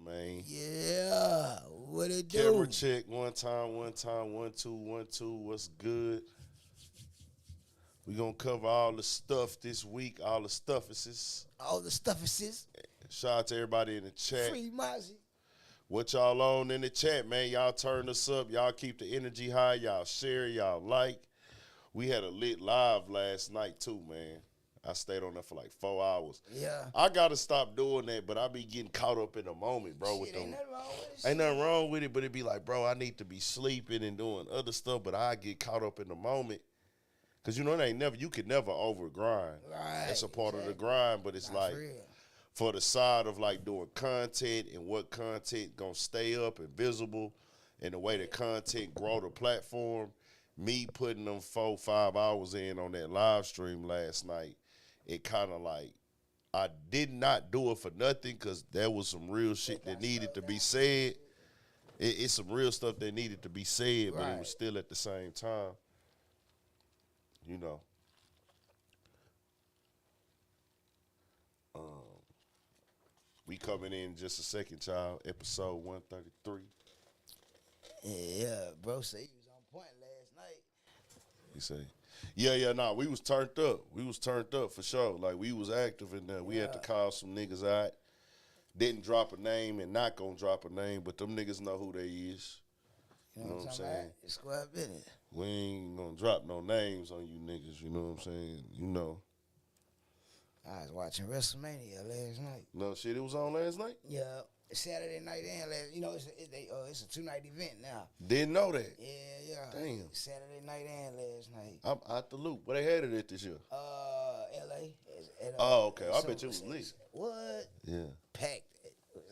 man. Yeah, what it do? Camera check, one time, 1 2 1 2. What's good? We gonna cover all the stuff this week, all the stuffices. All the stuffices. Shout out to everybody in the chat. Free Mozzie. What y'all on in the chat, man? Y'all turn us up. Y'all keep the energy high. Y'all share. Y'all like. We had a lit live last night too, man. I stayed on there for like 4 hours. Yeah. I gotta stop doing that, but I be getting caught up in the moment, bro. With them. Ain't nothing wrong with it. Ain't nothing wrong with it, but it be like, bro, I need to be sleeping and doing other stuff, but I get caught up in the moment. Cause you know you can never over grind. Right. That's a part of the grind, but it's Not like for real. for the side of like doing content and what content gonna stay up and visible and the way the content grow the platform, me putting them 4-5 hours in on that live stream last night, it kind of like, I did not do it for nothing because there was some real shit that needed to be said. It's some real stuff that needed to be said, but it was still at the same time, you know. We coming in just a second, child. Episode 133. Yeah, bro said he was on point last night. You say, nah, we was turned up. We was turned up for sure. Like, we was active in there. We had to call some niggas out. Didn't drop a name and not gonna drop a name, but them niggas know who they is. You know what I'm saying? It's square business. We ain't gonna drop no names on you niggas, you know what I'm saying? You know. I was watching WrestleMania last night. No shit, it was on last night? Yeah, Saturday night and last. You know, it's a 2-night event now. Didn't know that. Yeah. Damn. Saturday night and last night. I'm out the loop. Where they had it at this year? L.A. Oh, okay. I bet you was lit. What? Yeah. Packed.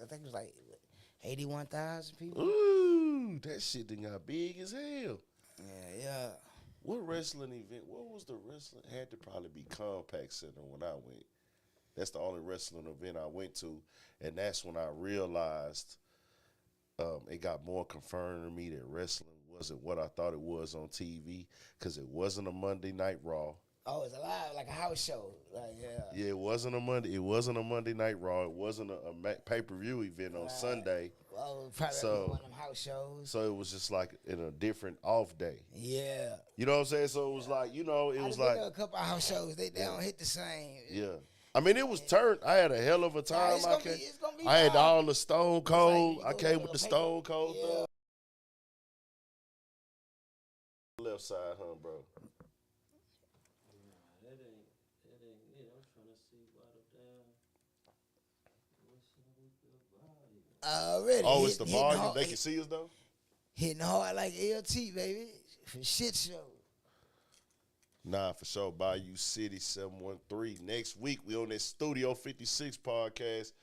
I think it was like 81,000 people. Ooh, that shit done got big as hell. Yeah. What wrestling event? What was the wrestling? Had to probably be Compact Center when I went. That's the only wrestling event I went to, and that's when I realized it got more confirmed to me that wrestling wasn't what I thought it was on TV, because it wasn't a Monday Night Raw. Oh, it's alive, like a house show. Like, Yeah, it wasn't a Monday Night Raw. It wasn't a pay-per-view event on Sunday. Well, probably one of them house shows. So it was just like in a different off day. Yeah. You know what I'm saying? So it was like, you know, it was like a couple of house shows. They don't hit the same. Yeah. I mean, it was turned. I had a hell of a time. It's gonna be I had wild. all the Stone Cold. Like, I came with the Stone Cold stuff. Left side, huh, bro? That ain't it. I'm trying to see why the damn. Already. Oh, it's the volume. They can see us though. Hitting hard like LT, baby. For shit show. Nah, for sure. Bayou City 713. Next week, we on that Studio 56 podcast.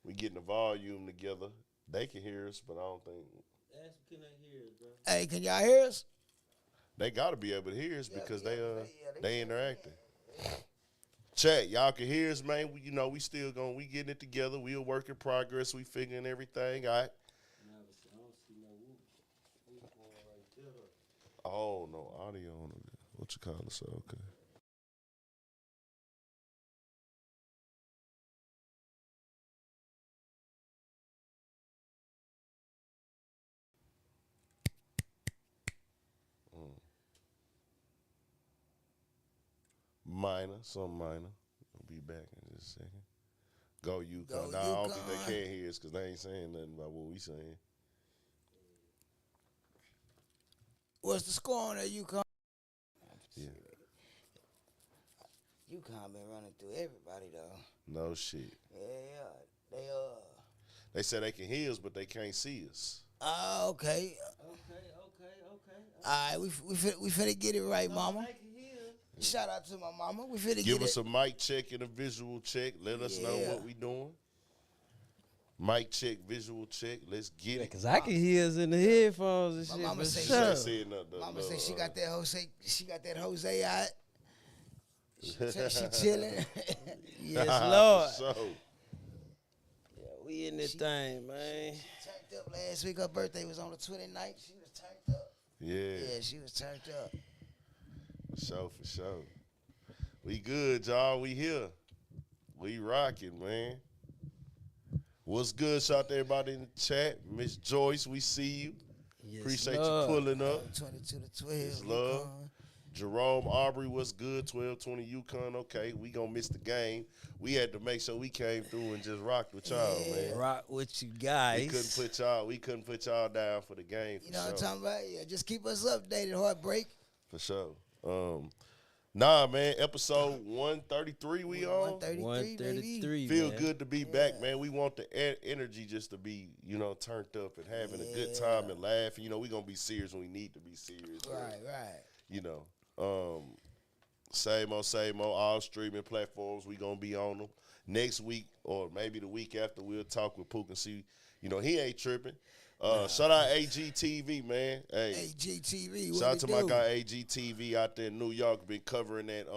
We getting the volume together. They can hear us, but I don't think. Ask them, can they hear us, bro? Hey, can y'all hear us? They got to be able to hear us because they interacting. Chat, y'all can hear us, man. We still we getting it together. We a work in progress. We figuring everything out. I don't see no whoop going right there, though. Oh, no audio on it. What you call it? So, okay. Some minor. We'll be back in just a second. Go UConn. Nah, I don't think they can hear us because they ain't saying nothing about what we saying. What's the score on that UConn? Yeah. UConn been running through everybody though. No shit. Yeah, They said they can hear us, but they can't see us. Oh, okay. Okay. All right, we finna get it right, mama. I can hear. Shout out to my mama. We finna Give get us it. a mic check and a visual check. Let us know what we doing. Mic check, visual check. Let's get it. Cause I can hear us in the headphones and My shit. mama say Mama say she got that Jose. She got that Jose out. She chilling. Yes, Lord. So, Yeah, we in this thing, man. Turned up last week. Her birthday was on the 29th. She was turned up. Yeah, she was turned up. For sure. We good, y'all. We here. We rocking, man. What's good? Shout out to everybody in the chat. Miss Joyce, we see you. Yes, Appreciate love. you pulling up. 22 to 12. It's love. Jerome Aubrey, what's good? 12-20 UConn. Okay, we gonna miss the game. We had to make sure we came through and just rocked with y'all, man. Rock with you guys. We couldn't put y'all down for the game. For You know sure. what I'm talking about? Yeah, just keep us updated, Heartbreak. For sure. Nah, man, episode 133 we on. 133, Feel man. good to be back, man. We want the energy just to be, turned up and having a good time and laughing. You know, we going to be serious when we need to be serious. Right. You know, same old, all streaming platforms. We going to be on them. Next week or maybe the week after, we'll talk with Pook and see, he ain't tripping. Shout out AGTV, man. Hey, AGTV. shout out to my guy AGTV out there in New York. Been covering that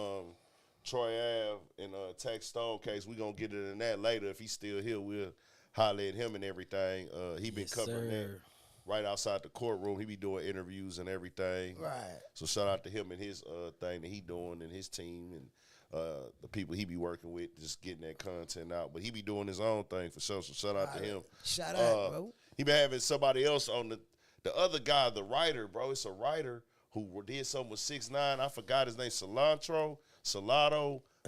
Troy Ave and Tax Stone case. We gonna get into that later. If he's still here, we'll holler at him and everything. He been covering that right outside the courtroom. He be doing interviews and everything. Right. So shout out to him and his thing that he doing and his team and the people he be working with, just getting that content out. But he be doing his own thing for sure. So shout out to him. Shout out, bro. He been having somebody else on the other guy, the writer, bro. It's a writer who did something with 6ix9ine. I forgot his name. Salado. Say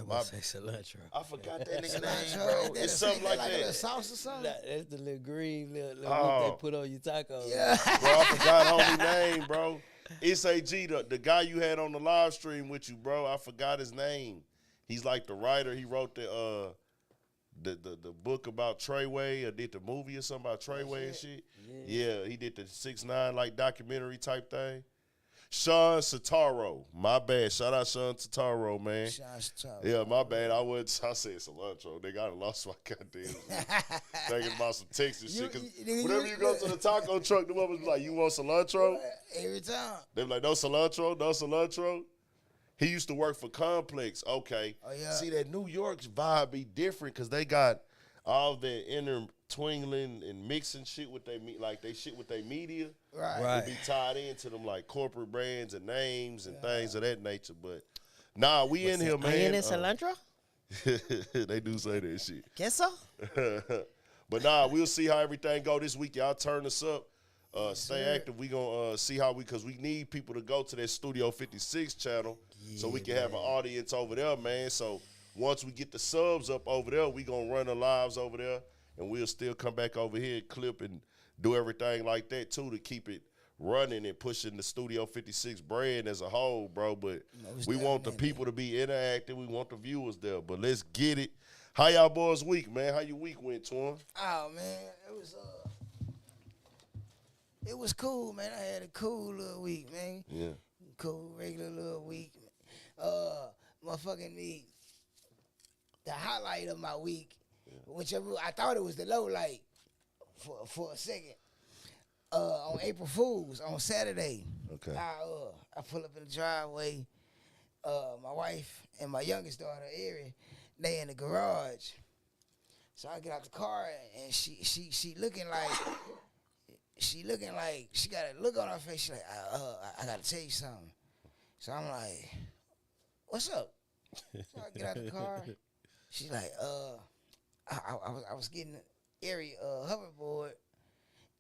cilantro. I forgot that nigga name, bro. It's something like that. A sauce or something? That's the little green little what they put on your tacos. Yeah. Bro, I forgot homie name, bro. It's AG, the guy you had on the live stream with you, bro. I forgot his name. He's like the writer. He wrote the book about Treyway, or did the movie or something about Treyway and shit. Yeah, he did the 6ix9ine like documentary type thing. Sean Sataro, my bad. Shout out Sean Sataro, man. Sean Sataro. Yeah, my bad. I said cilantro. Nigga, I done lost my goddamn thinking about some Texas shit. Cause whenever you go to the taco truck, the woman's like, "You want cilantro?" Every time. They be like, "No cilantro, no cilantro." He used to work for Complex. Okay. Oh, yeah. See, that New York's vibe be different because they got all that intertwingling and mixing shit with they shit with their media. Right. It be tied into them like corporate brands and names and things of that nature. But nah, we in here, man. Onion and cilantro? They do say that shit. Guess so. But nah, we'll see how everything go this week. Y'all turn us up. Stay active. We gonna see how because we need people to go to that Studio 56 channel so we can have an audience over there, man. So once we get the subs up over there, we gonna run the lives over there, and we'll still come back over here, clip and do everything like that too to keep it running and pushing the Studio 56 brand as a whole, bro. But we want the people to be interactive. We want the viewers there. But let's get it. How y'all boys week, man? How your week went, Twan? Oh man, it was cool, man. I had a cool little week, man. Yeah. Cool, regular little week. Motherfucking me. The highlight of my week, whichever I thought it was the low light for a second. On April Fools on Saturday. Okay. I pull up in the driveway. My wife and my youngest daughter, Erin, they in the garage. So I get out the car and she looking like she got a look on her face. She like, I gotta tell you something. So I'm like, what's up? So I get out the car. She's like, I was getting Erie hoverboard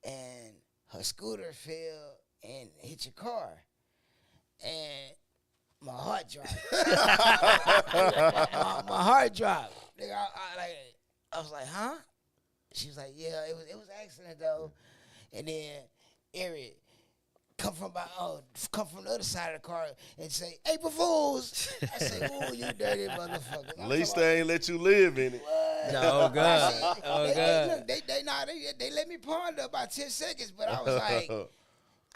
and her scooter fell and hit your car. And my heart dropped. my heart dropped. Nigga, I was like, huh? She was like, yeah, it was an accident though. And then Eric come from the other side of the car and say, April Fools. I say, ooh, you dirty motherfucker. At least they ain't let you live in it. What? No, God. Look, they let me ponder about 10 seconds, but I was like,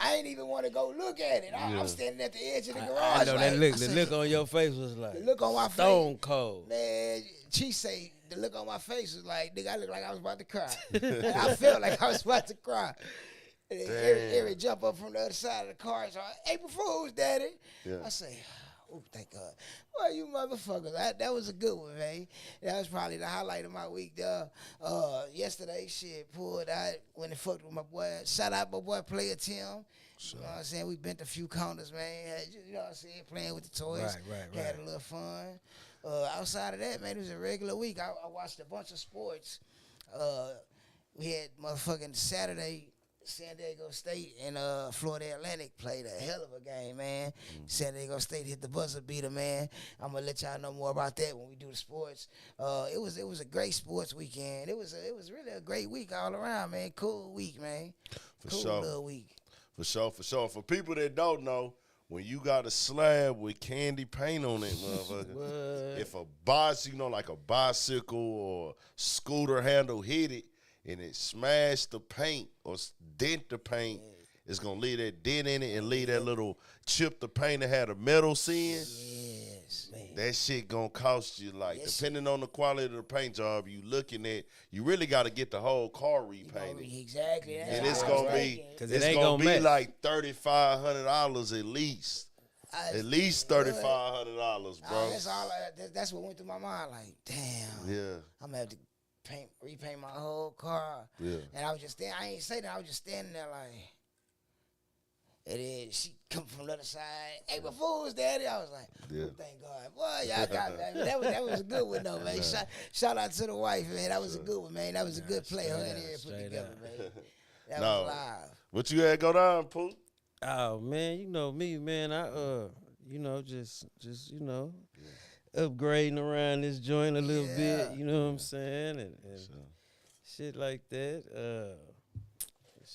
I ain't even want to go look at it. I'm standing at the edge of the garage. I know that look. The look on your face was like the look on my stone face, cold. Man, she say the look on my face was like, nigga, I look like I was about to cry. I felt like I was about to cry. And Eric jump up from the other side of the car and say, April Fools, Daddy. Yeah. I say, oh, thank God. Well, you motherfuckers. That was a good one, man. That was probably the highlight of my week, though. Yesterday, shit, pulled out when it fucked with my boy. Shout out my boy, Player Tim. Sure. You know what I'm saying? We bent a few corners, man. You know what I'm saying? Playing with the toys. Right. Had a little fun. Outside of that, man, it was a regular week. I watched a bunch of sports. we had motherfucking Saturday, San Diego State and Florida Atlantic played a hell of a game, man. San Diego State hit the buzzer beater, man. I'm gonna let y'all know more about that when we do the sports. It was a great sports weekend. It was really a great week all around, man. Cool week, man. Cool little week. For sure. For people that don't know, when you got a slab with candy paint on it, motherfucker, if a like a bicycle or scooter handle hit it and it smashed the paint or dent the paint, it's going to leave that dent in it and leave that little chip the paint that had a metal seam. Yes, man. That shit going to cost you, depending on the quality of the paint job you looking at, you really got to get the whole car repainted. Exactly. And it's going to be, like $3,500 at least. At least $3,500, bro. That's what went through my mind. Like, damn. Yeah. I'm gonna have to repaint my whole car. Yeah. And I was just there. I ain't say that. I was just standing there like, and then she come from the other side. Hey, but fools, daddy. I was like, oh, thank God. Boy, y'all got me. That was a good one though, man. Shout out to the wife, man. That was a good one, man. That was a good play. Her and Eric put together, man. That was live. What you had go down, Pooh? Oh man, you know me, man. I just upgrading around this joint a little bit. You know what I'm saying, and shit like that.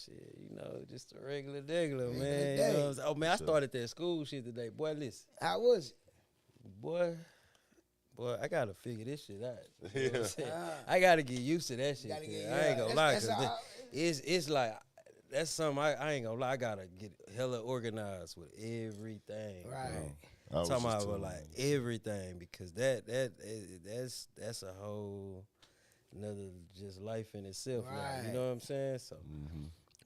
Shit, just a regular man. You know what I'm saying? Oh man, I started that school shit today. Boy, listen. How was it? Boy, I gotta figure this shit out. You know what I'm saying? I gotta get used to that shit. I ain't gonna lie, cause it's like. That's something I ain't gonna lie. I gotta get hella organized with everything. Right. Talking about like everything, because that's a whole another just life in itself. Right. Like, you know what I'm saying? So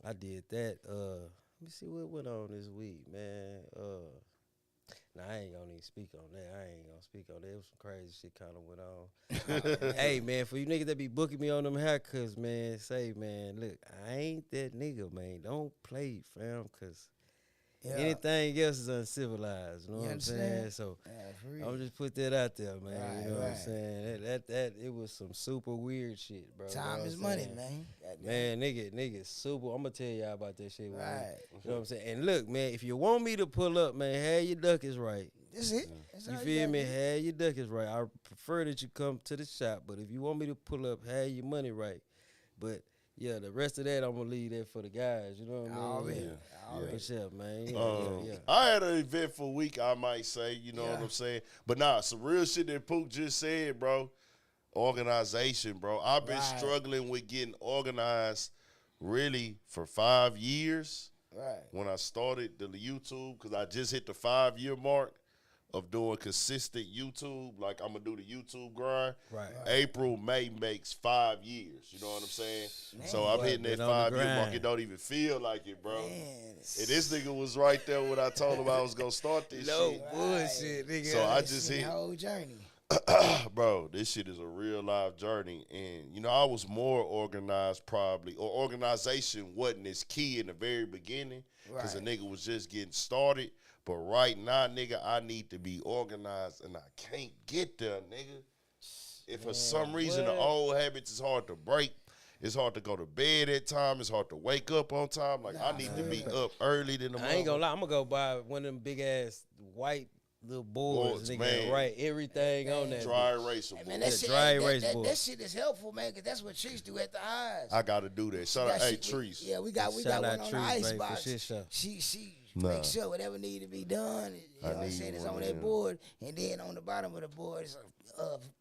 I did that. Let me see what went on this week, man. I ain't gonna even speak on that. It was some crazy shit kind of went on. Hey, man, for you niggas that be booking me on them haircuts, man, say, man, look, I ain't that nigga, man. Don't play, fam, because anything else is uncivilized. You know what I'm saying? So I'll just put that out there, man. You know what I'm saying? That it was some super weird shit, bro. Time is money, man. Man, nigga, super. I'm gonna tell y'all about that shit. Right. You know what I'm saying? And look, man, if you want me to pull up, man, have your duckets right. That's it. You feel me? Have your duckets right. I prefer that you come to the shop, but if you want me to pull up, have your money right. But yeah, the rest of that I'm gonna leave that for the guys. You know what I mean? For sure, man. I had an eventful week, I might say. You know what I'm saying? But some real shit that Pook just said, bro. Organization, bro. I've been struggling with getting organized really for 5 years. Right. When I started the YouTube, because I just hit the 5-year mark of doing consistent YouTube. Like, I'm going to do the YouTube grind. Right. April, May makes 5 years. You know what I'm saying? Man, so I'm hitting that 5-year mark. It don't even feel like it, bro. Man. And this nigga was right there when I told him I was going to start this shit. No bullshit, nigga. So I just hit. The whole journey. Bro, this shit is a real life journey. And, I was more organized probably, or organization wasn't as key in the very beginning because the nigga was just getting started. But right now, nigga, I need to be organized, and I can't get there, nigga. If for some reason the old habits is hard to break, it's hard to go to bed at time, it's hard to wake up on time. Like, I need to be up early than the morning. I ain't gonna lie, I'm gonna go buy one of them big-ass white little boards, nigga, man. Write everything on that. Dry erase board. Man, that shit is helpful, man, because that's what Trees do at the eyes. I got to do that. Shout out, Trees. Yeah, we got one on the icebox. She make sure whatever need to be done, you know what I'm saying, is on that board. And then on the bottom of the board is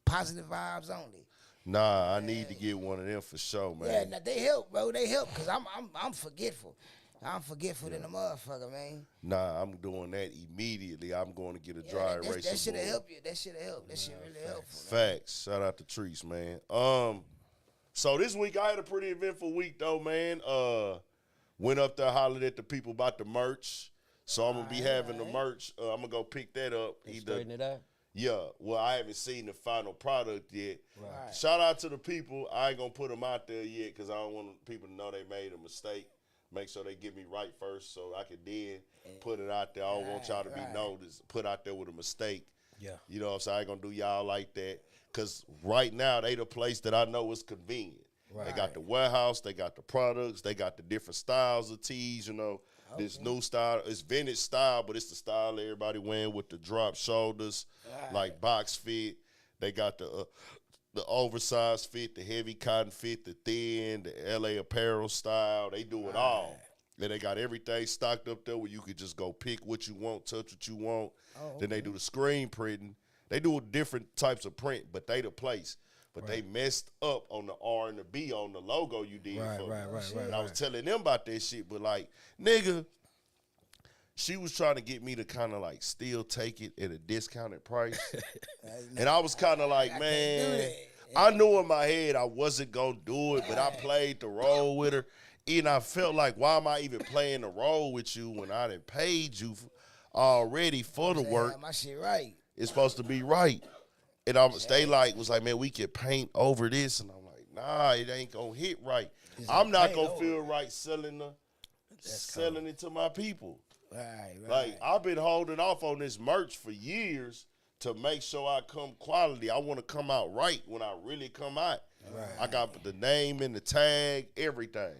positive vibes only. Nah, I need to get one of them for sure, man. Yeah, nah, they help, bro. They help, because I'm forgetful. I'm forgetful than a motherfucker, man. Nah, I'm doing that immediately. I'm going to get a dry eraser board. That shit'll help you. That shit'll help. That shit really helpful. Facts. Shout out to Trees, man. So this week I had a pretty eventful week though, man. Went up there, hollered at the people about the merch. So I'm gonna be having the merch. I'm gonna go pick that up. Straighten it out. Yeah. Well, I haven't seen the final product yet. Right. Shout out to the people. I ain't gonna put them out there yet because I don't want people to know they made a mistake. Make sure they get me right first so I can then put it out there. I don't want y'all to be noticed, put out there with a mistake. Yeah. You know what I'm saying? I ain't going to do y'all like that. Because right now, they the place that I know is convenient. They got the warehouse, they got the products, they got the different styles of tees, you know. This new style, it's vintage style, but it's the style everybody wearing with the drop shoulders, like box fit. They got the oversized fit, the heavy cotton fit, the thin, the LA apparel style. They do it all. And they got everything stocked up there where you could just go pick what you want, touch what you want. Then they do the screen printing. They do different types of print, but they the place. But they messed up on the R and the B on the logo you did for me. And I was telling them about that shit, but like, nigga, she was trying to get me to kind of like still take it at a discounted price. And I was kind of like, man, I knew in my head I wasn't going to do it, but I played the role with her. And I felt like, why am I even playing the role with you when I done paid you already for the work? My shit right. It's supposed to be right. And they was like, man, we can paint over this. And I'm like, nah, it ain't going to hit right. I'm not going to feel right selling it to my people. Right. Like, I've been holding off on this merch for years to make sure I come quality. I want to come out right when I really come out. Right. I got the name and the tag, everything.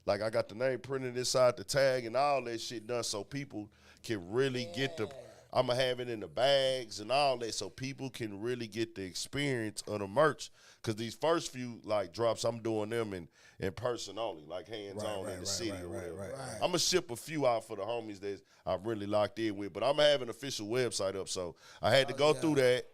Like, I got the name printed inside the tag and all that shit done so people can really get the... I'm going to have it in the bags and all that so people can really get the experience of the merch. Because these first few, like, drops, I'm doing them in person only, like hands-on in the city or whatever. I'm going to ship a few out for the homies that I'm really locked in with. But I'm going to have an official website up, so I had to go through that.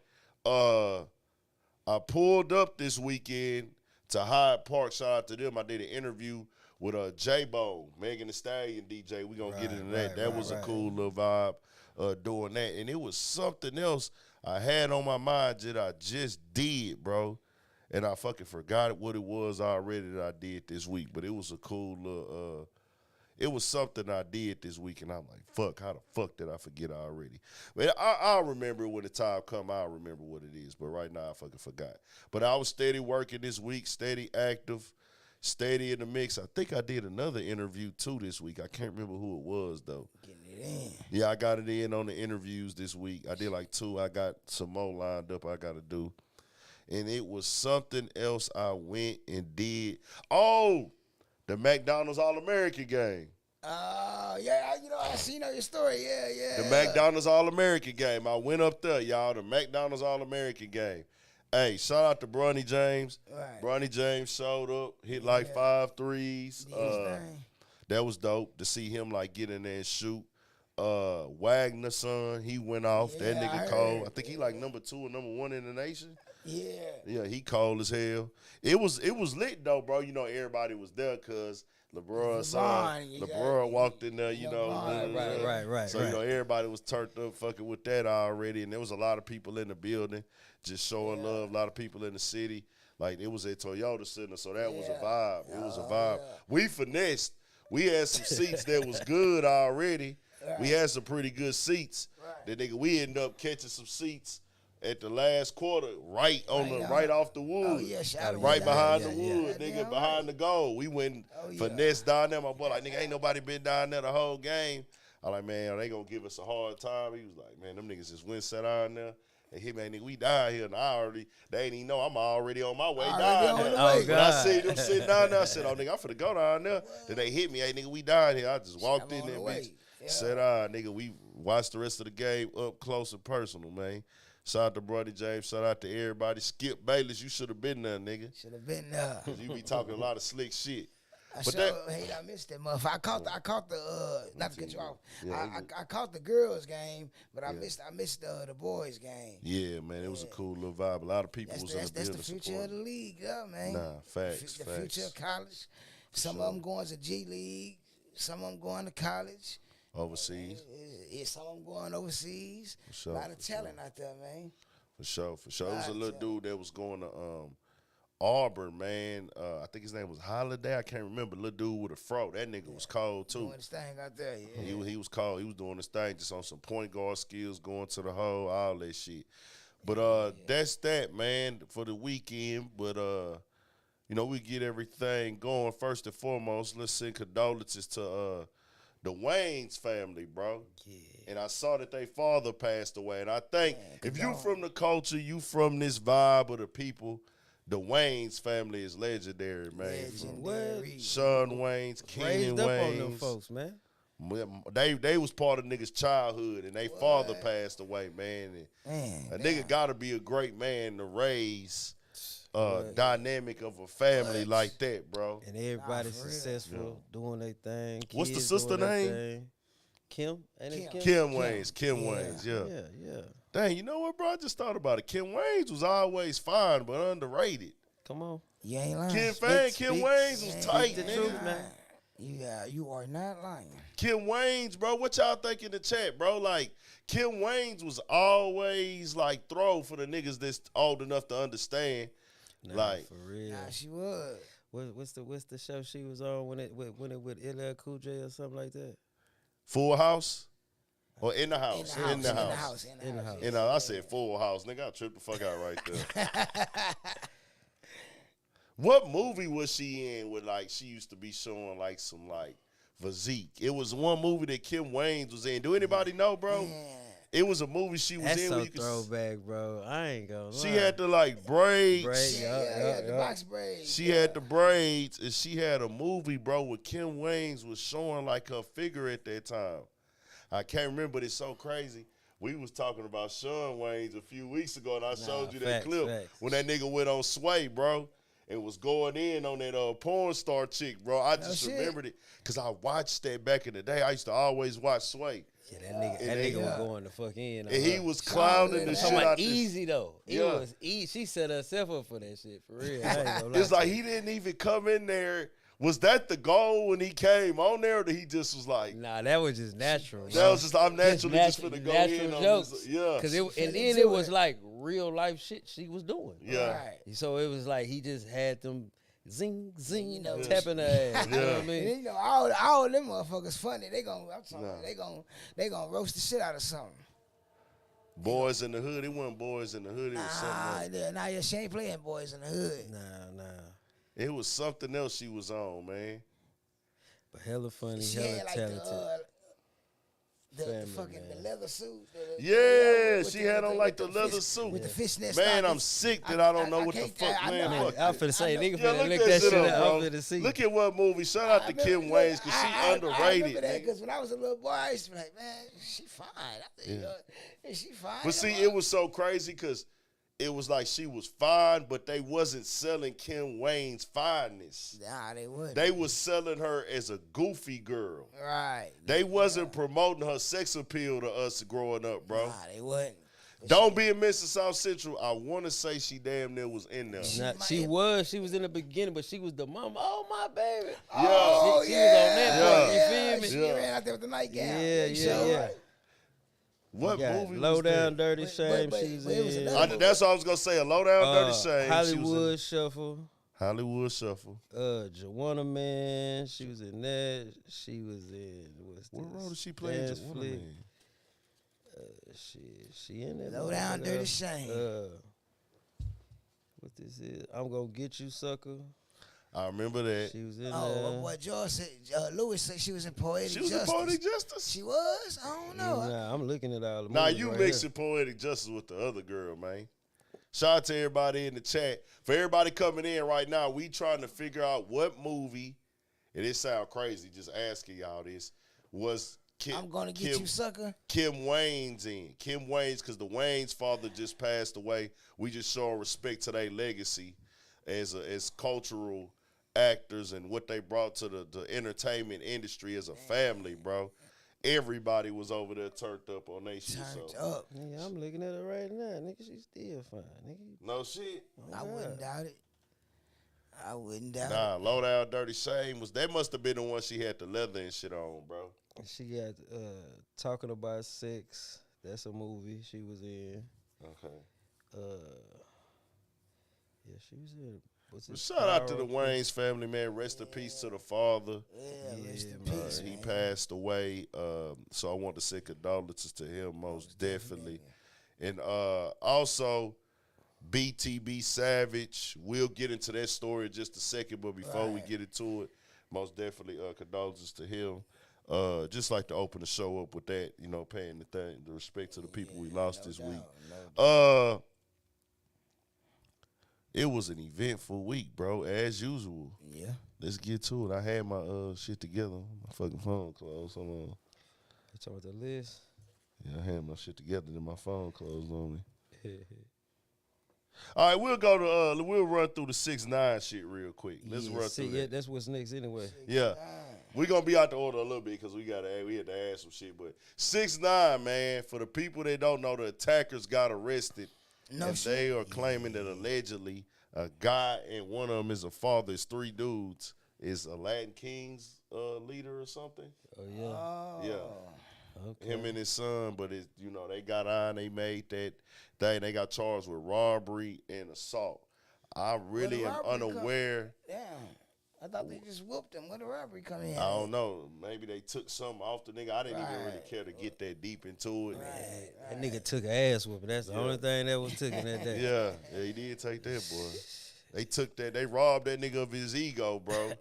I pulled up this weekend to Hyde Park. Shout out to them. I did an interview with J-Bone, Megan Thee Stallion DJ. We going to get into that. That was a cool little vibe. Doing that, and it was something else I had on my mind that I just did, bro, and I fucking forgot what it was already that I did this week, but it was a cool little, it was something I did this week, and I'm like, fuck, how the fuck did I forget already? But I'll remember when the time come, I'll remember what it is, but right now I fucking forgot. But I was steady working this week, steady active, steady in the mix. I think I did another interview, too, this week. I can't remember who it was, though. Getting it in. Yeah, I got it in on the interviews this week. I did like 2. I got some more lined up I got to do. And it was something else I went and did. Oh, the McDonald's All-American game. Yeah, I seen your story. Yeah. The McDonald's All-American game. I went up there, y'all, the McDonald's All-American game. Hey, shout out to Bronny James. Right. Bronny James showed up, hit like 5 threes. That was dope to see him like get in there and shoot. Wagner's son, he went off. That nigga cold. I think he like number 2 or number 1 in the nation. Yeah, he cold as hell. It was lit though, bro. You know, everybody was there because LeBron's son, LeBron walked in there, you know. Right. So, you know, everybody was turned up fucking with that already. And there was a lot of people in the building just showing love, a lot of people in the city. Like, it was at Toyota Center, so that was a vibe. It was a vibe. Yeah. We finessed. We had some seats that was good already. We had some pretty good seats. That nigga, we ended up catching some seats at the last quarter, right off the wood. Right behind the wood, nigga, behind the goal. We went finesse down there. My boy like, nigga, ain't nobody been down there the whole game. I'm like, man, they gonna give us a hard time. He was like, man, them niggas just went sat down there. They hit me, nigga, we down here, and they ain't even know I'm already on my way down there. When I see them sitting down there, I said, oh, nigga, I'm finna go down there. Then they hit me, hey, nigga, we down here. I just walked in there, bitch. Said, nigga, we watched the rest of the game up close and personal, man. Shout out to Bronny James. Shout out to everybody. Skip Bayless, you should have been there, nigga. Should have been there. Because you be talking a lot of slick shit. I missed that motherfucker. I caught the not to cut you off. I caught the girls game, but I missed the boys game. Yeah, man, it was a cool little vibe. A lot of people was in the building. That's the future of the league, man. Nah, facts. The future of college. Some of them going to G League. Some of them going to college. Overseas. Some of them going overseas. Sure, a lot of talent out there, man. For sure. It was a little dude that was going to Auburn, man. I think his name was Holiday. I can't remember. Little dude with a fro. That nigga was cold, too. Doing his thing out there, He was cold. He was doing his thing just on some point guard skills, going to the hole, all that shit. But that's that, man, for the weekend. But, you know, we get everything going. First and foremost, let's send condolences to the Wayne's family, bro. Yeah. And I saw that their father passed away. And I think if you from the culture, you from this vibe of the people, the Wayne's family is legendary, man. Legendary. Sean Wayne's, Keenen Raised up on them Wayne's. folks, man. They was part of niggas' childhood, and they father passed away, man. And a nigga gotta be a great man to raise dynamic of a family like that, bro. And everybody's successful, doing their thing. What's the kids sister doing their name? thing. Kim? Ain't it Kim? Kim Wayne's, Kim Wayne's, yeah. Yeah. Dang, you know what, bro? I just thought about it. Kim Wayne's was always fine, but underrated. Come on. You ain't lying. Kim Wayne's was tight, the nigga. truth, man. Yeah, you are not lying. Kim Wayne's, bro. What y'all think in the chat, bro? Like, Kim Wayne's was always like throw for the niggas that's old enough to understand. Nah, like, for real. Nah, she was. What's the show she was on when it with LL Cool J or something like that? Full House? Or In the House? In the house. I said Full House. Nigga, I tripped the fuck out right there. What movie was she in with, like, she used to be showing, like, some, like, physique? It was one movie that Kim Wayne's was in. Do anybody know, bro? Yeah. It was a movie she was That's in so where you could throwback, bro. I ain't gonna lie. She had the, like, braids. Yeah, the box braids. She had the braids, and she had a movie, bro, where Kim Wayne's was showing, like, her figure at that time. I can't remember, but it's so crazy. We was talking about Sean Wayne's a few weeks ago, and I showed you that clip when that nigga went on Sway, bro, and was going in on that porn star chick, bro. I just remembered it because I watched that back in the day. I used to always watch Sway. Yeah, that nigga was going the fuck in. And he was clowning the shit out easy, though. It was easy. She set herself up for that shit, for real. I ain't gonna lie. It's like he didn't even come in there. Was that the goal when he came on there, or he just was like, nah, that was just natural. That was just, I'm naturally just finna go in on jokes. this. Yeah. And then it was like real life shit she was doing. Yeah. Right. So it was like he just had them zing, tapping her ass. You know what I mean? And, all them motherfuckers funny. They gonna roast the shit out of something. Boys in the Hood. It wasn't Boys in the Hood. It was something else. Nah, she ain't playing Boys in the Hood. Nah. It was something else she was on, man. But hella funny, She hella had like talented. the leather suit. She had on like the leather suit. With the fishnet Man, stockings. I'm sick that I don't know what the fuck, man. I'm finna say, nigga finna look look that shit up. bro. I'm finna see. Look at what movie. Shout out to Kim Wayne's because she underrated. I remember that because when I was a little boy, I used to be like, man, she fine. She fine. But see, it was so crazy because it was like she was fine, but they wasn't selling Kim Wayne's fineness. Nah, they wouldn't. They was selling her as a goofy girl. Right. They wasn't promoting her sex appeal to us growing up, bro. Nah, they wouldn't. Don't be a Mrs. South Central. I want to say she damn near was in there. She was in the beginning, but she was the mama. Oh, my baby. Oh, she was on that part, you feel me? She ran out there with the nightgown. Yeah. What movie Low was Down that? Dirty Shame, she was in. That's what I was going to say, a Low Down Dirty Shame. Hollywood Shuffle. Hollywood Shuffle. Joanna Man, she was in that. She was in, What role did she play in Joanna Man? She in that. Low Down Dirty Shame. What this is? I'm Gonna Get You, Sucker. I remember that. She was in my boy George said, Lewis said she was in Poetic Justice. She was in Poetic Justice? She was? I don't know. Nah, I'm looking at all the movies. Nah, you right mixing Poetic Justice with the other girl, man. Shout out to everybody in the chat. For everybody coming in right now, we trying to figure out what movie, and it sound crazy just asking y'all this, was I'm Gonna Get You, Sucker. Kim Wayne's in. Kim Wayne's, because the Wayne's father just passed away. We just show respect to their legacy as cultural actors and what they brought to the entertainment industry as a family, bro. Everybody was over there turned up on their shit. Up. Yeah, I'm looking at her right now, nigga. She's still fine, nigga. No shit. I wouldn't doubt it. Nah, Low Down Dirty Shame that must have been the one she had the leather and shit on, bro. She got Talking About Sex. That's a movie she was in. Okay. Yeah, she was in. Shout out to the Wayne's family, man. Rest in peace to the father. Yeah, rest in peace. He passed away. So I want to say condolences to him, most definitely. And also, BTB Savage. We'll get into that story in just a second, but before we get into it, most definitely condolences to him. Just like to open the show up with that, paying the respect to the people we lost this week. It was an eventful week, bro, as usual. Yeah. Let's get to it. I had my shit together. My fucking phone closed. Hold on. You talking about the list? Yeah, I had my shit together, then my phone closed on me. All right, we'll go to we'll run through the 6ix9ine shit real quick. Let's run through that. Yeah, that's what's next anyway. Yeah. We're gonna be out the order a little bit because we had to add some shit. But 6ix9ine, man, for the people that don't know, the attackers got arrested. No and shit. they are claiming that allegedly a guy and one of them is a father. It's 3 dudes. Is a Latin Kings leader or something? Oh yeah. Oh. Yeah. Okay. Him and his son, but it, they got on, they made that thing. They got charged with robbery and assault. I really am unaware. Damn. I thought they just whooped him. Where the robbery come in? I don't know. Maybe they took something off the nigga. I didn't even really care to get that deep into it. That nigga took an ass whooping. That's the only thing that was taken that day. Yeah, he did take that, boy. They took that. They robbed that nigga of his ego, bro.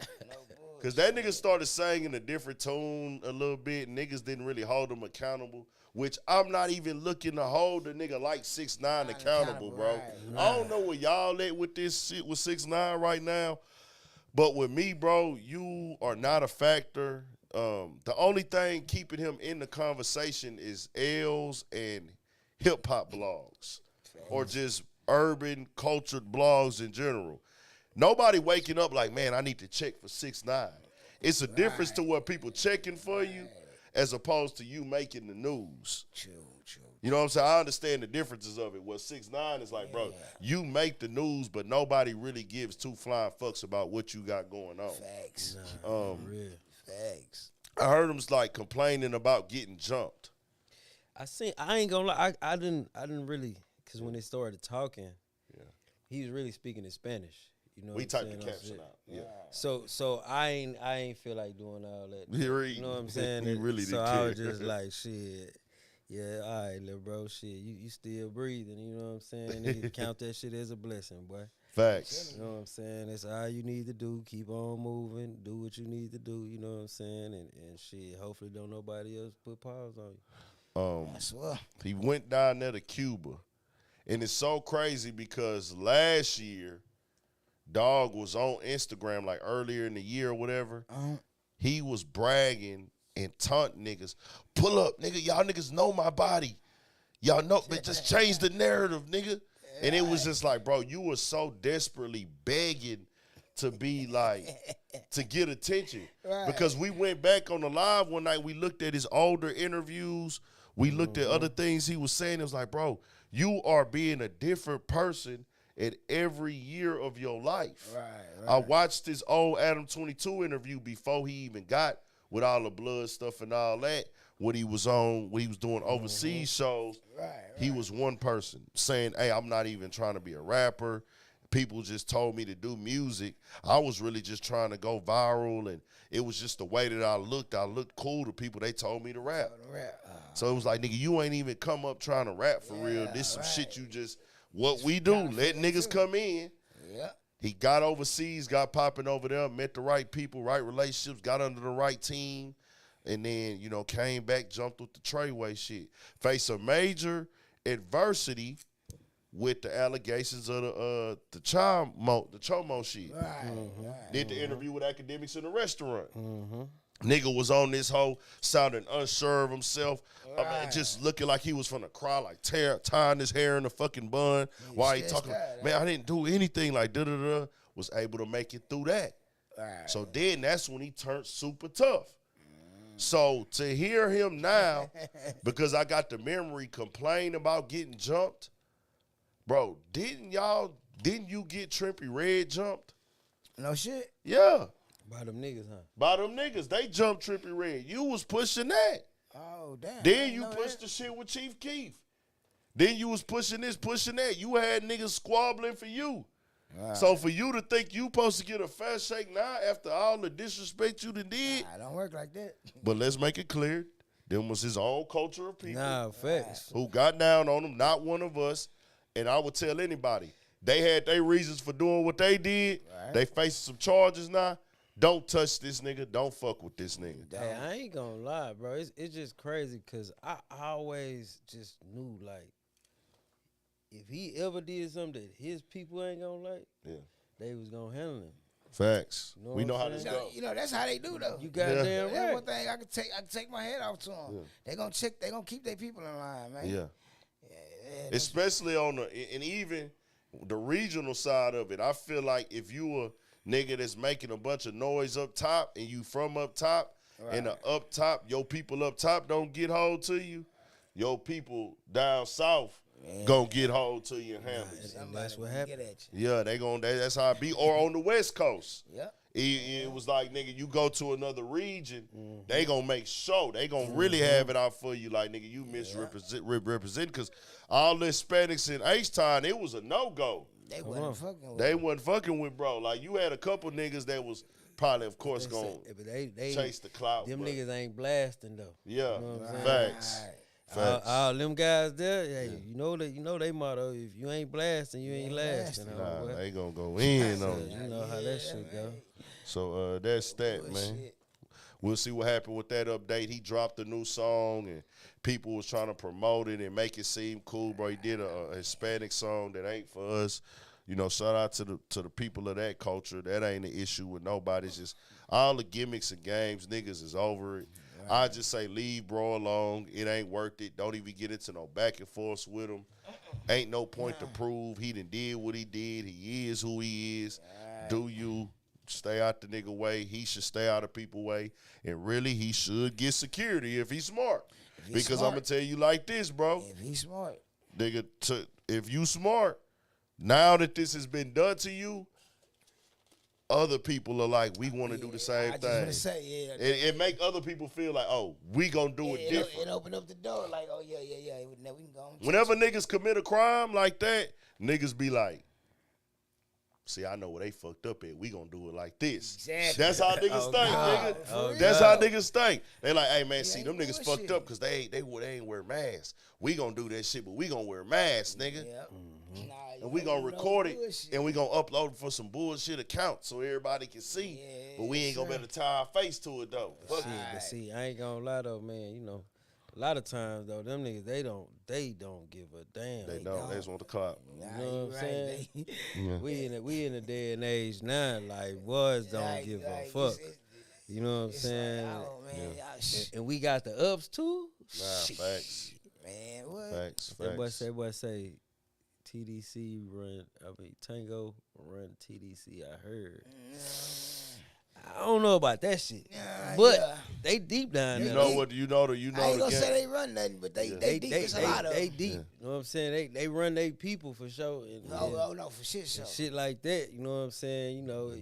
Because that nigga started singing a different tune a little bit. Niggas didn't really hold him accountable, which I'm not even looking to hold a nigga like 6ix9ine accountable, bro. Right. I don't know where y'all at with this shit with 6ix9ine right now. But with me, bro, you are not a factor. The only thing keeping him in the conversation is L's and hip-hop blogs or just urban cultured blogs in general. Nobody waking up like, man, I need to check for 6ix9ine. It's a difference to what people checking for you as opposed to you making the news. True. You know what I'm saying? I understand the differences of it. What 6ix9ine is like, bro, you make the news, but nobody really gives 2 flying fucks about what you got going on. Facts. Real. Facts. I heard him like complaining about getting jumped. I ain't gonna lie. I didn't really, because when they started talking, he was really speaking in Spanish. You know, We what I'm typed the saying? caption out. Yeah. So I ain't feel like doing all that. You know what I'm saying? He really so didn't I care. was just like, shit. Yeah, all right, little bro, shit. You still breathing, you know what I'm saying? You can count that shit as a blessing, boy. Facts. You know what I'm saying? That's all you need to do. Keep on moving. Do what you need to do, you know what I'm saying? And shit, hopefully don't nobody else put pause on you. I swear. He went down there to Cuba. And it's so crazy because last year, Dog was on Instagram like earlier in the year or whatever. He was bragging and taunting niggas. Pull up, nigga. Y'all niggas know my body. Y'all know, but just change the narrative, nigga. And it was just like, bro, you were so desperately begging to be like, to get attention. Right. Because we went back on the live one night. We looked at his older interviews. We looked at other things he was saying. It was like, bro, you are being a different person at every year of your life. Right. I watched his old Adam 22 interview before he even got with all the blood stuff and all that. What he was doing overseas shows. Right. He was one person saying, hey, I'm not even trying to be a rapper. People just told me to do music. I was really just trying to go viral, and it was just the way that I looked. I looked cool to people. They told me to rap. So it was like, nigga, you ain't even come up trying to rap for real. This some shit you just, what we do, let niggas come in. Yeah. He got overseas, got popping over there, met the right people, right relationships, got under the right team, and then, came back, jumped with the Treyway shit. Faced a major adversity with the allegations of the Chomo shit. Right. Did the interview with academics in the restaurant. Nigga was on this hoe, sounding unsure of himself. I mean, just looking like he was from the crowd, like tying his hair in a fucking bun. While he talking, man, I didn't do anything, like da-da-da. Was able to make it through that. Right. So then that's when he turned super tough. So to hear him now, because I got the memory complain about getting jumped, bro, didn't you get Trippie Redd jumped? No shit. Yeah. By them niggas, huh? By them niggas, they jumped Trippie Redd. You was pushing that. Oh, damn. Then you pushed the shit with Chief Keef. Then you was pushing this, pushing that. You had niggas squabbling for you. Right. So for you to think you supposed to get a fast shake now after all the disrespect you done did. I don't work like that. But let's make it clear, them was his own culture of people Nah, facts. who got down on him, not one of us. And I would tell anybody, they had their reasons for doing what they did. Right. They facing some charges now. Don't touch this nigga. Don't fuck with this nigga. Hey, I ain't gonna lie, bro. It's just crazy because I always just knew, like, if he ever did something that his people ain't gonna like, they was gonna handle him. Facts. You know We know what how I'm this saying? go. You know, that's how they do though. You goddamn That's right. one thing I can take my head off to them. Yeah. They gonna check. They gonna keep their people in line, man. Yeah. Yeah, Especially on and even the regional side of it. I feel like if you a nigga that's making a bunch of noise up top and you from up top, and the up top, your people up top don't get hold to you, your people down south gonna get hold to you and handle you. And that's what happened. Yeah, that's how it be. Or on the West Coast. Yep. It was like, nigga, you go to another region, they gonna make sure. They gonna really have it out for you. Like, nigga, you misrepresent. Because all the Hispanics in H-Town, it was a no-go. They wasn't fucking with They wasn't fucking with, bro. Like, you had a couple niggas that was probably, of course, gonna they chase the clout. Them but niggas ain't blasting, though. Yeah, You know what I'm saying? facts. All them guys there, hey, you know they motto, if you ain't blasting, you ain't lasting. Nah, they gonna go in on you. You know how that shit go. So that's that, man. We'll see what happened with that update. He dropped a new song, and people was trying to promote it and make it seem cool, bro. He did a Hispanic song that ain't for us. You know, shout out to the people of that culture. That ain't an issue with nobody. It's just all the gimmicks and games, niggas is over it. I just say leave bro alone. It ain't worth it. Don't even get into no back and forth with him. Ain't no point to prove. He done did what he did. He is who he is. Do you stay out the nigga way? He should stay out of people way. And really, he should get security if he's smart. Because I'm going to tell you like this, bro. If he's smart. Nigga, if you smart, now that this has been done to you, other people are like, we want to do the same I thing. just want to say, It make other people feel like, oh, we gonna do it different. It open up the door like, oh, yeah. We can go. Whenever niggas commit a crime like that, niggas be like, see, I know where they fucked up at. We gonna do it like this. Exactly. That's how niggas think, God. nigga. That's how niggas think. They like, hey, man, see, them niggas fucked up because they ain't wear masks. We gonna do that shit, but we gonna wear masks, nigga. Yep. Nah, And we gonna record it, and we gonna upload it for some bullshit account so everybody can see. But we ain't gonna be able to tie our face to it, though. But see, I ain't gonna lie, though, man. You know, a lot of times, though, them niggas, they don't give a damn. They don't. They just want the clout. Nah, You know what I'm saying? Yeah. We in a day and age now, like, boys don't give a fuck. You know what I'm saying? Like, oh, man, And we got the ups, too. Nah, facts. Man, what? Facts. That boy say TDC run, Tango run TDC, I heard. I don't know about that shit. But they deep down there. You know what? You know I ain't gonna say they run nothing, but they deep. It's a lot of they them. deep. You know what I'm saying? They run their people for sure. And, No, for shit show. shit like that. You know what I'm saying? You know,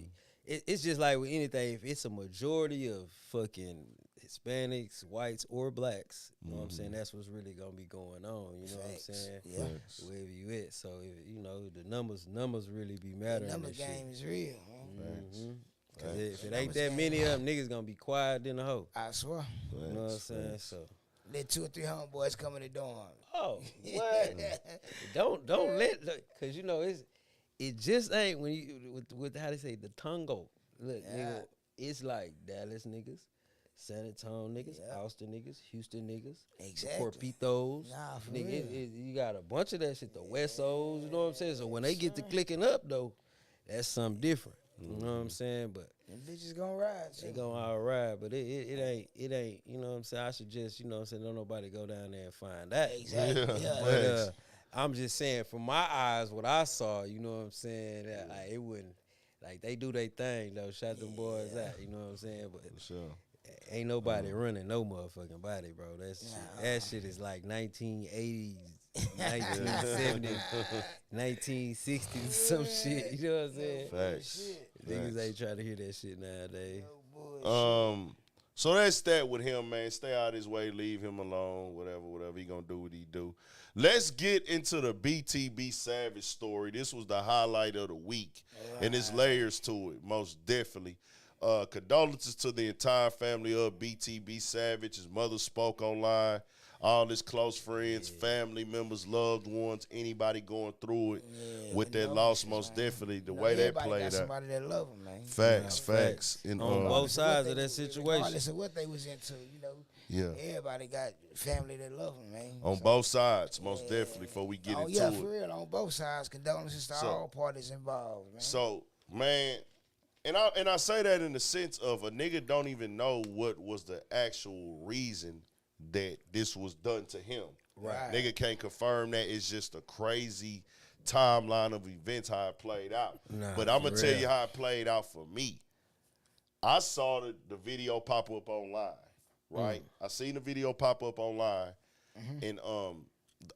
it's just like with anything. If it's a majority of fucking Hispanics, whites, or blacks, you know what I'm saying? That's what's really gonna be going on. You know what I'm saying? Yeah. Wherever you at. So if, you know, the numbers really be mattering. The number and shit. game is real, man. Cause if it ain't that many of them, niggas gonna be quiet in the hoe. I swear. You know what I'm saying? So Let 2 or 3 homeboys come in the dorm. oh, what? don't let, cause you know it just ain't when you with how they say the tongo. Look, nigga, it's like Dallas niggas, San Antonio niggas, Austin niggas, Houston niggas, Exactly. Corpitos. Nah, for Nigga, real. you got a bunch of that shit. The Westos, you know what I'm saying? So when they get to clicking up though, that's something different. You know what I'm saying? But Them bitches gonna ride. they gonna all ride, but it ain't, you know what I'm saying? I suggest, you know what I'm saying, don't nobody go down there and find that. Exactly. Yeah. But I'm just saying, from my eyes, what I saw, you know what I'm saying, that like, it wouldn't, like, they do their thing, though, shout them boys out, you know what I'm saying? But ain't nobody running no motherfucking body, bro. That shit is like 1980s, 1970s, 1960s, some shit, you know what I'm saying? Facts. Niggas ain't trying to hear that shit nowadays. So that's that with him, man. Stay out his way, leave him alone, whatever. He gonna do what he do. Let's get into the BTB Savage story. This was the highlight of the week, and there's layers to it, most definitely. Condolences to the entire family of BTB Savage. His mother spoke online. All his close friends, family members, loved ones, anybody going through it with that loss, most definitely, the way that played out. Somebody that love them, man. Facts. And, On both sides of that situation. Regardless of what they was into, you know, Yeah. Everybody got family that love him, man. On both sides, most definitely, before we get into yeah, it. for real, on both sides. Condolences to all parties involved, man. So, man, and I say that in the sense of a nigga don't even know what was the actual reason that this was done to him. Right. Nigga can't confirm that. It's just a crazy timeline of events how it played out. Nah, but I'm going for to tell real. you how it played out for me. I saw the video pop up online, right? I seen the video pop up online and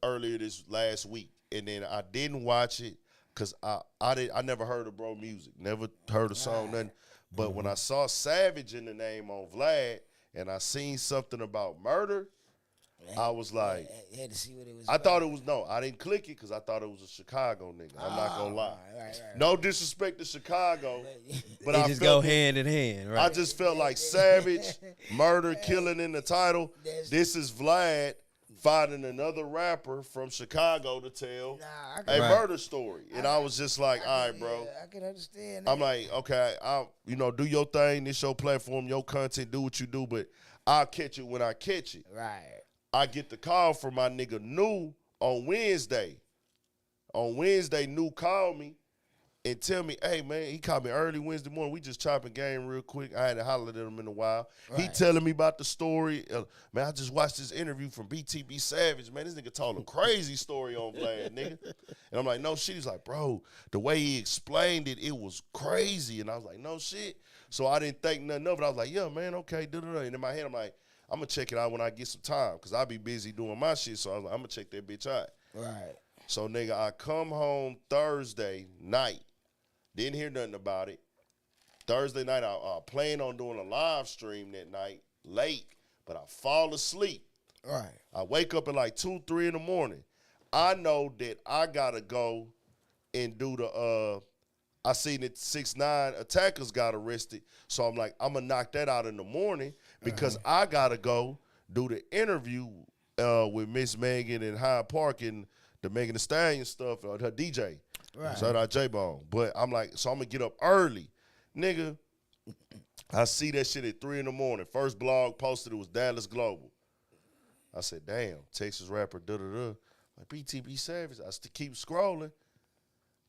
earlier this last week. And then I didn't watch it because I never heard of bro music, never heard a song, nothing. But when I saw Savage in the name on Vlad and I seen something about murder, I was like, You had to see what it was I about. thought it was, I didn't click it because I thought it was a Chicago nigga. I'm not going to lie. Right. No disrespect to Chicago, but They I just felt go hand in hand, right? I just felt like Savage, murder, killing in the title. This is Vlad finding another rapper from Chicago to tell a murder story. And I was just like, all right, bro. I can understand that. I'm like, okay, do your thing. This your platform, your content, do what you do, but I'll catch it when I catch it. Right. I get the call from my nigga Nu on Wednesday. On Wednesday, Nu called me and tell me, hey, man, he called me early Wednesday morning. We just chopping game real quick. I hadn't hollered at him in a while. Right. He telling me about the story. Man, I just watched this interview from BTB Savage. Man, this nigga told a crazy story on Vlad, nigga. And I'm like, no shit. He's like, bro, the way he explained it, it was crazy. And I was like, no shit. So I didn't think nothing of it. I was like, yeah, man, okay. And in my head, I'm like, I'm going to check it out when I get some time because I'll be busy doing my shit. So I was like, I'm going to check that bitch out. Right. So, nigga, I come home Thursday night. Didn't hear nothing about it. Thursday night, I plan on doing a live stream that night, late, but I fall asleep. Right. I wake up at like 2, 3 in the morning. I know that I got to go and do I seen that 6ix9ine attackers got arrested. So I'm like, I'm going to knock that out in the morning because I got to go do the interview with Miss Megan in Hyde Park and the Megan Thee Stallion stuff, her DJ. Right. Shout out J-Bone. But I'm like, so I'm going to get up early. Nigga, I see that shit at 3 in the morning. First blog posted, it was Dallas Global. I said, damn, Texas rapper, da-da-da. Like, BTB Savage. I still keep scrolling.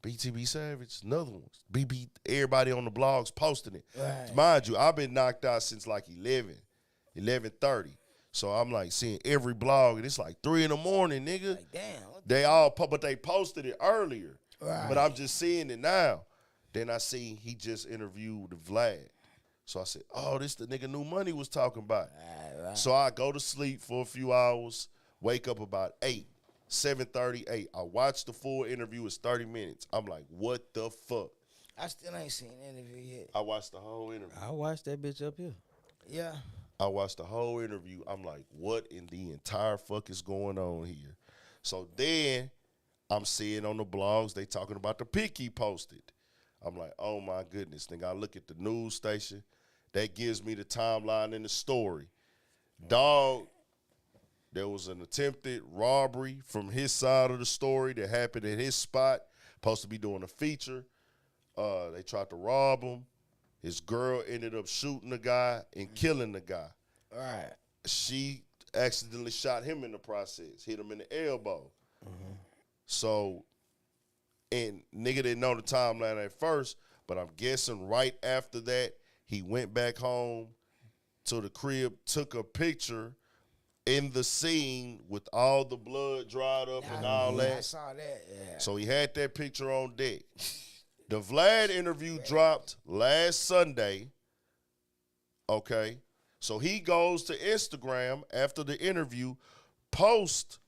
BTB Savage, another one. BB, everybody on the blogs posting it. Right. Mind you, I've been knocked out since like 11:30. So I'm like seeing every blog, and it's like 3 in the morning, nigga. Like, damn. They all, but they posted it earlier. Right. But I'm just seeing it now. Then I see he just interviewed Vlad. So I said, oh, this the nigga New Money was talking about. Right. So I go to sleep for a few hours, wake up about 7:30, 8. I watched the full interview. It's 30 minutes. I'm like, what the fuck? I still ain't seen the interview yet. I watched the whole interview. I watched that bitch up here. Yeah. I watched the whole interview. I'm like, what in the entire fuck is going on here? So then I'm seeing on the blogs, they talking about the pic he posted. I'm like, oh my goodness. Nigga, I look at the news station. That gives me the timeline and the story. Dog, there was an attempted robbery from his side of the story that happened at his spot. Supposed to be doing a feature. They tried to rob him. His girl ended up shooting the guy and killing the guy. Right. She accidentally shot him in the process, hit him in the elbow. So, and nigga didn't know the timeline at first, but I'm guessing right after that, he went back home to the crib, took a picture in the scene with all the blood dried up and all that. I saw that, yeah. So he had that picture on deck. The Vlad interview dropped last Sunday, okay? So he goes to Instagram after the interview, post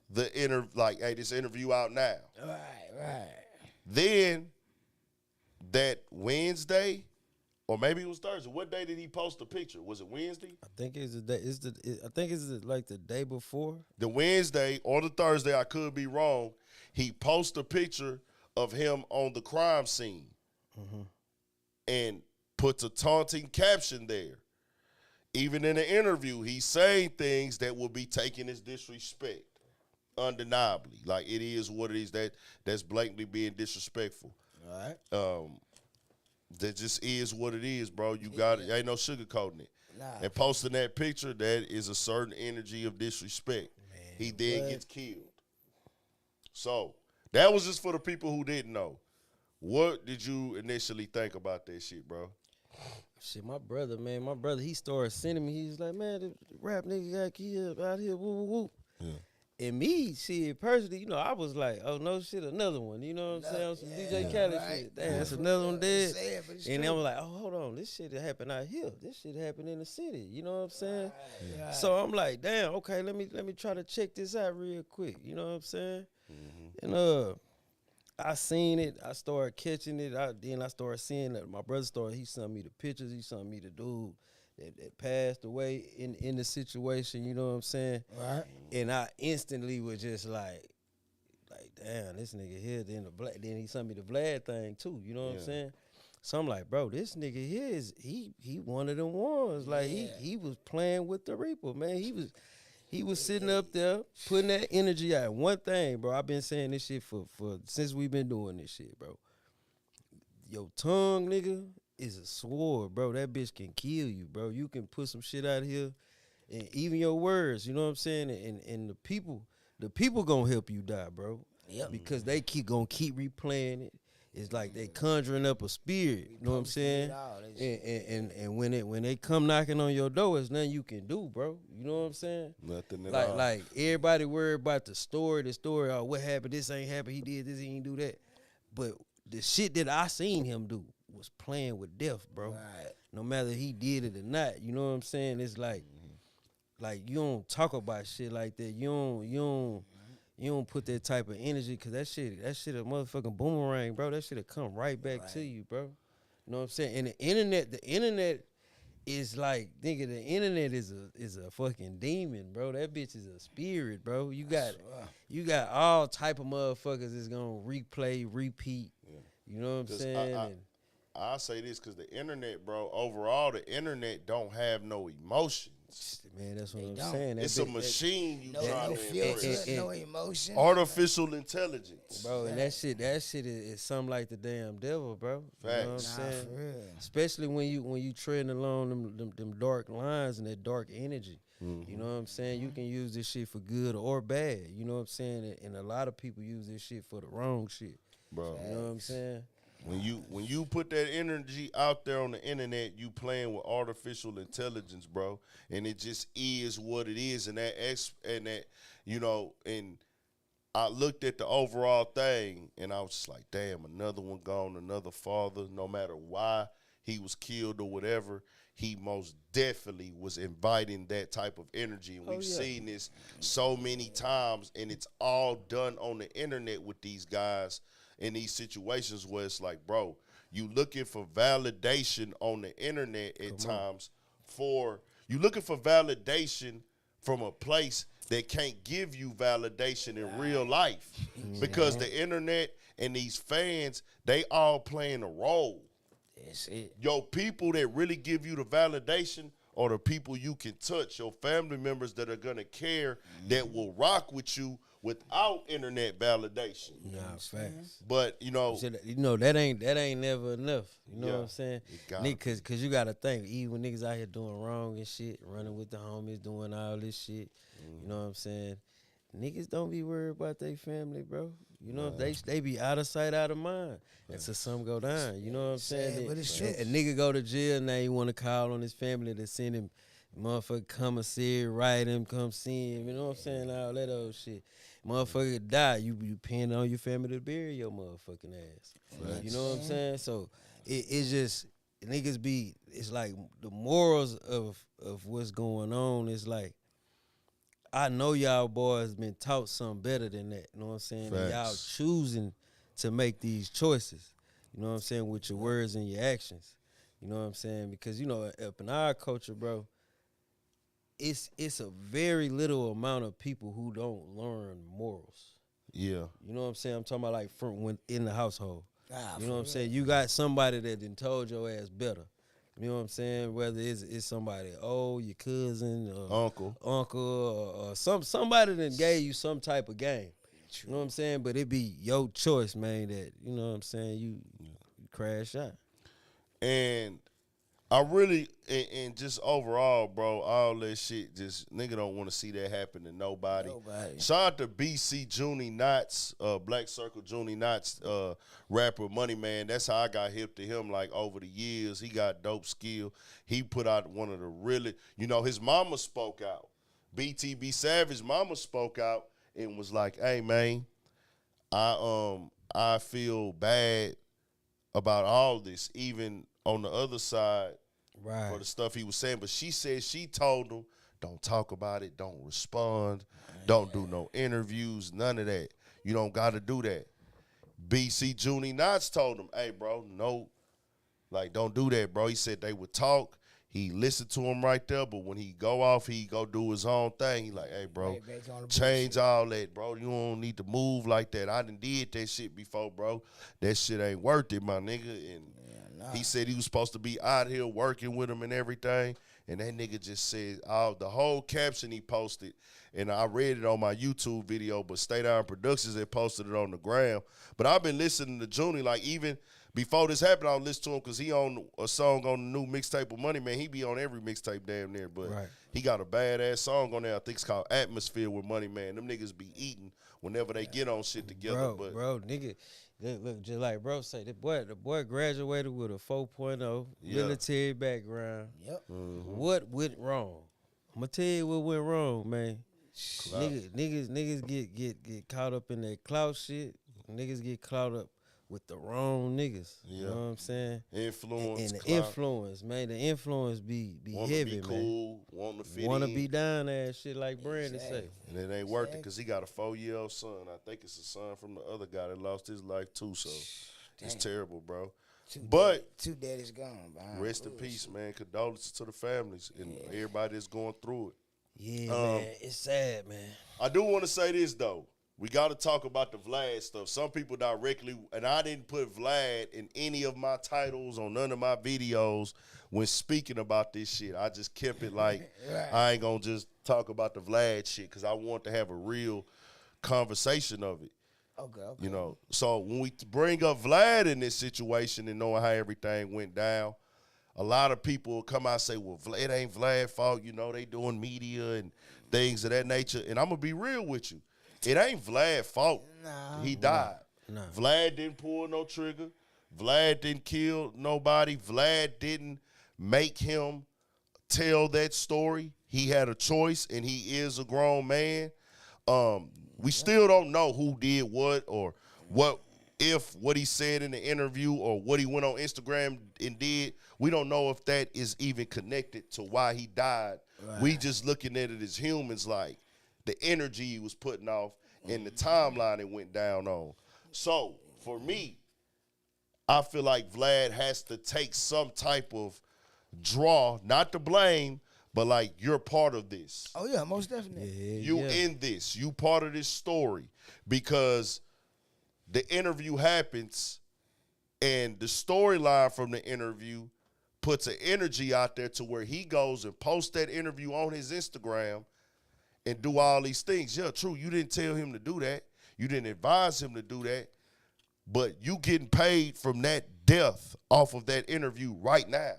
the hey, this interview out now. Right. Then that Wednesday, or maybe it was Thursday. What day did he post the picture? Was it Wednesday? I think it's the day. I think it's like the day before. The Wednesday or the Thursday, I could be wrong. He posted a picture of him on the crime scene and puts a taunting caption there. Even in the interview, he's saying things that will be taken as disrespect, undeniably. Like, it is what it is. That's blatantly being disrespectful. All right. That just is what it is, bro. You got it. Ain't no sugarcoating it. and posting that picture, that is a certain energy of disrespect. Man, he then gets killed. So that was just for the people who didn't know. What did you initially think about that shit, bro? Shit, my brother, he started sending me. He was like, man, the rap nigga got killed out here, woo, woo, woo. Yeah. And me, shit, personally, you know, I was like, oh, no shit, another one. You know what I'm saying? On some DJ Khaled shit. Damn, that's another one dead. And I was like, oh, hold on, this shit happened out here. This shit happened in the city. You know what I'm saying? Right. So I'm like, damn, okay, let me try to check this out real quick. You know what I'm saying? Mm-hmm. And I seen it. I started catching it. Then I started seeing that my brother he sent me the pictures. He sent me the dude that passed away in the situation. You know what I'm saying? Right. And I instantly was just like, damn, this nigga here. Then he sent me the Vlad thing too. You know what I'm saying? So I'm like, bro, this nigga here he one of them ones. Like he was playing with the Reaper, man. He was sitting up there putting that energy out. One thing, bro, I've been saying this shit for since we've been doing this shit, bro. Your tongue, nigga, is a sword, bro. That bitch can kill you, bro. You can put some shit out here, and even your words, you know what I'm saying? And the people gonna help you die, bro. Yep. Because they gonna keep replaying it. It's like they conjuring up a spirit, you know what I'm saying? And when they come knocking on your door, it's nothing you can do, bro. You know what I'm saying? Nothing at all. Like everybody worried about the story, oh, what happened, this ain't happened, he did this, he ain't do that. But the shit that I seen him do was playing with death, bro. Right. No matter he did it or not, you know what I'm saying? It's like you don't talk about shit like that. You don't put that type of energy, cause that shit a motherfucking boomerang, bro. That shit'll come right back to you, bro. You know what I'm saying? And the internet is like, nigga, the internet is a fucking demon, bro. That bitch is a spirit, bro. You got all type of motherfuckers that's gonna replay, repeat. Yeah. You know what I'm saying? I say this because the internet, bro, overall, the internet don't have no emotions. Man, that's what I'm saying. It's a machine trying to impress. No emotion. Artificial intelligence. Bro, and that shit is something like the damn devil, bro. Facts. You know what I'm saying? For real. Especially when you treading along them dark lines and that dark energy. Mm-hmm. You know what I'm saying? You can use this shit for good or bad. You know what I'm saying? And a lot of people use this shit for the wrong shit. Bro. You know what I'm saying? When you put that energy out there on the internet, you playing with artificial intelligence, bro, and it just is what it is. And that you know, and I looked at the overall thing, and I was just like, damn, another one gone, another father. No matter why he was killed or whatever, he most definitely was inviting that type of energy, and we've seen this so many times, and it's all done on the internet with these guys. In these situations where it's like, bro, you looking for validation on the internet at times you looking for validation from a place that can't give you validation in real life. Because the internet and these fans, they all playing a role. That's it. Your people that really give you the validation are the people you can touch, your family members that are gonna care, that will rock with you without internet validation. Nah, facts. But you know that ain't never enough. You know what I'm saying? Cause you gotta think, even when niggas out here doing wrong and shit, running with the homies, doing all this shit. You know what I'm saying? Niggas don't be worried about their family, bro. You know, they be out of sight, out of mind until something go down. You know what I'm saying? But it's true. A nigga go to jail, now you want to call on his family to send him, motherfucker, come and see him, write him, come see him. You know what I'm saying? All that old shit. Motherfucker die, you paying on your family to bury your motherfucking ass. Right. You know what I'm saying? So it's just, niggas be, it's like the morals of what's going on is like, I know y'all boys been taught something better than that. You know what I'm saying? And y'all choosing to make these choices. You know what I'm saying? With your words and your actions. You know what I'm saying? Because, you know, up in our culture, bro, it's a very little amount of people who don't learn morals. Yeah. You know what I'm saying? I'm talking about like from when in the household. You know what I'm saying? You got somebody that done told your ass better. You know what I'm saying? Whether it's somebody, your cousin, or uncle, or somebody that gave you some type of game. You know what I'm saying? But it be your choice, man, that, you know what I'm saying, you crash out. And I really, and just overall, bro, all that shit, just nigga don't want to see that happen to nobody. Shout out to BC Junie Knots, Black Circle Junie Knots, rapper Money Man. That's how I got hip to him, like, over the years. He got dope skill. He put out one of the really, his mama spoke out. BTB Savage mama spoke out and was like, hey, man, I feel bad about all this, even on the other side, right, for the stuff he was saying. But she said she told him, don't talk about it, don't respond, don't do no interviews, none of that. You don't got to do that. BC Junie Knots told him, hey, bro, no, like, don't do that, bro. He said they would talk. He listened to him right there, but when he go off, he go do his own thing. He like, hey, bro, change all that, bro. You don't need to move like that. I done did that shit before, bro. That shit ain't worth it, my nigga. And he said he was supposed to be out here working with him and everything. And that nigga just said, the whole caption he posted, and I read it on my YouTube video, but Stay Down Productions had posted it on the gram. But I've been listening to Junie, like, even before this happened, I was listening to him because he on a song on the new mixtape of Money Man. He be on every mixtape damn near, but he got a badass song on there. I think it's called Atmosphere with Money Man. Them niggas be eating whenever they get on shit together. Bro, nigga, look, just like bro say, the boy graduated with a 4.0, military background. Yep. Mm-hmm. What went wrong? I'm gonna tell you what went wrong, man. Niggas get caught up in that clout shit. Niggas get caught up with the wrong niggas. You know what I'm saying? Influence. And the influence, man. The influence be heavy, be man. Cool, want to fit Wanna in. be down ass shit like Brandon say. And it ain't worth it because he got a 4-year-old son. I think it's a son from the other guy that lost his life too. So it's terrible, bro. Two daddies gone, man. Rest in peace, man. Condolences to the families and everybody that's going through it. Yeah, man. It's sad, man. I do want to say this, though. We got to talk about the Vlad stuff. Some people directly, and I didn't put Vlad in any of my titles on none of my videos when speaking about this shit. I just kept it like, I ain't going to just talk about the Vlad shit because I want to have a real conversation of it. Okay. You know, so when we bring up Vlad in this situation and knowing how everything went down, a lot of people will come out and say, well, it ain't Vlad's fault. You know, they doing media and things of that nature. And I'm going to be real with you. It ain't Vlad's fault. He died. Vlad didn't pull no trigger. Vlad didn't kill nobody. Vlad didn't make him tell that story. He had a choice, and he is a grown man. We still don't know who did what or what he said in the interview or what he went on Instagram and did. We don't know if that is even connected to why he died. We just looking at it as humans, like, the energy he was putting off and the timeline it went down on. So, for me, I feel like Vlad has to take some type of draw, not to blame, but like, you're part of this. Oh, yeah, most definitely. You in this. You part of this story because the interview happens and the storyline from the interview puts an energy out there to where he goes and posts that interview on his Instagram and do all these things. Yeah, true, you didn't tell him to do that. You didn't advise him to do that. But you getting paid from that death off of that interview right now.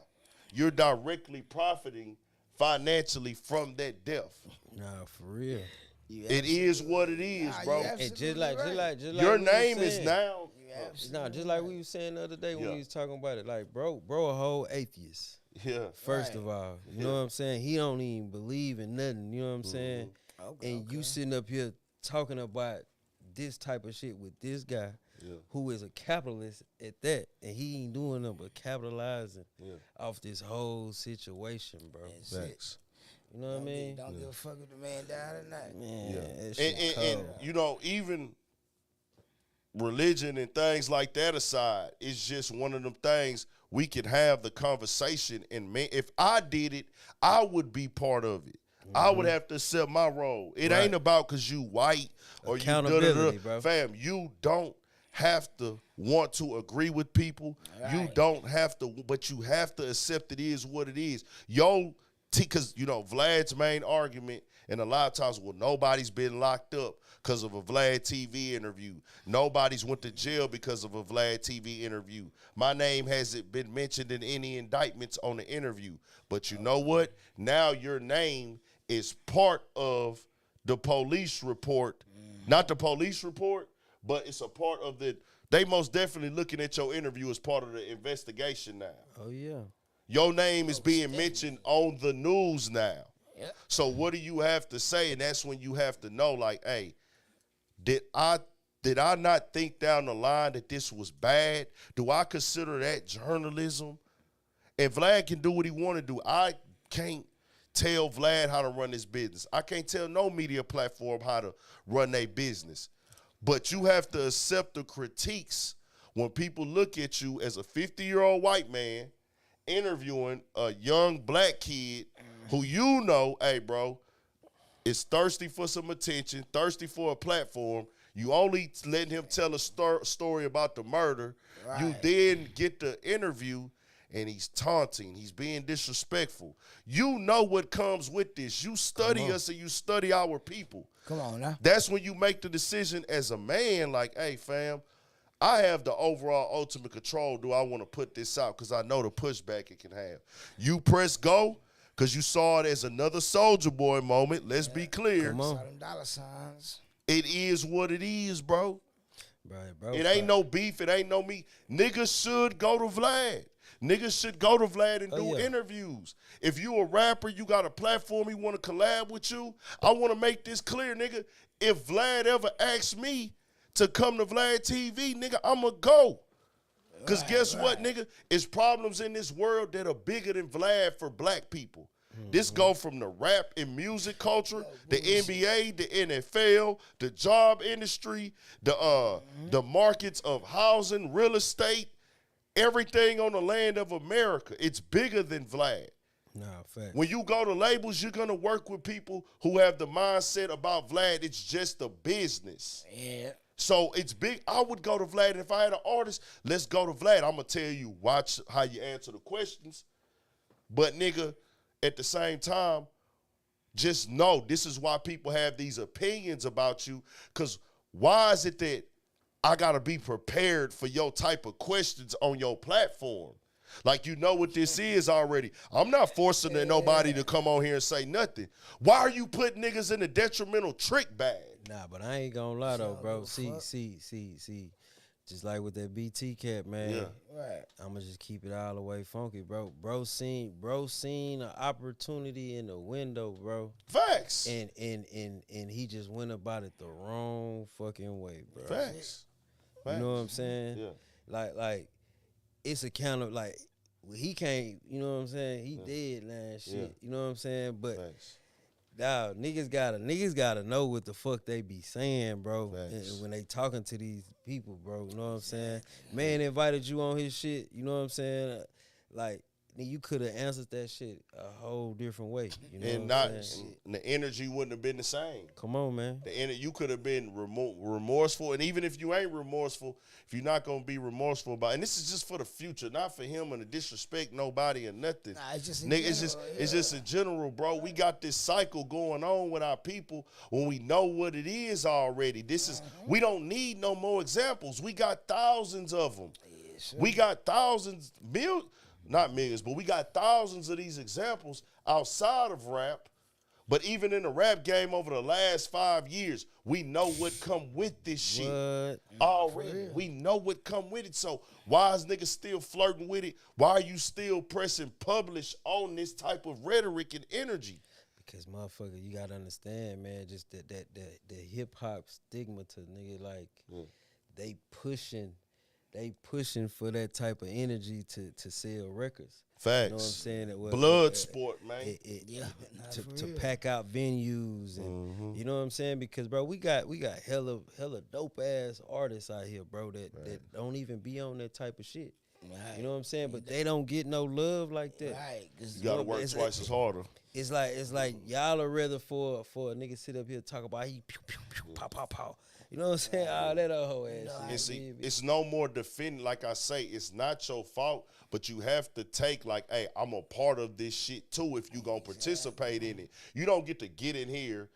You're directly profiting financially from that death. Nah, for real. It is what it is, bro. And just like your name is now. Just like we was saying the other day when we was talking about it, like, bro, a whole atheist. Yeah. First of all, you know what I'm saying? He don't even believe in nothing, you know what I'm saying? And you sitting up here talking about this type of shit with this guy who is a capitalist at that, and he ain't doing nothing but capitalizing off this whole situation, bro. Thanks. You know what I mean? Don't give a fuck if the man died or not. Man, that shit cold. And you know, even religion and things like that aside, it's just one of them things we can have the conversation. And man, if I did it, I would be part of it. I would have to accept my role. It ain't about because you white or you accountability, bro. Fam, you don't have to want to agree with people. You don't have to, but you have to accept it is what it is. Because, you know, Vlad's main argument, and a lot of times, well, nobody's been locked up because of a Vlad TV interview. Nobody's went to jail because of a Vlad TV interview. My name hasn't been mentioned in any indictments on the interview. But you know what? Now your name is part of the police report. Not the police report, but it's a part of the, they most definitely looking at your interview as part of the investigation now. Oh, yeah. Your name is being mentioned on the news now. Yep. So what do you have to say? And that's when you have to know, like, hey, did I not think down the line that this was bad? Do I consider that journalism? And Vlad can do what he want to do. I can't tell Vlad how to run his business. I can't tell no media platform how to run their business. But you have to accept the critiques when people look at you as a 50-year-old white man interviewing a young black kid who you know, hey, bro, is thirsty for some attention, thirsty for a platform. You only letting him tell a story about the murder. Right. You then get the interview, and he's taunting. He's being disrespectful. You know what comes with this. You study us and you study our people. Come on now. That's when you make the decision as a man, like, hey, fam, I have the overall ultimate control. Do I want to put this out? Because I know the pushback it can have. You press go because you saw it as another Soulja Boy moment. Let's be clear. Come on. Saw them dollar signs. It is what it is, bro. Right, bro. It ain't no beef. It ain't no me. Niggas should go to Vlad. Niggas should go to Vlad and do interviews. If you a rapper, you got a platform, he want to collab with you, I want to make this clear, nigga. If Vlad ever asks me to come to Vlad TV, nigga, I'ma go. Because guess what, nigga? It's problems in this world that are bigger than Vlad for black people. This go from the rap and music culture, the NBA, the NFL, the job industry, the markets of housing, real estate, everything on the land of America. It's bigger than Vlad. Nah, fact. When you go to labels, you're going to work with people who have the mindset about Vlad. It's just a business. Yeah. So it's big. I would go to Vlad. And if I had an artist, let's go to Vlad. I'm going to tell you, watch how you answer the questions. But, nigga, at the same time, just know this is why people have these opinions about you. Because why is it that I got to be prepared for your type of questions on your platform? Like, you know what this is already. I'm not forcing nobody to come on here and say nothing. Why are you putting niggas in a detrimental trick bag? Nah, but I ain't gonna lie though, bro. See. Just like with that BT cat, man. Yeah. Right. I'ma just keep it all the way funky, bro. Bro seen an opportunity in the window, bro. Facts. And he just went about it the wrong fucking way, bro. Facts. You know what I'm saying? Yeah. Like it's a kind of like he can't, you know what I'm saying? He dead now and shit. Yeah. You know what I'm saying? But Facts. dawg, niggas gotta know what the fuck they be saying, bro. Facts. And when they talking to these people, bro. You know what I'm saying? Man invited you on his shit, you know what I'm saying? Like, you could have answered that shit a whole different way. You know And what I'm saying? the energy wouldn't have been the same. Come on, man. You could have been remorseful, and even if you ain't remorseful, if you're not gonna be remorseful about, and this is just for the future, not for him and to disrespect nobody or nothing. Nah, it's just in Nigga, general, it's just in general, bro. We got this cycle going on with our people when we know what it is already. This is we don't need no more examples. We got thousands of them. Yeah, sure. We got thousands, not millions, but we got thousands of these examples outside of rap. But even in the rap game over the last 5 years, we know what come with this shit. What? Already. We know what come with it. So why is niggas still flirting with it? Why are you still pressing publish on this type of rhetoric and energy? Because motherfucker, you gotta understand, man, just that the hip hop stigma to nigga, like they pushing for that type of energy to sell records. Facts. You know what I'm saying? That Blood sport, man. To pack out venues and you know what I'm saying? Because bro, we got hella dope ass artists out here, bro, that don't even be on that type of shit. Right. You know what I'm saying? But they don't get no love like that. Right. You gotta work twice as harder. It's like y'all are rather for a nigga sit up here talk about he pew pew pew pow pow pow. You know what I'm saying? All that old whole ass shit. And see, it's no more defending. Like I say, it's not your fault, but you have to take like, hey, I'm a part of this shit too if you gonna participate in it. You don't get to get in here,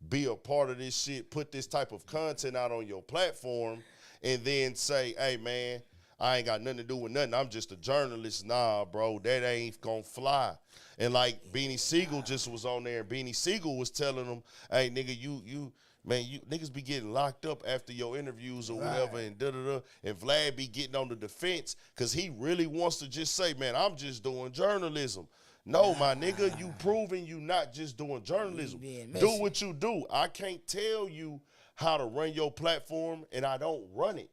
be a part of this shit, put this type of content out on your platform, and then say, hey, man, I ain't got nothing to do with nothing. I'm just a journalist. Nah, bro, that ain't gonna fly. And like Beanie Siegel just was on there, and Beanie Siegel was telling them, hey, nigga, you niggas be getting locked up after your interviews or whatever, and da-da-da. And Vlad be getting on the defense because he really wants to just say, man, I'm just doing journalism. No, my nigga, you proving you not just doing journalism. Do what you do. I can't tell you how to run your platform, and I don't run it.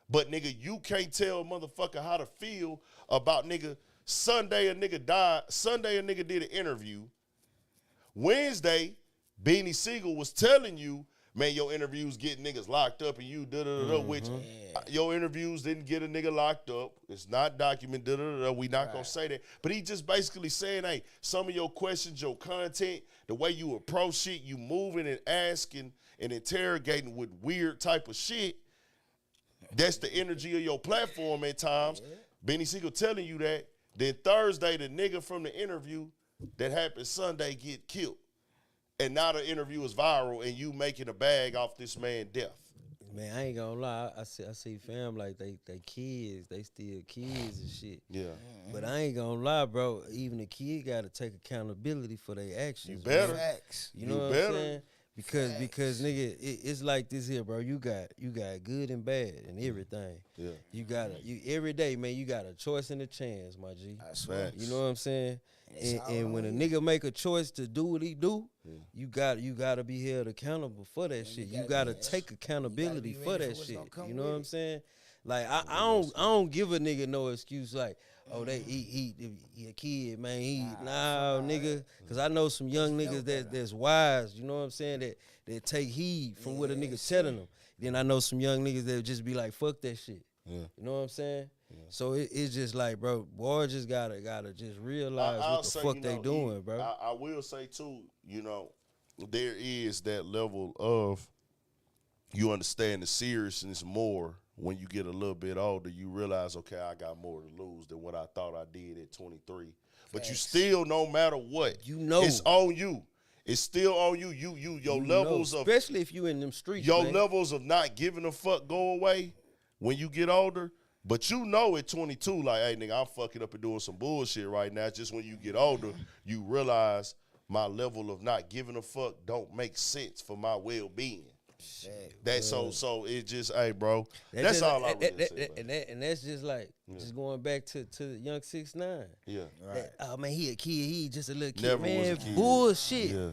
But, nigga, you can't tell a motherfucker how to feel about, nigga, Sunday a nigga died. Sunday a nigga did an interview. Wednesday, Beanie Siegel was telling you, man, your interviews get niggas locked up and you da-da-da-da, which your interviews didn't get a nigga locked up. It's not documented, da-da-da-da. We not going to say that. But he just basically saying, hey, some of your questions, your content, the way you approach shit, you moving and asking and interrogating with weird type of shit, that's the energy of your platform at times. Beanie Siegel telling you that. Then Thursday, the nigga from the interview that happened Sunday get killed. And now the interview is viral and you making a bag off this man's death. Man, I ain't gonna lie. I see fam like they kids. They still kids and shit. Yeah. But I ain't gonna lie, bro. Even the kid got to take accountability for their actions. You better. Facts. You know what I'm saying? Because nigga, it's like this here, bro. You got good and bad and everything. Yeah. You every day, man. You got a choice and a chance, my G. I swear. You know what I'm saying? And when a nigga make a choice to do what he do, you got to be held accountable for that shit. You got to take accountability for that shit. You know what I'm saying? Like I don't give a nigga no excuse like, oh, he a kid, man. Nigga. Cause I know some young niggas that's wise, you know what I'm saying, that take heed from what a nigga telling them. Then I know some young niggas that just be like, fuck that shit. Yeah. You know what I'm saying? Yeah. So it's just like, bro, boy just gotta just realize what the fuck they doing, bro. I will say too, you know, there is that level of you understand the seriousness more when you get a little bit older. You realize, okay, I got more to lose than what I thought I did at 23. But you still, no matter what, you know, it's on you. It's still on you. Your levels of, especially if you in them streets, your levels of not giving a fuck go away when you get older. But you know at 22, like, hey, nigga, I'm fucking up and doing some bullshit right now. Just when you get older, you realize my level of not giving a fuck don't make sense for my well-being. That's so it just, hey, bro, that's all I really say. And that's just like, just going back to the young 6ix9ine. Yeah. Right. Oh, man, he a kid. He just a little kid. Never man, was a kid. Bullshit. Yeah.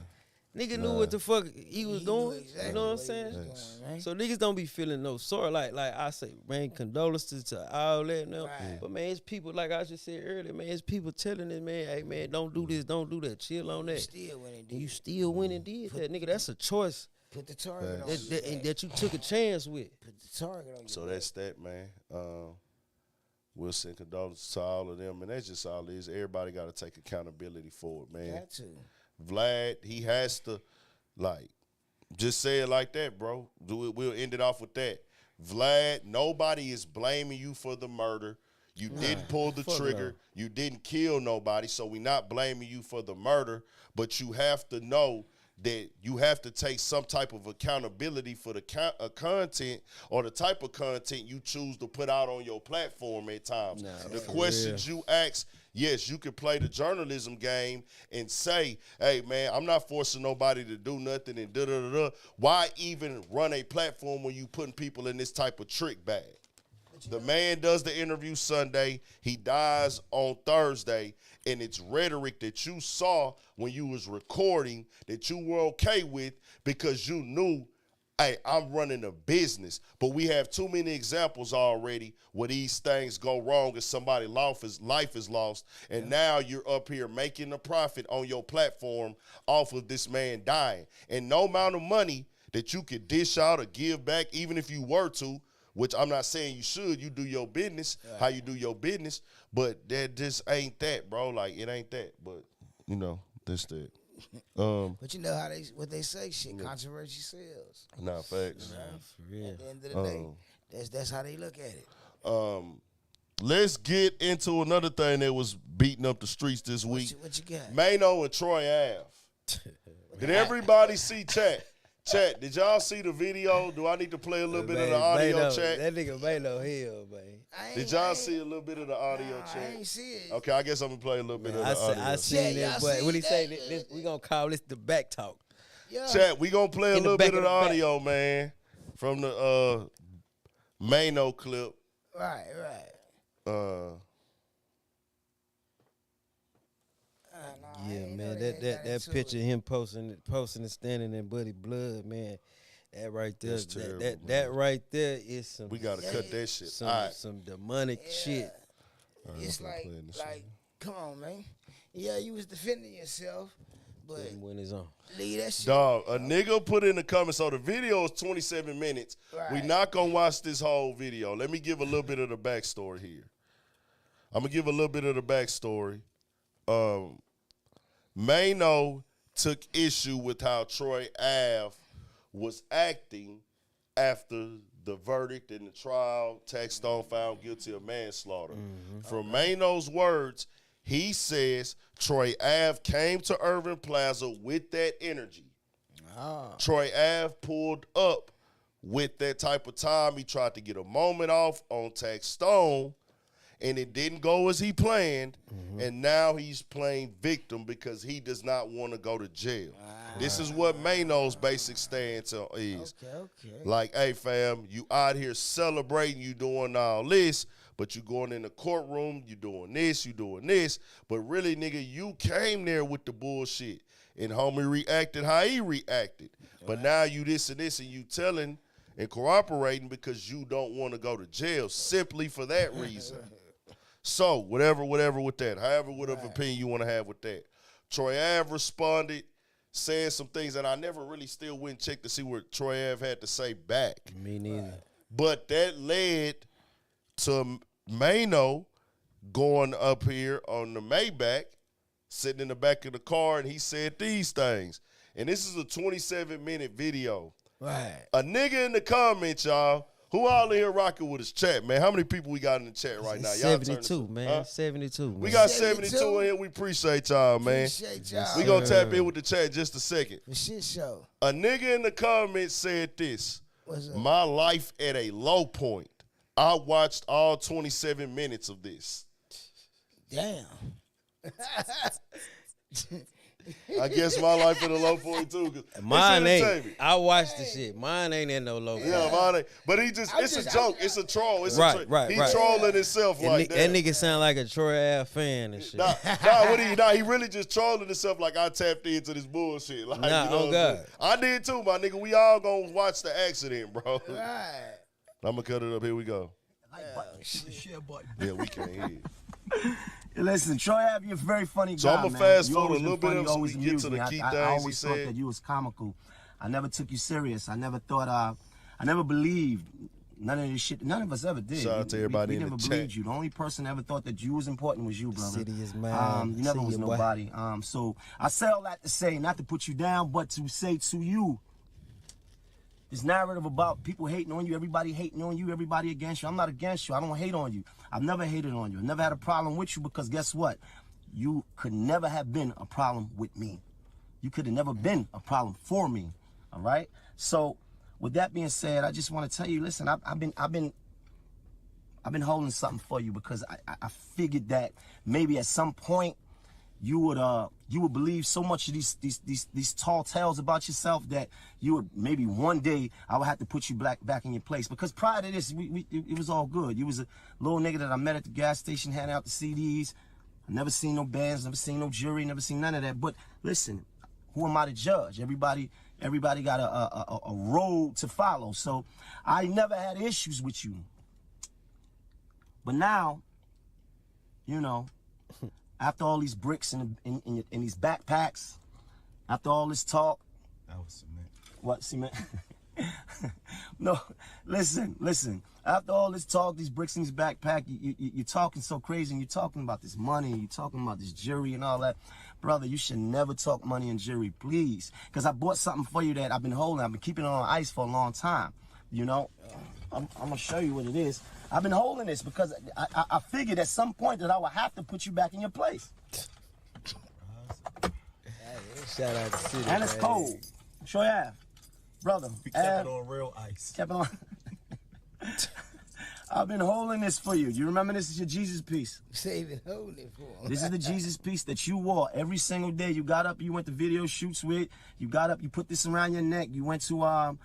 Nigga knew what the fuck he was doing. Exactly, you know what I'm saying? So niggas don't be feeling no sorrow. Like I say, man, condolences to all that now. Right. But man, it's people, like I just said earlier, man, it's people telling this man, hey man, don't do this, don't do that. Chill on that. You still went and did that. Nigga, that's a choice. Put the target on that you took a chance with. Put the target on you. So that's that, man. We'll send condolences to all of them, and that's just all it is. Everybody got to take accountability for it, man. Got to. Vlad, he has to, like, just say it like that, bro. We'll end it off with that. Vlad, nobody is blaming you for the murder. You didn't pull the trigger. You didn't kill nobody, so we're not blaming you for the murder. But you have to know that you have to take some type of accountability for the content or the type of content you choose to put out on your platform at times. The questions you ask, yes, you can play the journalism game and say, hey, man, I'm not forcing nobody to do nothing and da-da-da-da. Why even run a platform when you putting people in this type of trick bag? The man does the interview Sunday. He dies on Thursday. And it's rhetoric that you saw when you was recording that you were okay with because you knew, hey, I'm running a business. But we have too many examples already where these things go wrong and somebody's life is lost. And now you're up here making a profit on your platform off of this man dying. And no amount of money that you could dish out or give back, even if you were to, which I'm not saying you should. You do your business, how you do your business. But that just ain't that, bro. Like, it ain't that. But, you know, that's that. But you know how what they say, shit, controversy sells. Nah, facts. For real. At the end of the day, that's how they look at it. Let's get into another thing that was beating up the streets this week. What you got? Maino and Troy Ave. Did everybody see chat? Chat, did y'all see the video? Do I need to play a little bit of the audio, Maino, chat? That nigga Maino hell, man. Did y'all see a little bit of the audio, chat? I ain't see it. Okay, I guess I'm gonna play a little bit of the audio. I seen Yeah, it, but y'all what he seen say? that? We gonna call this the back talk. Yeah. Chat, we gonna play a In the little back bit of of the the back. audio, man, from the Maino clip. Right. Yeah, man, that picture of him posting and standing in Buddy blood, man. That right there, That's terrible, that right there is some. We gotta cut that shit. Some demonic shit. It's like, come on, man. Yeah, you was defending yourself, but When it's on. leave that shit. Dog, a nigga put in the comments, so the video is 27 minutes. Right. We not gonna watch this whole video. Let me give a little bit of the backstory here. I'm gonna give a little bit of the backstory. Maino took issue with how Troy Ave was acting after the verdict in the trial. Taxstone found guilty of manslaughter. From Maino's words, he says Troy Ave came to Irving Plaza with that energy. Troy Ave pulled up with that type of time. He tried to get a moment off on Taxstone, and it didn't go as he planned, and now he's playing victim because he does not want to go to jail. This is what Maino's basic stance is. Okay. Like, hey, fam, you out here celebrating, you doing all this, but you going in the courtroom, you doing this, but really, nigga, you came there with the bullshit, and homie reacted how he reacted. But now you this, and you telling and cooperating because you don't want to go to jail simply for that reason. So, whatever with that. However, whatever opinion you want to have with that. Troy Ave responded, saying some things that I never really still went and checked to see what Troy Ave had to say back. Me neither. But that led to Maino going up here on the Maybach, sitting in the back of the car, and he said these things. And this is a 27-minute video. Right. A nigga in the comments, y'all. Who all in here rocking with us chat, man? How many people we got in the chat right now? Y'all 72, man. Huh? 72, man. We got 72? 72 in here. We appreciate y'all, man. Appreciate y'all. We gonna tap in with the chat in just a second. For shit show. A nigga in the comments said this. What's up? My life at a low point. I watched all 27 minutes of this. Damn. I guess my life at a low point too. 'Cause Mine it's ain't. entertainment. I watched the shit. Mine ain't in no low. Yeah, mine ain't. But he just, it's a joke. It's a troll. It's Right, a right, He right. trolling himself like that that. nigga sound like a Troy Ave fan and shit. He really just trolling himself like I tapped into this bullshit. Like, Nah, you know oh what God. I did too, my nigga. We all gonna watch the accident, bro. Right. I'm gonna cut it up. Here we go. Share button. Yeah, we can't hear it. Listen, Troy Ave, you're a very funny guy. So I'ma man. fast You forward always a little been bit funny, of it so we always can get to amused the me. key I things he always thought said. that you was comical. I never took you serious. I never thought. I never believed none of this shit. None of us ever did. Shout out to everybody we in never the believed chat. you. The only person that ever thought that you was important was you, brother. City is mine. You never See was ya, boy. nobody. So I say all that to say, not to put you down, but to say to you, this narrative about people hating on you, everybody hating on you, everybody against you. I'm not against you. I don't hate on you. I've never hated on you. I've never had a problem with you because guess what? You could never have been a problem with me. You could have never been a problem for me. All right. So with that being said, I just want to tell you, listen, I've been holding something for you because I figured that maybe at some point you would believe so much of these tall tales about yourself that you would maybe one day I would have to put you back in your place. Because prior to this, it was all good. You was a little nigga that I met at the gas station handing out the CDs. I never seen no bands, never seen no jury, never seen none of that. But listen, who am I to judge? Everybody got a road to follow. So I never had issues with you. But now, you know, after all these bricks in these backpacks, after all this talk. That was cement. What, cement? No, listen. After all this talk, these bricks in this backpack, you're talking so crazy, and you're talking about this money, you're talking about this jury and all that. Brother, you should never talk money and jury, please. Because I bought something for you that I've been holding. I've been keeping it on ice for a long time. You know, I'm going to show you what it is. I've been holding this because I figured at some point that I would have to put you back in your place. Shout out to City. And it's man. cold. Troy Ave. brother. We kept it on real ice. Kept it on. I've been holding this for you. You remember this is your Jesus piece. Save it, hold it for him. This is the Jesus piece that you wore every single day. You got up, you went to video shoots with. You got up, you put this around your neck. You went to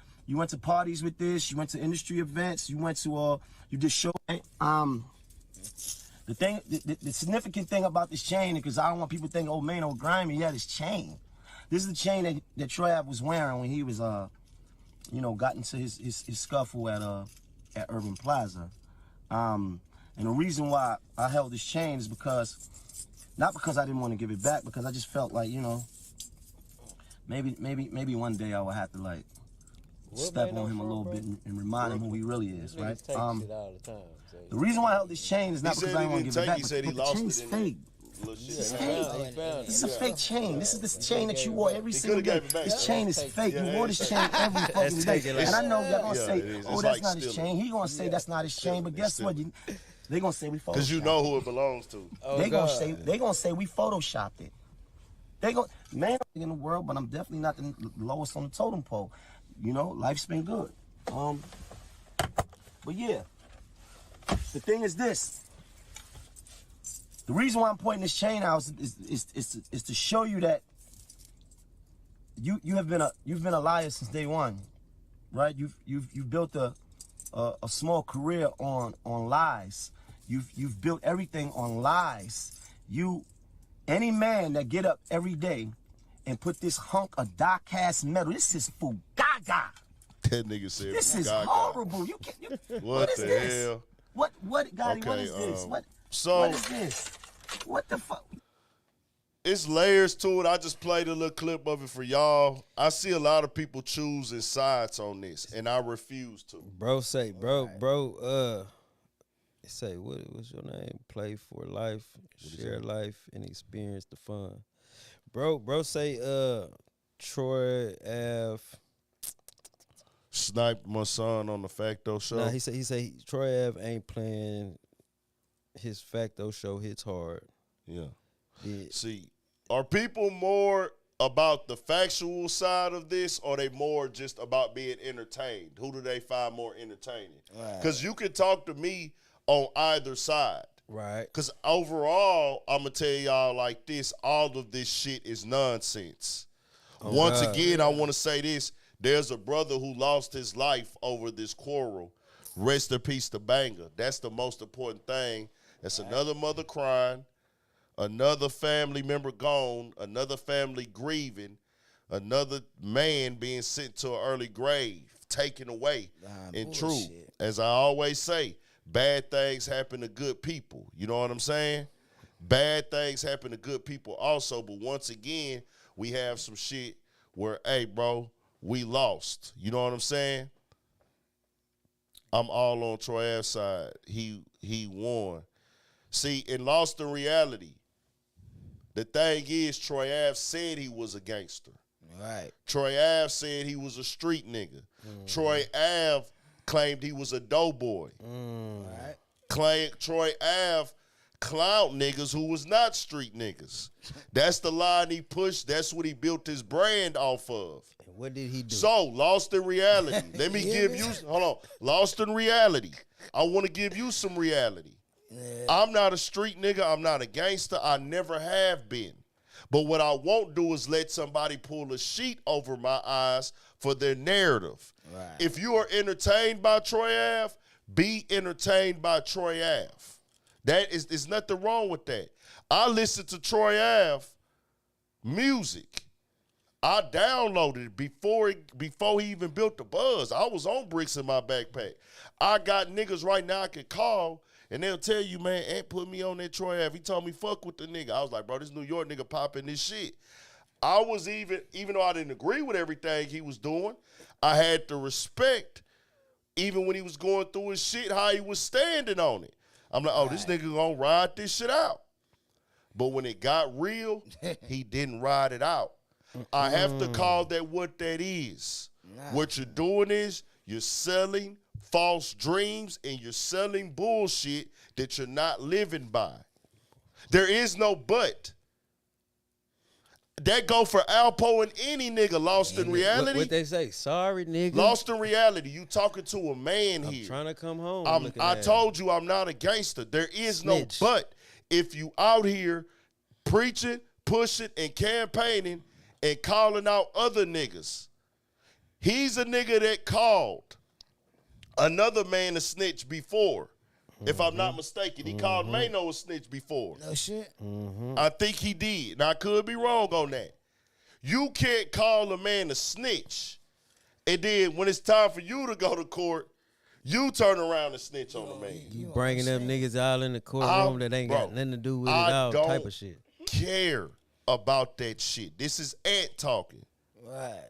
parties with this. You went to industry events. You went to you did show. The significant thing about this chain, because I don't want people to think, oh, Maino grimy. Yeah, this chain. This is the chain that Troy Ave was wearing when he was got into his scuffle at Urban Plaza. And the reason why I held this chain is not because I didn't want to give it back, because I just felt like, maybe one day I would have to step on him a little bit and remind him who he really is, right? Shit all the time, so. The reason why I held this chain is not because I didn't want to give it back, he said he but the lost chain's it fake. It's fake. This is a fake chain. This is the chain that you wore every single day. This chain is fake. You wore this chain every fucking day. And I know y'all gonna say, oh, that's not his chain. He gonna say that's not his chain. But guess what? They gonna say we photoshopped it. Because you know who it belongs to. They gonna say we photoshopped it. Man in the world, but I'm definitely not the lowest on the totem pole. Life's been good. But yeah, the thing is this. The reason why I'm pointing this chain out is to show you that you've been a liar since day one, right? You've built a small career on lies. You've built everything on lies. Any man that get up every day and put this hunk of die-cast metal, this is for Gaga. That nigga said this is Gaga. horrible. What is the this? hell? What Gotti, what is this? What is this? What the fuck? It's layers to it. I just played a little clip of it for y'all. I see a lot of people choosing sides on this, and I refuse to. Say, what's your name? Play for life, share life, and experience the fun. Bro say, Troy Ave sniped my son on the Facto show. Nah, he say Troy Ave ain't playing. His Facto show hits hard. Yeah. Yeah. See, are people more about the factual side of this, or they more just about being entertained? Who do they find more entertaining? Because you can talk to me on either side. Right. Because overall, I'm going to tell y'all like this, all of this shit is nonsense. Once again, I want to say this. There's a brother who lost his life over this quarrel. Rest in peace to Banger. That's the most important thing. That's another mother crying, another family member gone, another family grieving, another man being sent to an early grave, taken away. And true, as I always say, bad things happen to good people. You know what I'm saying? Bad things happen to good people also, but once again, we have some shit where, hey, bro, we lost. You know what I'm saying? I'm all on Troy Ave's side. He won. See, in Lost in Reality, the thing is, Troy Ave said he was a gangster. Right. Troy Ave said he was a street nigga. Troy Ave claimed he was a doughboy. Right. Troy Ave clowned niggas who was not street niggas. That's the line he pushed. That's what he built his brand off of. And what did he do? So, Lost in Reality. Let me give you, hold on. Lost in Reality. I want to give you some reality. Yeah. I'm not a street nigga. I'm not a gangster. I never have been. But what I won't do is let somebody pull a sheet over my eyes for their narrative. Right. If you are entertained by Troy Ave, be entertained by Troy Ave. There's nothing wrong with that. I listen to Troy Ave music. I downloaded it before he even built the buzz. I was on bricks in my backpack. I got niggas right now I can call, and they'll tell you, man, Ant put me on that Troy Ave. He told me fuck with the nigga. I was like, bro, this New York nigga popping this shit. I was even though I didn't agree with everything he was doing, I had to respect, even when he was going through his shit, how he was standing on it. I'm like, oh, this nigga gonna ride this shit out. But when it got real, he didn't ride it out. I have to call that what that is. What you're doing is you're selling false dreams and you're selling bullshit that you're not living by. There is no but. That go for Alpo and any nigga lost in reality. What they say? Sorry, nigga. Lost in reality. You talking to a man I'm here. trying to come home. I told you I'm not a gangster. There is Snitch. no but. If you out here preaching, pushing, and campaigning and calling out other niggas, he's a nigga that called another man a snitch before. If I'm not mistaken, he called Maino a snitch before. No shit. I think he did. Now, I could be wrong on that. You can't call a man a snitch, and then when it's time for you to go to court, you turn around and snitch on the man. You bringing them niggas all in the courtroom that ain't got nothing to do with it all type of shit. Care about that shit. This is Ant talking. Right.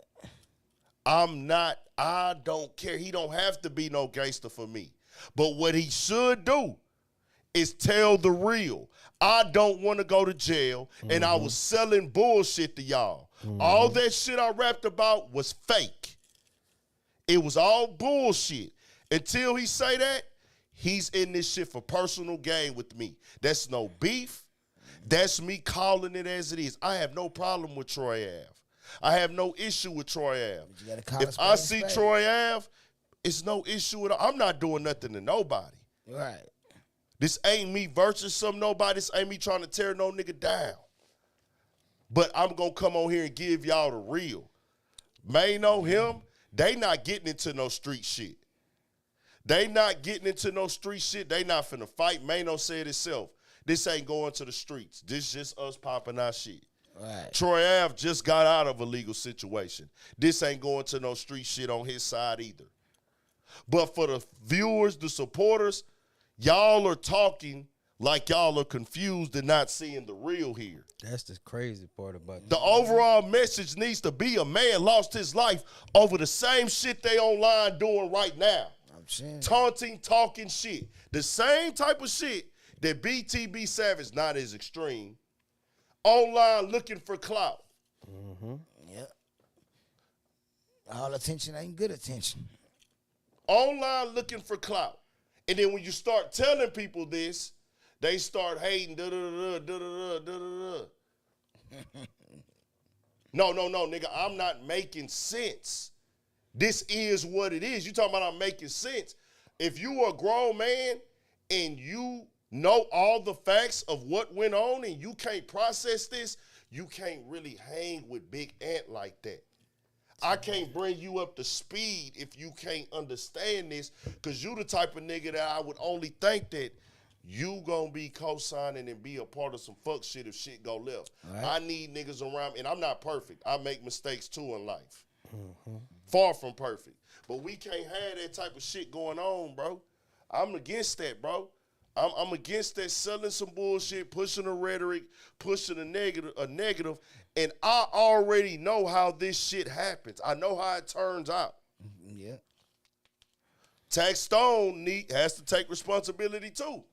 I don't care. He don't have to be no gangster for me. But what he should do is tell the real. I don't want to go to jail, and I was selling bullshit to y'all. All that shit I rapped about was fake. It was all bullshit. Until he say that, he's in this shit for personal gain with me. That's no beef. That's me calling it as it is. I have no problem with Troy Ave. I have no issue with Troy Ave. If I see Troy Ave, it's no issue at all. I'm not doing nothing to nobody. Right. This ain't me versus some nobody. This ain't me trying to tear no nigga down. But I'm going to come on here and give y'all the real. Maino, him, they not getting into no street shit. They not getting into no street shit. They not finna fight. Maino said himself, this ain't going to the streets. This just us popping our shit. Right. Troy Ave just got out of a legal situation. This ain't going to no street shit on his side either. But for the viewers, the supporters, y'all are talking like y'all are confused and not seeing the real here. That's the crazy part about it. The overall message needs to be a man lost his life over the same shit they online doing right now. Taunting, talking shit. The same type of shit that BTB Savage, not as extreme, online looking for clout. Yep. All attention ain't good attention. Online looking for clout. And then when you start telling people this, they start hating, No, nigga, I'm not making sense. This is what it is. You talking about I'm making sense. If you are a grown man and you know all the facts of what went on and you can't process this, you can't really hang with Big Ant like that. I can't bring you up to speed if you can't understand this, because you the type of nigga that I would only think that you gonna be co-signing and be a part of some fuck shit if shit go left. Right. I need niggas around me, and I'm not perfect. I make mistakes too in life. Far from perfect. But we can't have that type of shit going on, bro. I'm against that, bro. I'm against that selling some bullshit, pushing a rhetoric, pushing a negative, and I already know how this shit happens. I know how it turns out. Yeah. Tax Stone has to take responsibility too.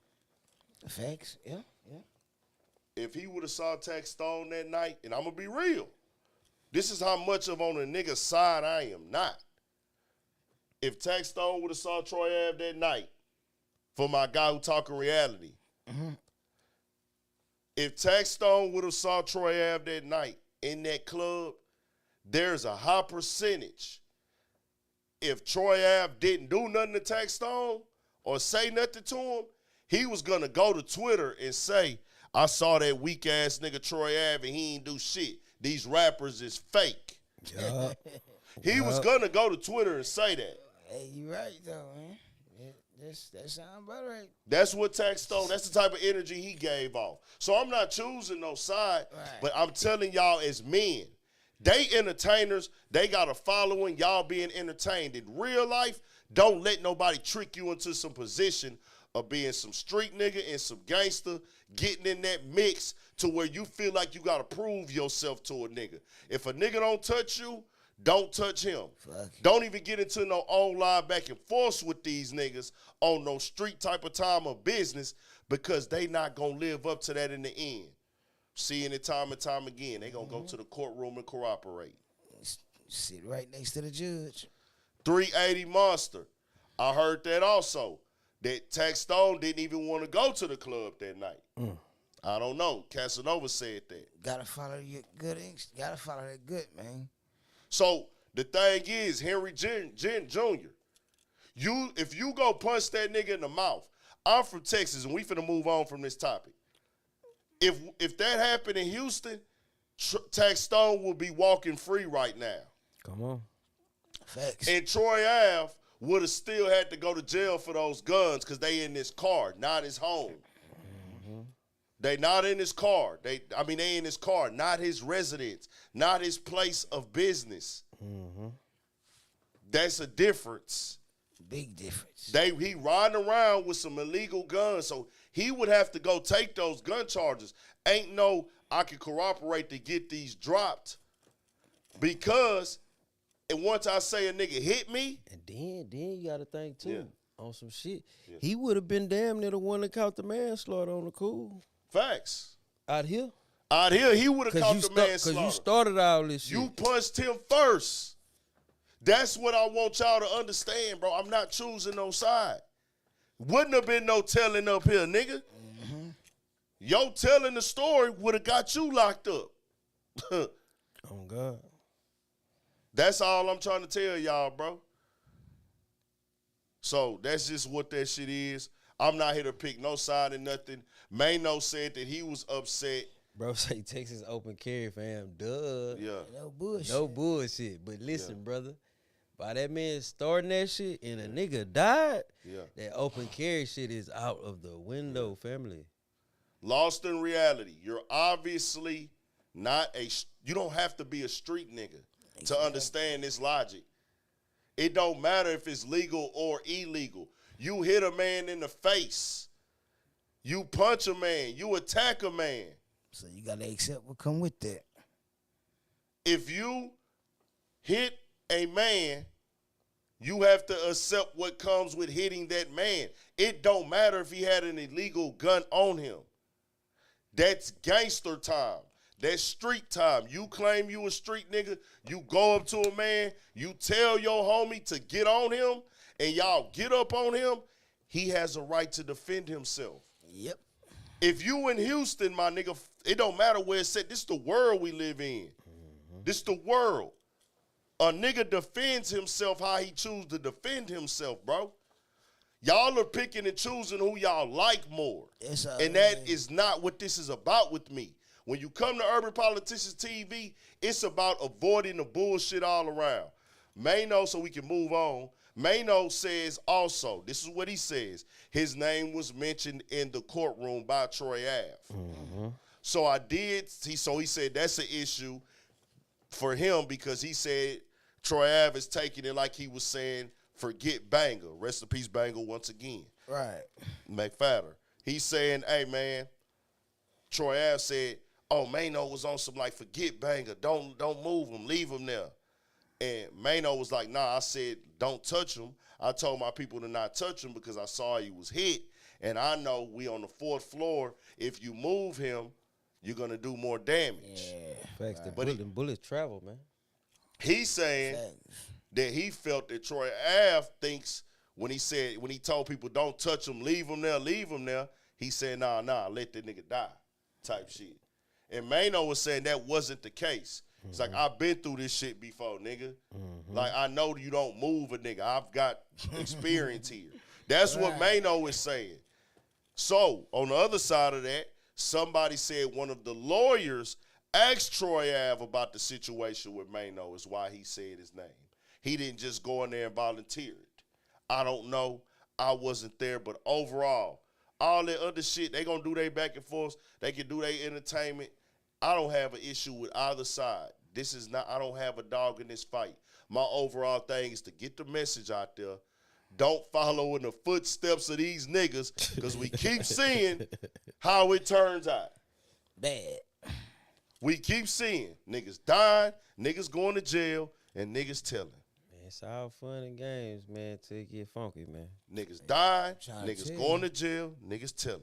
Facts, yeah. If he would have saw Tax Stone that night, and I'm going to be real, this is how much of on a nigga's side I am not. If Tax Stone would have saw Troy Ave that night, for my guy who talking reality, if Tax Stone would have saw Troy Ave that night in that club, there's a high percentage. If Troy Ave didn't do nothing to Tax Stone or say nothing to him, he was going to go to Twitter and say, I saw that weak-ass nigga Troy Ave and he ain't do shit. These rappers is fake. He was going to go to Twitter and say that. Hey, you right, though, man. That sound about right. That's what Tax Stone, that's the type of energy he gave off. So I'm not choosing no side, but I'm telling y'all as men, they entertainers, they got a following, y'all being entertained. In real life, don't let nobody trick you into some position of being some street nigga and some gangster, getting in that mix to where you feel like you got to prove yourself to a nigga. If a nigga don't touch you, don't touch him. Don't even get into no online back and forth with these niggas on no street type of time of business, because they not going to live up to that in the end. Seeing it time and time again. They going to go to the courtroom and cooperate. Sit right next to the judge. 380 Monster. I heard that also. That Tax Stone didn't even want to go to the club that night. I don't know. Casanova said that. Gotta follow your good instinct. Gotta follow that good, man. So the thing is, Henry Jr., if you go punch that nigga in the mouth, I'm from Texas and we finna move on from this topic. If that happened in Houston, Tax Stone will be walking free right now. Come on. Facts. And Troy Ave would have still had to go to jail for those guns because they in his car, not his home. Mm-hmm. They not in his car. They in his car, not his residence, not his place of business. Mm-hmm. That's a difference. Big difference. He riding around with some illegal guns, so he would have to go take those gun charges. Ain't no I can corroborate to get these dropped because, and once I say a nigga hit me, and then you got to think too on some shit. Yeah. He would have been damn near the one that caught the manslaughter on the cool. Facts. Out here, he would have caught the manslaughter. Because you started all this shit. You punched him first. That's what I want y'all to understand, bro. I'm not choosing no side. Wouldn't have been no telling up here, nigga. Mm-hmm. Yo telling the story would have got you locked up. Oh, God. That's all I'm trying to tell y'all, bro. So that's just what that shit is. I'm not here to pick no side or nothing. Maino said that he was upset. Bro say Texas open carry, fam. Duh. Yeah. No bullshit. No bullshit. But listen, brother. By that man starting that shit and a nigga died, that open carry shit is out of the window, family. Lost in reality. You're obviously not you don't have to be a street nigga to understand this logic. It don't matter if it's legal or illegal. You hit a man in the face. You punch a man. You attack a man. So you gotta accept what come with that. If you hit a man, you have to accept what comes with hitting that man. It don't matter if he had an illegal gun on him. That's gangster time. That's street time. You claim you a street nigga, you go up to a man, you tell your homie to get on him, and y'all get up on him, he has a right to defend himself. Yep. If you in Houston, my nigga, it don't matter where it's at. This is the world we live in. Mm-hmm. This is the world. A nigga defends himself how he choose to defend himself, bro. Y'all are picking and choosing who y'all like more. And that is not what this is about with me. When you come to Urban Politicians TV, it's about avoiding the bullshit all around. Maino, so we can move on, Maino says also, this is what he says, his name was mentioned in the courtroom by Troy Ave. Mm-hmm. So he said that's an issue for him because he said Troy Ave is taking it like he was saying, forget Banger. Rest in peace, Banger, once again. Right. McFadder. He's saying, hey, man, Troy Ave said, oh, Maino was on some, like, forget Banger. Don't move him. Leave him there. And Maino was like, nah, I said, don't touch him. I told my people to not touch him because I saw he was hit. And I know we on the 4th floor. If you move him, you're going to do more damage. Yeah. Facts. Right. The bullets travel, man. He's saying that he felt that Troy Ave thinks when he told people don't touch him, leave him there, he said, nah, let that nigga die type shit. And Maino was saying that wasn't the case. It's like, I've been through this shit before, nigga. Mm-hmm. Like, I know you don't move a nigga. I've got experience here. That's what Maino is saying. So, on the other side of that, somebody said one of the lawyers asked Troy Ave about the situation with Maino is why he said his name. He didn't just go in there and volunteer it. I don't know. I wasn't there. But overall, all that other shit, they going to do their back and forth. They can do their entertainment. I don't have an issue with either side. I don't have a dog in this fight. My overall thing is to get the message out there. Don't follow in the footsteps of these niggas because we keep seeing how it turns out. Bad. We keep seeing niggas dying, niggas going to jail, and niggas telling. Man, it's all fun and games, man, till it get funky, man. Niggas dying, niggas going to jail, niggas telling.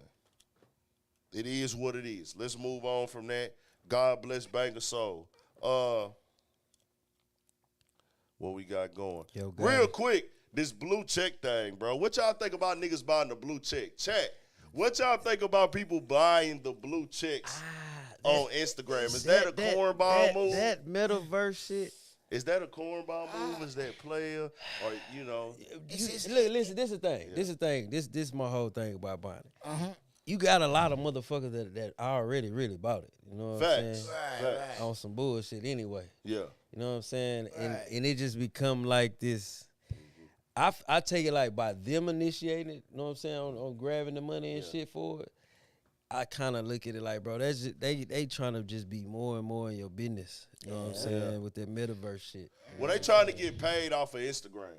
It is what it is. Let's move on from that. God bless Banger Soul. What we got going? Real quick, this blue check thing, bro. What y'all think about niggas buying the blue check? Chat. What y'all think about people buying the blue chicks on Instagram? Is that a cornball move? That metaverse shit. Is that a cornball move? Is that player? Or, you know? Look, listen, this is the thing. This is the thing. This is my whole thing about buying it. You got a lot of motherfuckers that already really bought it. You know what I'm saying? Facts. On some bullshit anyway. Yeah. You know what I'm saying? And it just become like this. I take it like by them initiating it, you know what I'm saying, on grabbing the money and shit for it. I kind of look at it like, bro, that's just, they trying to just be more and more in your business. You know what I'm saying? With that metaverse shit. Well, they trying to get paid off of Instagram.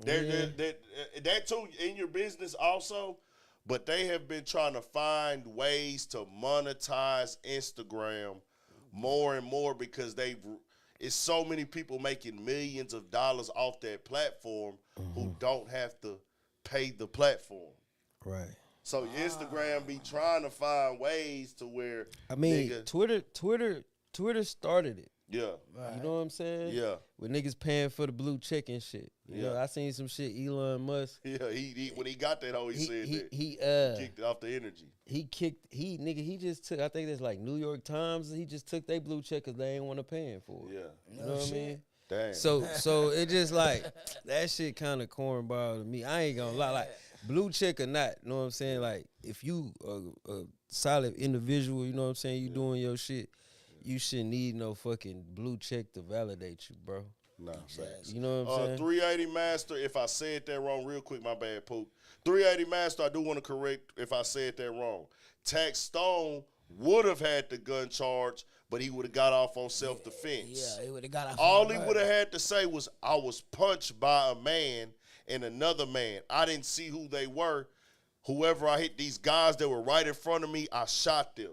That too in your business also, but they have been trying to find ways to monetize Instagram more and more because it's so many people making millions of dollars off that platform who don't have to pay the platform. Right. So Instagram be trying to find ways to where Twitter started it. Yeah. You know what I'm saying? Yeah. With niggas paying for the blue check and shit. You know, I seen some shit Elon Musk. Yeah, he when he got that hoe, he said that. He kicked off the energy. He just took, I think that's like New York Times, he just took their blue check because they ain't want to pay him for it. Yeah. You know what I mean? Damn. So it just like, that shit kind of cornball to me. I ain't gonna lie, like, blue check or not, you know what I'm saying? Like, if you a solid individual, you know what I'm saying, you doing your shit, you shouldn't need no fucking blue check to validate you, bro. Nah, facts. You know what I'm saying? 380 Master, if I said that wrong real quick, my bad, Pook. 380 Master, I do want to correct if I said that wrong. Tax Stone would have had the gun charge, but he would have got off on self-defense. Yeah, he would have got off. All he would have had to say was, I was punched by a man and another man. I didn't see who they were. Whoever I hit, these guys that were right in front of me, I shot them.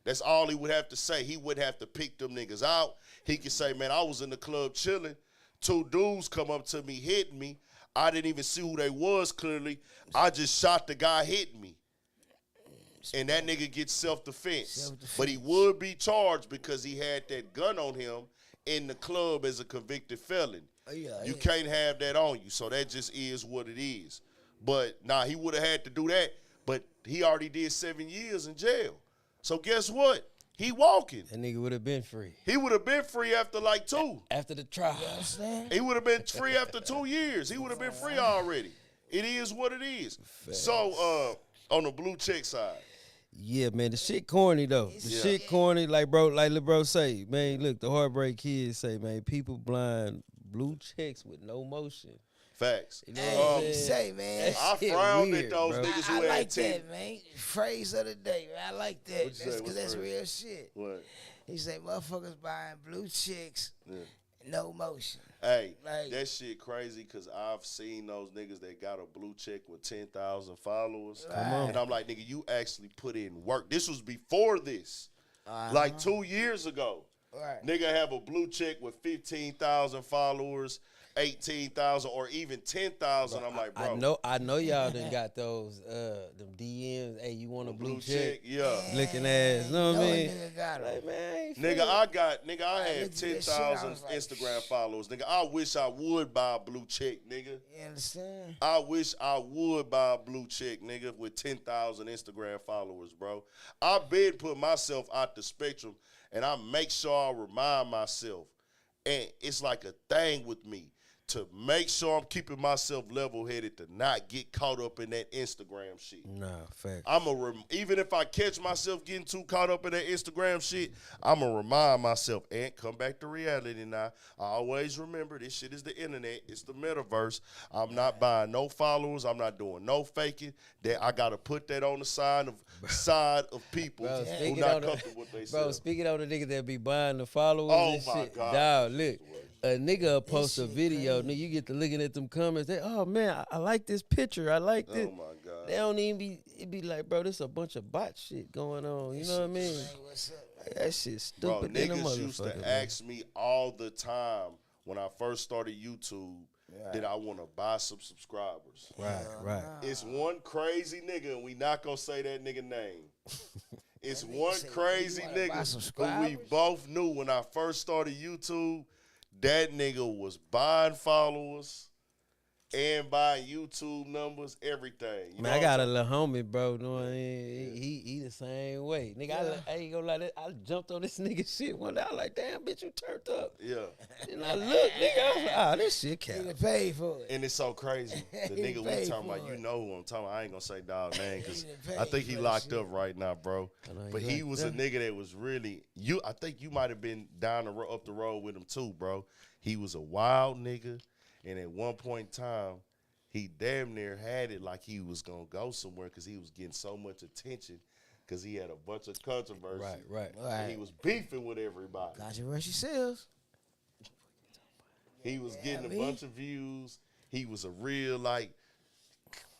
That's all he would have to say. He wouldn't have to pick them niggas out. He could say, man, I was in the club chilling. 2 dudes come up to me, hitting me. I didn't even see who they was clearly. I just shot the guy hitting me. And that nigga gets self-defense. But he would be charged because he had that gun on him in the club as a convicted felon. You can't have that on you. So that just is what it is. But, he would have had to do that. But he already did 7 years in jail. So guess what? He walking. That nigga would have been free. He would have been free after like 2. After the trial. He would have been free after 2 years. He would have been free already. It is what it is. So, on the blue check side. Yeah, man, the shit corny though. The shit corny, like lil' bro say, man, look, the Heartbreak Kids say, man, people blind blue checks with no motion. Facts. You know what I'm Hey, saying? say, man. I frowned at those niggas who I had like 10. that, man. Phrase of the day, man. I like that. What'd you say? Because What's that's the real shit. What? He say, motherfuckers buying blue chicks, no motion. Hey, Like- that shit crazy because I've seen those niggas that got a blue check with 10,000 followers. Come on. And I'm like, nigga, you actually put in work. This was before this. Like 2 years ago. Right. Nigga have a blue check with 15,000 followers, 18,000, or even 10,000. I'm like, bro. I know y'all done got those them DMs. Hey, you want a blue check? Yeah. Looking ass. You know what I mean? Nigga got 'em. Like, man, I ain't Nigga, feel- I had looked at that shit, I 10,000 was like, Instagram followers. Nigga, I wish I would buy a blue check, nigga. You understand? I wish I would buy a blue check, nigga, with 10,000 Instagram followers, bro. I been put myself out the spectrum, and I make sure I remind myself. And it's like a thing with me to make sure I'm keeping myself level-headed to not get caught up in that Instagram shit. Nah, fact. Even if I catch myself getting too caught up in that Instagram shit, I'm going to remind myself and come back to reality now. I always remember this shit is the internet. It's the metaverse. I'm not buying no followers. I'm not doing no faking. That I got to put that on the side of people Bro, who speaking not on the- comfortable with they Bro, self. speaking of the nigga that be buying the followers Oh, and my shit. God. Dog, look. A nigga will post a video, nigga, you get to looking at them comments. They, oh man, I like this picture. I like this. Oh, my God. They don't even be, it be like, bro, this a bunch of bot shit going on. You know what I mean? Hey, what's up? Like, that shit Bro, stupid than a niggas motherfucker. used to man. ask me all the time when I first started YouTube that I want to buy some subscribers. Right. It's one crazy nigga, and we not gonna say that nigga name. It's one crazy wanna buy nigga who we subscribers? both knew when I first started YouTube. That nigga was buying followers and buying YouTube numbers, everything. You Man, know I got a what little homie, bro. You know what I mean? He the same way. Nigga, I ain't gonna lie. I jumped on this nigga shit one day. I was like, damn, bitch, you turned up. Yeah. And I look, nigga, I was like, ah, this shit He count. done paid for it. And it's so crazy. The He nigga we paid talking for about, you it. know who I'm talking about. I ain't gonna say dog name because He done I paid think he for that locked shit. up right now, bro. I know he But he locked was a up. nigga that was really I think you might have been down up the road with him too, bro. He was a wild nigga, and at one point in time, he damn near had it like he was gonna go somewhere because he was getting so much attention because he had a bunch of controversy. Right. And he was beefing with everybody. Controversy sales. He was getting I a bunch of views. He was a real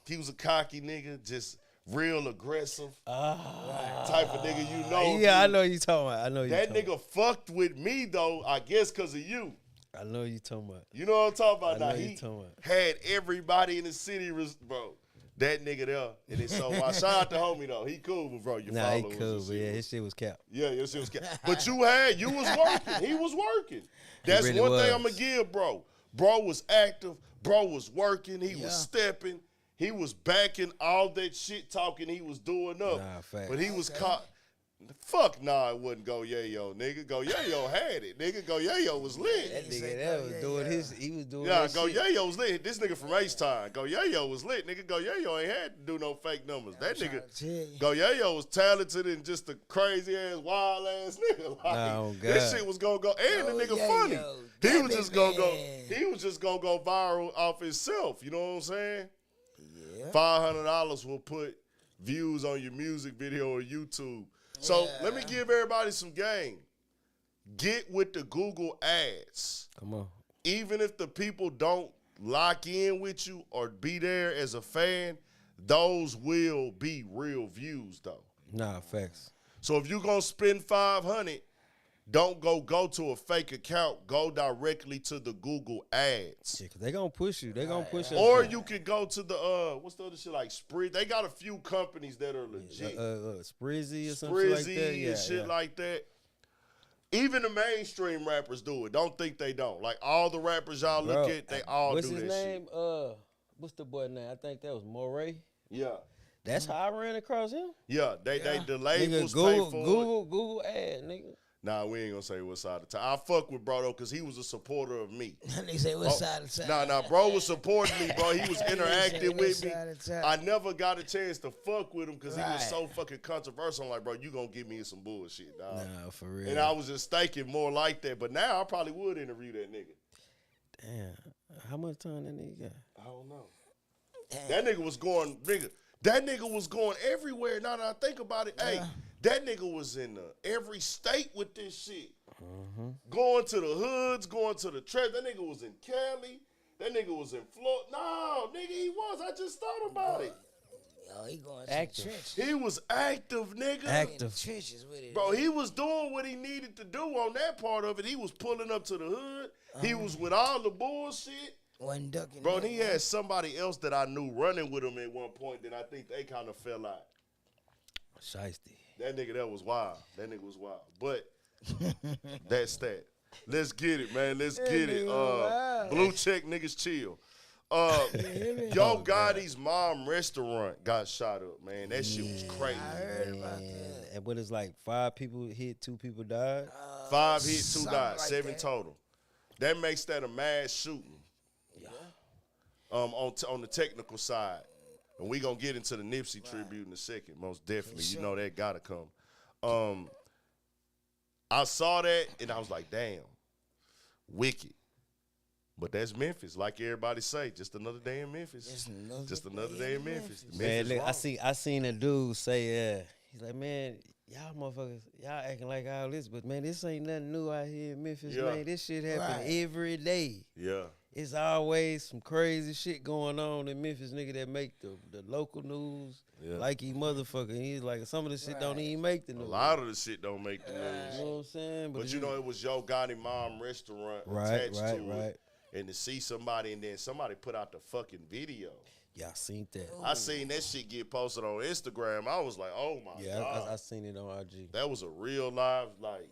he was a cocky nigga, just real aggressive type of nigga. You know, Yeah, I dude. know you talking about. I know you That talking nigga fucked with me though, I guess because of you. about. I know you talking about. You know what I'm talking about? I Now know you he talking about. had everybody in the city, bro. That nigga there, and it's so wild. Shout out to homie though, he cool, but bro, you Nah, he followers cool, and but shit yeah, was- his shit was cap. yeah, your shit was but you was working. He was working. That's really one thing was. I'm gonna give, bro. Bro was active. Bro was working. He was stepping. He was backing all that shit talking he was doing up. Nah, facts. But he was caught. Fuck nah, it wouldn't go Yayo, nigga. Go Yayo had it, nigga. Go Yayo was lit. That nigga that was doing his. He was doing. Yeah, that Go shit. Yayo was lit. This nigga from H-Time. Go Yayo was lit. Nigga, Go Yayo ain't had to do no fake numbers. That trying nigga, to tell you. Go Yayo was talented and just a crazy ass, wild ass nigga. Like, Nah, oh this God. shit was gonna go. And Go the nigga Yayo. funny. He That was big just gonna go. man. He was just gonna go viral off himself. You know what I'm saying? Yeah. $500 will put views on your music video or YouTube. So let me give everybody some game. Get with the Google ads. Come on. Even if the people don't lock in with you or be there as a fan, those will be real views though. Nah, facts. So if you're gonna spend $500, don't go to a fake account. Go directly to the Google ads. Yeah, cause they gonna push you. They gonna push you. Or you could go to the what's the other shit like Spree? They got a few companies that are legit. Sprizzy or something like that. Sprizzy Yeah, and shit yeah. like that. Even the mainstream rappers do it. Don't think they don't. Like all the rappers y'all look Bro, at, they all what's do his that name? shit. What's the boy name? I think that was Moray. Yeah. That's how I ran across him. Yeah, they the Nigga, labels pay Google, for it. Google ad, nigga. Nah, we ain't gonna say what side of the town. I fuck with bro though, cause he was a supporter of me. They say what side of town? Nah, bro was supporting me, bro. He was interacting What with me. side of town? I never got a chance to fuck with him because he was Right. so fucking controversial. I'm like, bro, you gonna give me some bullshit, dog. Nah, for real. And I was just thinking more like that. But now I probably would interview that nigga. Damn, how much time that nigga got? I don't know. That nigga was going, that nigga was going everywhere. Now that I think about it, hey, that nigga was in every state with this shit. Going to the hoods, going to the trap. That nigga was in Cali. That nigga was in Florida. No, nigga, he was. I just thought about it. Yo, he going Active. to the trenches. He was active, nigga. In Active. the trenches with it. Bro, he was doing what he needed to do on that part of it. He was pulling up to the hood. He was with all the bullshit. Wasn't ducking. Bro, and nothing. he had somebody else that I knew running with him at one point that I think they kind of fell out. Shiesty. That nigga that was wild. That nigga was wild. But that's that. Let's get it, man. Let's get it. Blue check niggas chill. Yo Gotti's mom restaurant got shot up, man. That shit was crazy. I heard about that. And but it's like 5 people hit, 2 people died. 5 hit, 2 something died, like 7 that. total. That makes that a mass shooting. Yeah. On the technical side. And we gonna get into the Nipsey tribute in a second, most definitely. You know that gotta come. I saw that and I was like, damn, wicked. But that's Memphis, like everybody say, just another day in Memphis. Just another day in Memphis. Man, Memphis look, wrong. I seen a dude say, he's like, man, y'all motherfuckers, y'all acting like all this, but man, this ain't nothing new out here in Memphis, Yeah. man. This shit happen Right. every day. Yeah. It's always some crazy shit going on in Memphis, nigga, that make the local news Yeah. like he motherfucker. He's like, some of the shit don't even make the A news. lot of the shit don't make the You news. know what I'm saying? But you know, it was Yo Gotti mom restaurant Right, attached right, to right. it. And to see somebody and then somebody put out the fucking video. Y'all seen that. I seen that shit get posted on Instagram. I was like, oh my Yeah, God. I seen it on IG. That was a real live, like,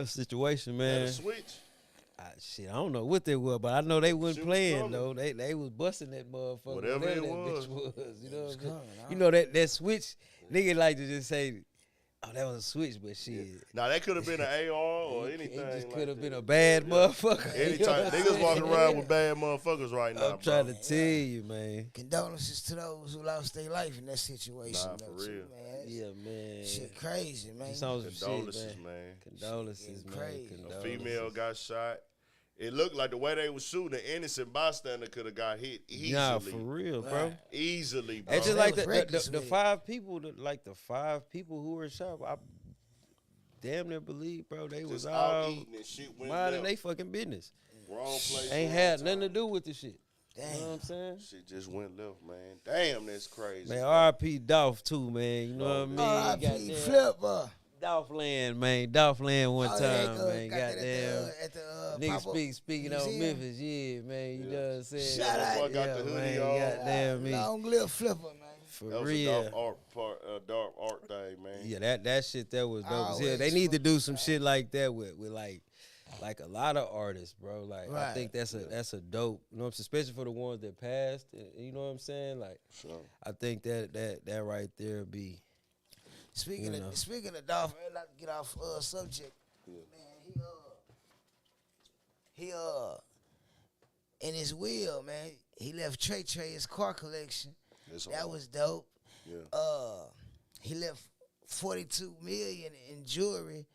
Situation, had man. a switch. Shit, I don't know what they were, but I know they wasn't Shit was playing coming. though. They was busting that motherfucker. Whatever it that was. bitch was. You know what I'm saying? coming, You know that switch, nigga like to just say, oh, that was a switch, but shit. Now that could have been an AR or anything. It just like could have that. been a bad motherfucker. Anytime niggas walking around with bad motherfuckers right now, I'm trying bro. to tell you, man. Condolences to those who lost their life in that situation. Nah, though, for too, real. man. Yeah, man. Shit crazy, man. It's on some Condolences, shit, man. Condolences, Shit man. crazy. A Condolences. female got shot. It looked like the way they was shooting, an innocent bystander could have got hit easily. Nah, for real, bro. Right. Easily, bro. It's just They like was reckless the with it. 5 people, the 5 people who were shot. I damn near believe, bro, they was Just out all eating and shit went minding left. they fucking business. Wrong place. Ain't wrong had time. nothing to do with the shit. You know Damn. what I'm saying? Shit just went left, man. Damn, that's crazy. Man, R.I.P. Dolph too, man. You know what I mean? R.I.P. Goddamn. Flipper. Dolph Land, man. Dolph Land one Oh, time, yeah, man. got that Goddamn. at the Niggas pop-up speaking on museum. Memphis, yeah, man. You know what I'm saying? Shout out. Motherfucker got the hoodie man, on. goddamn me. Long live Flipper, man. For That was real. a dark art thing, man. Yeah, that shit that was dope as hell. Always They need to fuck do some shit like that with like a lot of artists, bro. Like I Right. think that's a dope, you know what I'm saying? Especially for the ones that passed. You know what I'm saying? Like Sure. I think that right there be Speaking You know. of Dolph, man, not to get off subject. Man, he in his will, man, he left Trey his car collection. That's That all. was dope. Yeah. He left $42 million in jewelry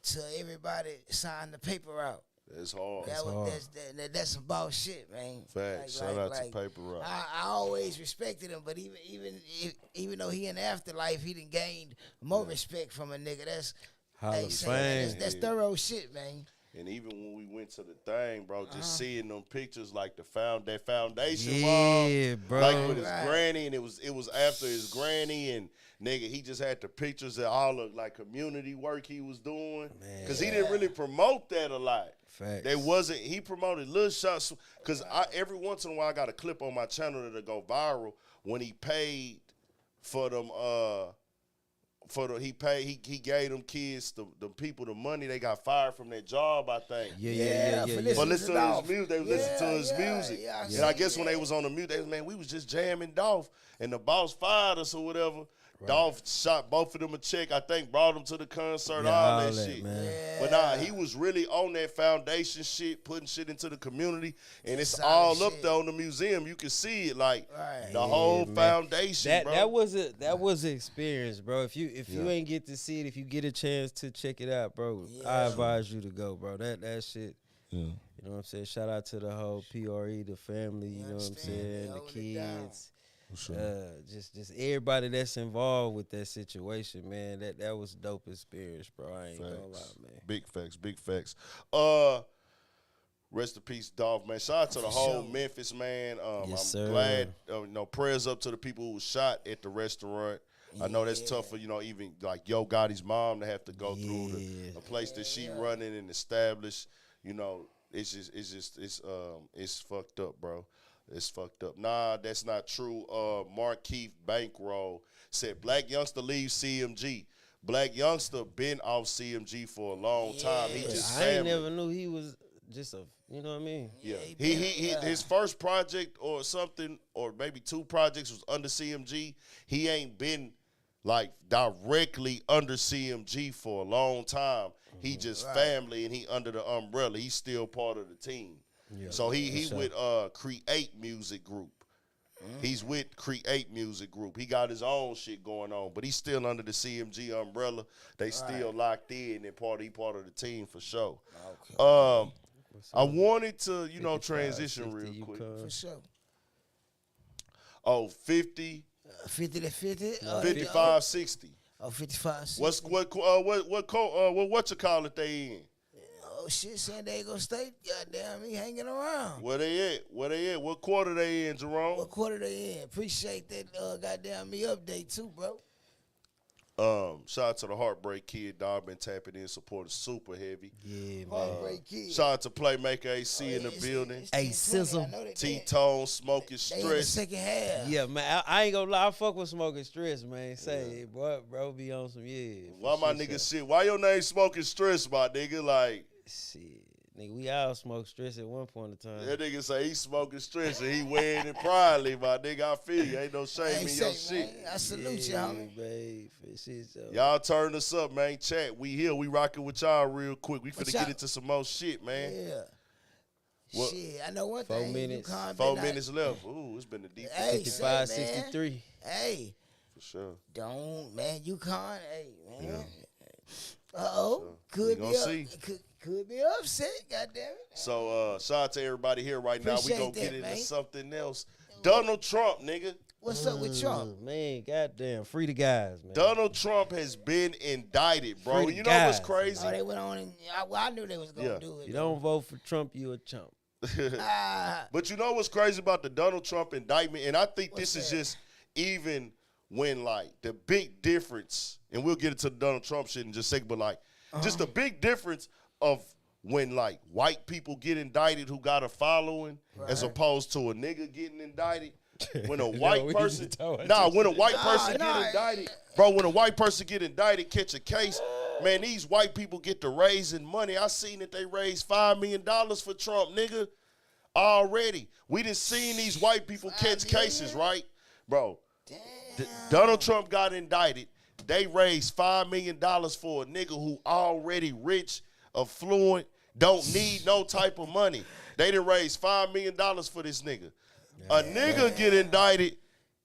to everybody sign the paper out. That's hard. That's some boss shit, man. Facts. Shout out to Paper Rock. I always respected him, but even though he in the afterlife, he done gained more respect from a nigga. That's Hall of saying Fame. that's thorough shit, man. And even when we went to the thing, bro, just seeing them pictures, like that foundation Yeah, mom, bro. like with his Right. granny, and it was after his granny, and nigga, he just had the pictures that all looked like community work he was doing, cause he didn't really promote that a lot. Facts. They wasn't. He promoted little shots, cause every once in a while I got a clip on my channel that'll go viral when he paid for them. He gave them kids the people the money. They got fired from their job, I think. Yeah. for But listening listen to to Dolph. his music. They was listening to his music. yeah, I and I see guess when they that. was on the music, they was, man, we was just jamming Dolph. And the boss fired us or whatever. Dolph shot both of them a check. I think brought them to the concert, Yeah, all all that that, shit. man. But nah, he was really on that foundation shit, putting shit into the community. And it's Solid all up shit. there on the museum. You can see it, like Right. the whole man. foundation, bro. That was an experience, bro. If you ain't get to see it, if you get a chance to check it out, bro, I advise you to go, bro. That shit. Yeah. You know what I'm saying? Shout out to the whole PRE, the family. You know what I'm understand? saying? They The hold it down. kids. Just everybody that's involved with that situation, man. That was a dope experience, bro. I ain't gonna lie, man. Big facts. Rest in peace, Dolph, man. Shout out to the whole Memphis, man. Yes, I'm sir. glad, prayers up to the people who was shot at the restaurant. I know that's tough for, even like Yo Gotti's mom to have to go through the place that she running and establish. It's fucked up, bro. It's fucked up. Nah, that's not true. Markeith Bankroll said Black youngster leaves CMG. Black youngster been off CMG for a long time. He just I ain't family. never knew he was just you know what I mean? Yeah, his first project or something, or maybe 2 projects was under CMG. He ain't been like directly under CMG for a long time. He just family and he under the umbrella. He's still part of the team. Yeah. So he with Create Music Group. He's with Create Music Group. He got his own shit going on, but he's still under the CMG umbrella. They still locked in and he part of the team for sure. Okay. I wanted to, 55, transition 60 real quick. UConn. For sure. Oh, 50, 50 to 50? 55, 60. Oh, 55. What you call it they in? Oh, shit, San Diego State, goddamn, he hanging around. Where they at? What quarter they in, Jerome? What quarter they in? Appreciate that goddamn me update, too, bro. Shout out to the Heartbreak Kid, dog. Been tapping in, supporting super heavy. Yeah, man. Heartbreak Kid. Shout out to Playmaker AC in the It's- building. it's Hey, 10-20. Sizzle. I know that T-Tone, Smoking They in the Stress. second half. Yeah, man. I ain't gonna lie. I fuck with Smoking Stress, man. Say, bro, be on some Why my nigga shit? Why your name Smoking Stress, my nigga? Like, Shit. Nigga, we all smoke stress at one point in time. That nigga say he smoking stress and he wearing it proudly, my nigga. I feel you. Ain't no shame in your shit. Man, I salute you, homie. Babe, for shit, so. Y'all turn us up, man. Chat. We here. We rocking with y'all real quick. We finna y'all- get into some more shit, man. Yeah. What? Shit, I know one 4 thing. minutes. UConn 4 been minutes left. Ooh, it's been a deep Hey, 55, say, man. 63. Hey, for sure. don't, man, UConn, hey, man. Yeah. Uh-oh. Sure. Could We be gonna up. see. Could be upset, goddamn it. So shout out to everybody here right now. We Appreciate gonna get that, into man. something else. Donald Trump, nigga. What's up with Trump? Man, goddamn, free the guys, man. Donald Trump has been indicted, bro. Free the You know what's guys. crazy? Oh, they went on and I knew they was gonna Yeah. do it. You don't vote for Trump, you a chump. But you know what's crazy about the Donald Trump indictment? And I think this What's is that? just even when, like, the big difference, and we'll get into the Donald Trump shit in just a second, but, like, just the big difference of when, like, white people get indicted who got a following as opposed to a nigga getting indicted. When a white we person, need to talk about nah, this when a shit. white person nah. get indicted, bro, when a white person get indicted, catch a case, man, these white people get to raising money. I seen that they raised $5 million for Trump, nigga, already. We done seen these white people catch cases, right? Bro, Donald Trump got indicted. They raised $5 million for a nigga who already rich, affluent, don't need no type of money. They done raised $5 million for this nigga. A nigga get indicted,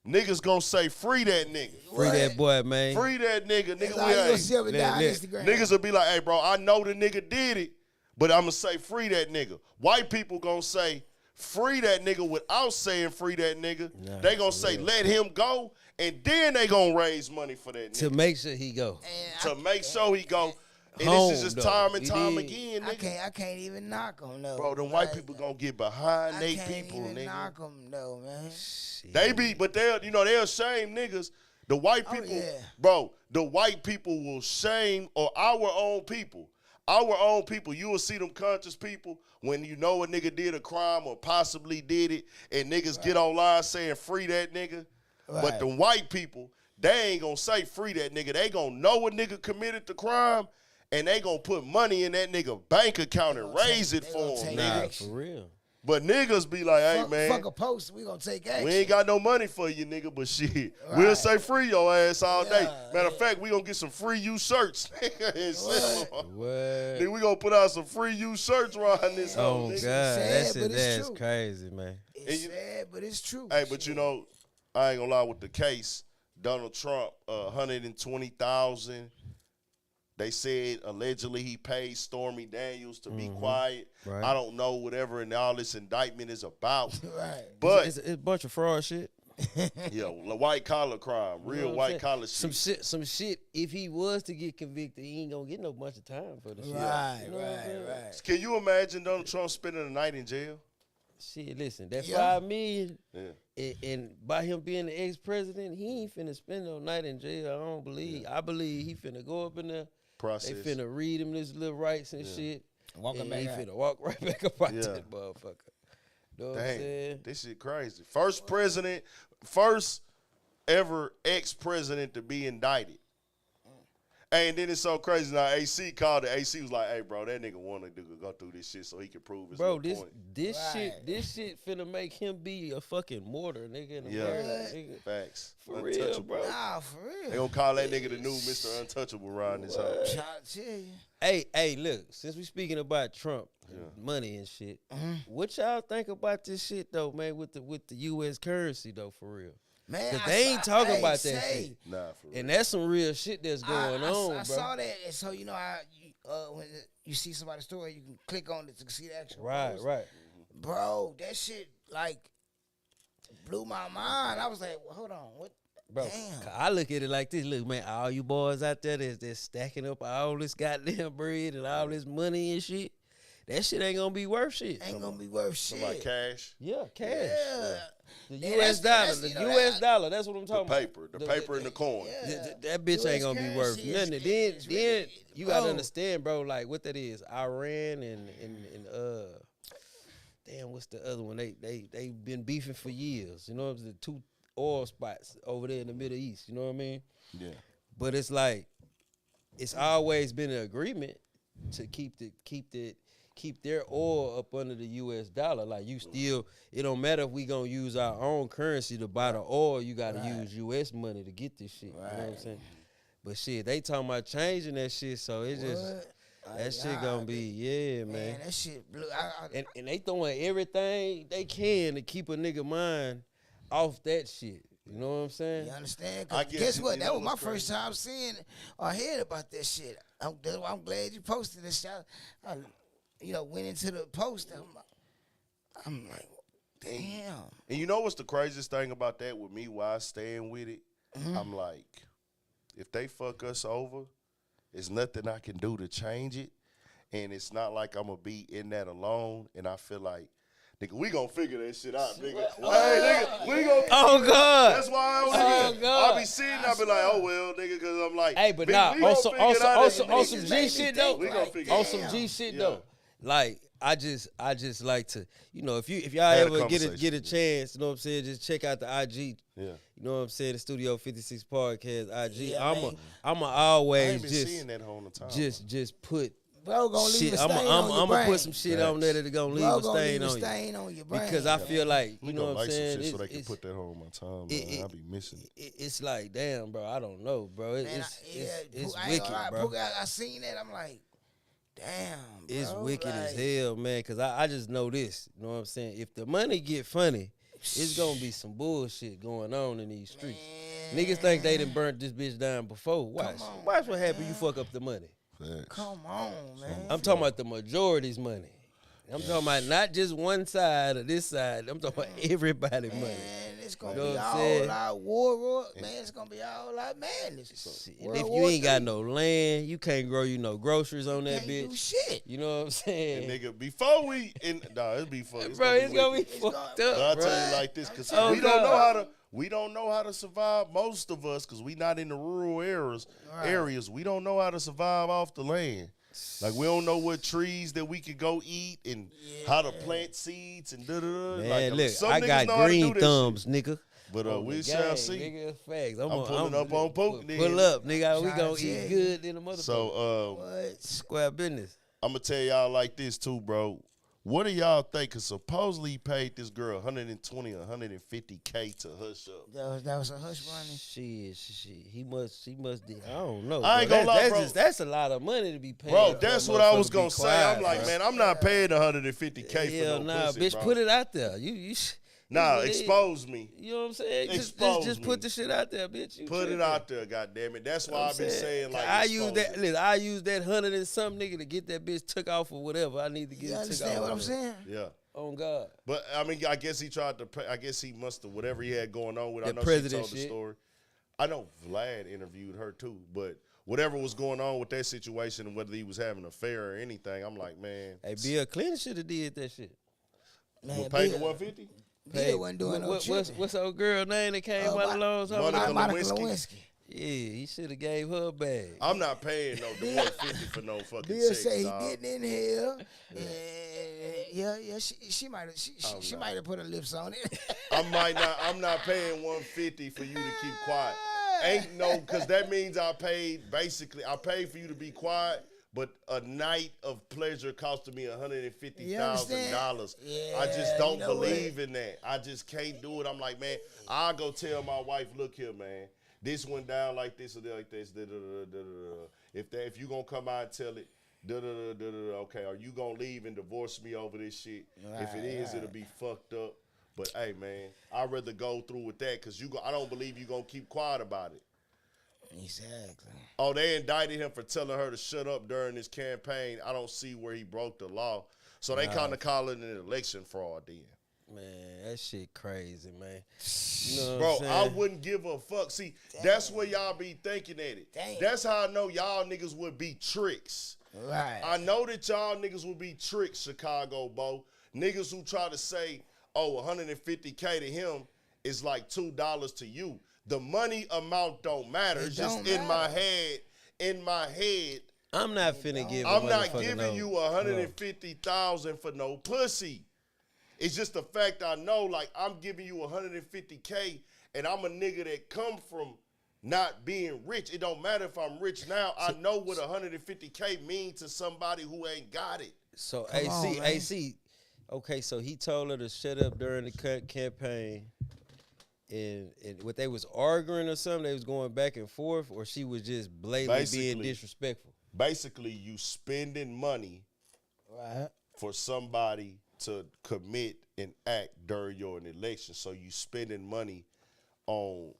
niggas gonna say, free that nigga. Free that boy, man. Free that nigga. That's Nigga, all you gonna we see up and down Let- Instagram. niggas will be like, hey, bro, I know the nigga did it, but I'm gonna say free that nigga. White people gonna say free that nigga without saying free that nigga. Nah, They gonna for say real. let him go, and then they gonna raise money for that To nigga. make sure he go. To make sure he go. And Home, this is just though. time and You time dig? again, I nigga. can't even knock them though. Bro, them white people gonna get behind I they can't people, even nigga. knock them though, man. They be, but they'll shame niggas. The white people, yeah. bro, the white people will shame, or our own people. Our own people, you will see them conscious people when you know a nigga did a crime or possibly did it, and niggas get online saying free that nigga. But Right. the white people, they ain't gonna say free that nigga. They gonna know a nigga committed the crime, and they gonna put money in that nigga bank account and raise it they for gonna him, take nigga. Nah, action. for real. But niggas be like, hey, fuck, man. fuck a post, we gonna take action. We ain't got no money for you, nigga, but shit, we'll Right. say free your ass all day. Yeah, Matter of fact, we gonna get some free you shirts. and sell 'em. What? Then we gonna put out some free you shirts around this Oh, hole, God. nigga. Sad, but it's That's true. crazy, man. And It's you- sad, but it's true. Hey, but you know, I ain't gonna lie with the case. Donald Trump, 120,000. They said allegedly he paid Stormy Daniels to be quiet. Right. I don't know whatever and all this indictment is about. Right. But It's a bunch of fraud shit. yeah, white collar crime, You real know what I'm white saying? collar shit. Some shit. If he was to get convicted, he ain't gonna get no bunch of time for the shit. Right, You know what I'm right, saying? right. Can you imagine Donald Trump spending a night in jail? Shit, listen, that Yeah. $5 million, Yeah. and by him being the ex-president, he ain't finna spend no night in jail. I don't believe. I believe he finna go up in there. Process. They finna read him his little rights and shit. Walk him and back he out. finna walk right back up out Yeah. that motherfucker. Know what I'm Dang, saying? this shit crazy. First ever ex-president to be indicted. Hey, and then it's so crazy now. AC called it. AC was like, "Hey, bro, that nigga want to go through this shit so he can prove his Bro, little point." this Right. shit finna make him be a fucking martyr, nigga. In Yeah. America, nigga. Facts. For real, Untouchable. bro. Nah, for They real. gonna call that nigga the new Mr. Untouchable around this house. Try to tell you. Hey, look, since we speaking about Trump, and money and shit, what y'all think about this shit though, man, with the US currency though, for real? Man, 'Cause I they ain't saw- talking hey, about that say, shit. Nah, for real. And that's some real shit that's going on, I bro. saw that, and so you know how when you see somebody's story, you can click on it to see the actual Right, post. right. Bro, that shit like blew my mind. I was like, well, hold on, what? Bro, Damn. I look at it like this. Look, man, all you boys out there that's stacking up all this goddamn bread and all this money and shit, that shit ain't gonna be worth shit. Ain't gonna be worth shit. Talking about cash, Yeah, cash. Yeah. The Yeah, US dollar, that's, the you know, US that- dollar, that's what I'm the talking paper, about. the paper and the coin. Yeah. That bitch ain't gonna be worth currency is- nothing. Then is really- you gotta bro. understand, bro, like what that is. Iran and damn, what's the other one? They been beefing for years. You know, the two oil spots over there in the Middle East. You know what I mean? Yeah. But it's like it's always been an agreement to keep the keep their oil up under the U.S. dollar. Like you still, it don't matter if we gonna use our own currency to buy the oil. You gotta use U.S. money to get this shit. Right. You know what I'm saying? But shit, they talking about changing that shit, so it's just that shit gonna be man. That shit blew. And they throwing everything they can to keep a nigga mind off that shit. You know what I'm saying? You understand? 'Cause guess what? That was my first time seeing or hearing about that shit. I'm glad you posted this shit. I went into the post. I'm like, damn. And you know what's the craziest thing about that with me? Why I staying with it? I'm like, if they fuck us over, there's nothing I can do to change it. And it's not like I'm going to be in that alone. And I feel like, nigga, we gonna figure that shit out, nigga. Hey, nigga, we gonna. Oh God. That's why I be sitting, I be like, oh well, nigga, because I'm like, hey, but nigga, nah, on some G shit though. We gonna figure on it some out. G shit Yeah. though. Like I just like to, if y'all ever get a chance, you know what I'm saying, just check out the IG. Yeah. You know what I'm saying, the Studio 56 podcast IG. Yeah, I'ma I always ain't been seeing that whole time. just put. Bro, gonna leave shit, a stain on your I'm brain. gonna put some shit on there that's gonna leave Bro, a gonna stain leave a on you. stain on your brain. Because I feel like, we you know gonna what I'm like saying? some shit so they can put that whole on my time. I be missing it. It's like, damn, bro, I don't know, bro. It's I ain't wicked, gonna lie, bro. Pooh, I seen that. I'm like, damn, bro. It's wicked as like, hell, man, because I just know this. You know what I'm saying? If the money get funny, it's going to be some bullshit going on in these streets. Man. Niggas think they done burnt this bitch down before. Watch. on, Watch what happen. You fuck up the money. Facts. Come on, man. I'm talking about the majority's money. I'm talking about not just one side or this side. I'm talking about everybody's money. Man, it's gonna You know be what I'm all saying? out war, man. It's gonna be all out madness. Shit, World if War you ain't got III. no land, you can't grow you no groceries on that Can't do bitch. shit. You know what I'm saying? And nigga, before we it'll be fun. Bro, it's gonna be wicked. fucked gonna- up. I'll bro. tell you like this, because Oh, we don't know God. we don't know how to survive. Most of us, because we not in the rural areas, we don't know how to survive off the land. Like we don't know what trees that we could go eat and how to plant seeds and da-da-da. Man, like, look, some I niggas got know how to green do that thumbs, nigga. But On we the shall gang, see. Nigga, facts. I'm pulling up on Poke then. Pull up, nigga. We Tryna gonna tell eat you. good in the motherfucker. So What? Square business. I'm gonna tell y'all like this too, bro. What do y'all think? Cause supposedly he paid this girl 120 or 150K to hush up. That was a hush money. Shit. He must do. I don't know. I ain't bro. gonna lie, bro. That's a lot of money to be paying. Bro, for that's a what I motherfucker was to be gonna say. quiet, I'm like, bro. man, I'm not paying 150K Hell for no nah, pussy, bitch. bro. Put it out there. You Nah, what it is. expose me. You know what I'm saying? Expose Just me. put the shit out there, bitch. You Put it tripping. out there, goddamn it. That's You know why what I I'm be saying like I use expose that. it. Listen, I use that 100 and some nigga to get that bitch took off or whatever. I need to get You it took understand off. what I'm saying? Yeah. On God. But I mean, I guess he tried to pay. I guess he must have whatever he had going on with. I That know she president told the shit. story. I know Vlad interviewed her too, but whatever was going on with that situation and whether he was having an affair or anything, I'm like, man, Hey, Bill Clinton should have did that shit. we'll Man, pay the Bill, 150. Bill wasn't doing no tripping. What's old girl name that came out along? Monica Monica Lewinsky. Lewinsky. Yeah, he should have gave her a bag. I'm not paying no the 150 for no fucking Bill sex, say he dog. getting in here. Yeah, she might have she might have put her lips on it. I'm not paying 150 for you to keep quiet. Ain't no, because that means I paid for you to be quiet, but a night of pleasure costing me $150,000. Yeah, I just don't you know believe in that. I just can't do it. I'm like, man, I'll go tell my wife, look here, man, this went down like this or like this. If you gonna come out and tell it, okay, are you gonna leave and divorce me over this shit? If it is, it'll be fucked up. But hey, man, I'd rather go through with that because I don't believe you gonna keep quiet about it. Exactly. Oh, they indicted him for telling her to shut up during his campaign. I don't see where he broke the law. So they kind of call it an election fraud then. Man, that shit crazy, man. You know Bro, what I'm I saying? wouldn't give a fuck. See, that's where y'all be thinking at it. Damn. That's how I know y'all niggas would be tricks. Right. I know that y'all niggas would be tricks, Chicago, Bo. Niggas who try to say, oh, 150K to him is like $2 to you. The money amount don't matter. It's just in my head. I'm not finna give. I'm not giving you 150,000 for no pussy. It's just the fact I know, like, I'm giving you 150K, and I'm a nigga that come from not being rich. It don't matter if I'm rich now. I know what 150K means to somebody who ain't got it. So Come on, man. AC. Okay, so he told her to shut up during the campaign, and what they was arguing or something. They was going back and forth, or she was just blatantly being disrespectful. Basically, you spending money Right. for somebody to commit an act during your election. So you spending money on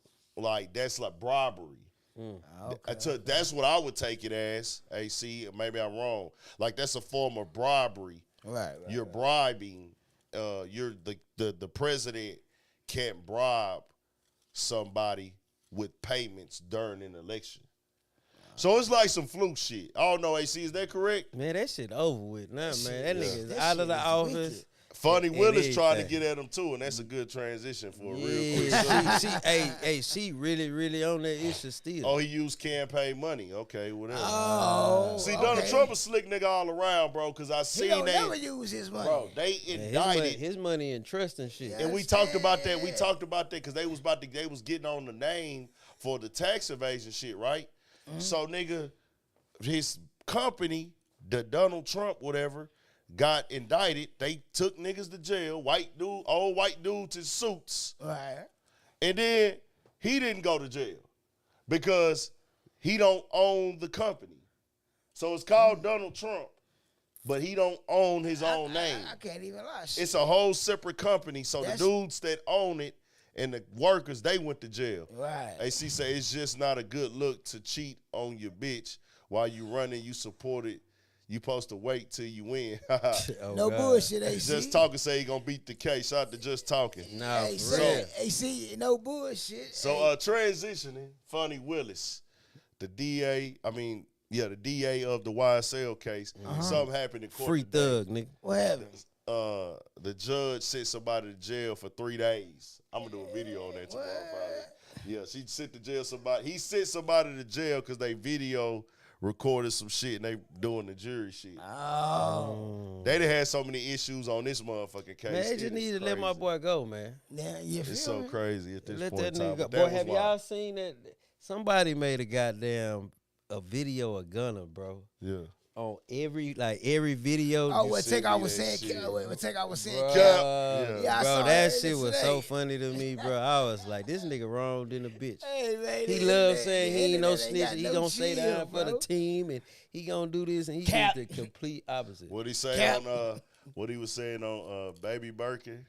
that's like bribery. Okay. That's what I would take it as. AC, maybe I'm wrong. Like that's a form of bribery. Right. You're bribing. You're the president can't bribe somebody with payments during an election. So it's like some fluke shit. I don't know, AC, is that correct? Man, that shit over with now, man. That nigga is that out of shit the is office. wicked. Funny And Willis tried to everything. get at him too, and that's a good transition for a real quick. Yeah, she really on that issue still. Oh, he used campaign money. Okay, whatever. Oh. See, okay. Donald Trump a slick nigga all around, bro, because I He seen don't that. never use his money. Bro, they Man, indicted. his money in trust and shit. Yeah. And we talked about that. We Yeah. talked about that because they was getting on the name for the tax evasion shit, right? So nigga, his company, the Donald Trump, whatever, got indicted. They took niggas to jail, old white dudes in suits. Right. And then he didn't go to jail because he don't own the company. So it's called Donald Trump, but he don't own his own name. I can't even lie. It's a whole separate company. So That's- the dudes that own it and the workers, they went to jail. Right. AC say it's just not a good look to cheat on your bitch while you running, you support it. You supposed to wait till you win. Oh, No God. bullshit, AC. Just Talking say he gonna beat the case. Shout out to Just Talking. Nah, Hey, for real. AC, no bullshit. So transitioning, Funny Willis, the DA of the YSL case, something happened in court Free today. thug, nigga. What happened? The judge sent somebody to jail for 3 days. I'm gonna do a video on that tomorrow, probably. Yeah, she sent to jail somebody. He sent somebody to jail because they video recorded some shit and they doing the jury shit. Oh. They done had so many issues on this motherfucking case. Man, they It just is need to let my crazy. boy go, man. Now you feel It's so me? crazy at this Let point that in time. nigga go. but that Boy, was have wild. y'all seen that? Somebody made a video of Gunna, bro. Yeah. On every video. Oh, you what sent Take I me was that saying, shit. what Take I was saying, Bruh, Yeah. Yeah, I bro, saw that that shit was so today. funny to me, bro. I was like, this nigga wrong than a bitch. Hey, man, He the loves internet- saying the he ain't no internet snitch. got He no gonna stay chill, down for the bro. team, and he gonna do this, and he Cap. did the complete opposite. What he say Cap. on what he was saying on Baby Birkin?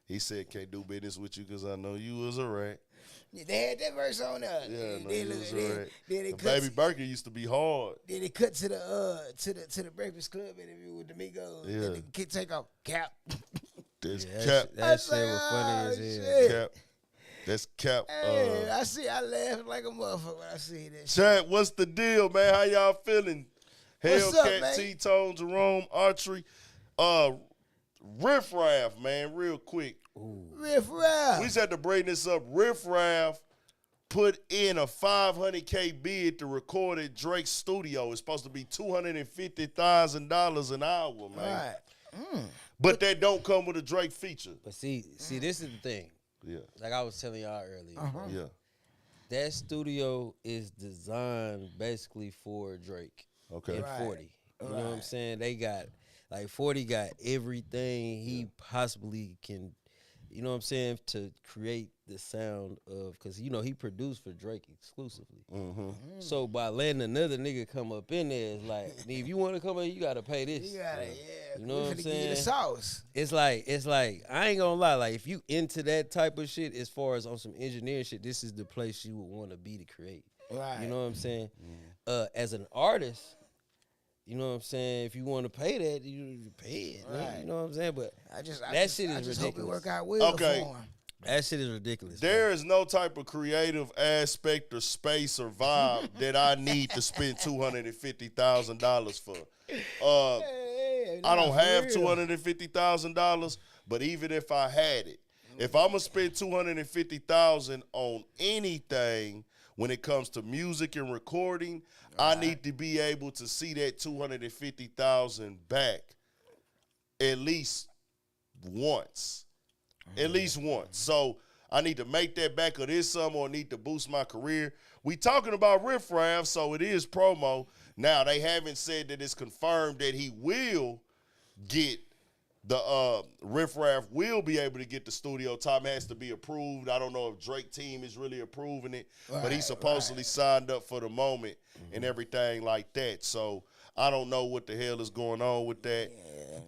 He said, "Can't do business with you because I know you was a rat." They had that verse on there. Yeah, I know Then you look- was then- a rat. then it The cuts- Baby Birkin used to be hard. Then it cut to the Breakfast Club interview with the Migos. Yeah. Then the kid take off cap. That's Yeah, Cap. that shit like, was funny oh, as hell. shit. Cap. That's Cap. Hey, I laughed like a motherfucker when I see that shit. Chat, what's the deal, man? How y'all feeling? What's up, Hellcat, man? T-Tone, Jerome, Archery. Riff Raff, man, real quick. Riff Raff. We just had to bring this up. Riff Raff put in a $500K bid to record at Drake's studio. It's supposed to be $250,000 an hour, man. Right. But that don't come with a Drake feature. But see, this is the thing. Yeah, Like I was telling y'all earlier, bro. yeah. That studio is designed basically for Drake Okay. and Right. 40. You know what I'm Right. saying? They got, like, 40 got everything he possibly can, you know what I'm saying, to create the sound of, because, you know, he produced for Drake exclusively. Mm-hmm. So by letting another nigga come up in there, it's like, if you want to come in, you got to pay this. You got it, yeah. You know We what I'm finna give you the saying? sauce. It's like I ain't gonna lie. Like if you into that type of shit, as far as on some engineering shit, this is the place you would want to be to create. Right. You know what I'm saying? As an artist, you know what I'm saying. If you want to pay that, you pay it. Right. You know what I'm saying? But I just That just, shit is I just hope it ridiculous. work out well Okay. for him. that shit is ridiculous. There is no type of creative aspect or space or vibe that I need to spend $250,000 for. I don't have $250,000, but even if I had it, if I'm gonna spend $250,000 on anything when it comes to music and recording, I need to be able to see that $250,000 back at least once. At least once. So I need to make that back or this summer or need to boost my career. We talking about Riff Raff, so it is promo. Now, they haven't said that it's confirmed that he will get the Riff Raff will be able to get the studio time. It has to be approved. I don't know if Drake team is really approving it, but he's supposedly signed up for the moment and everything like that. So I don't know what the hell is going on with that.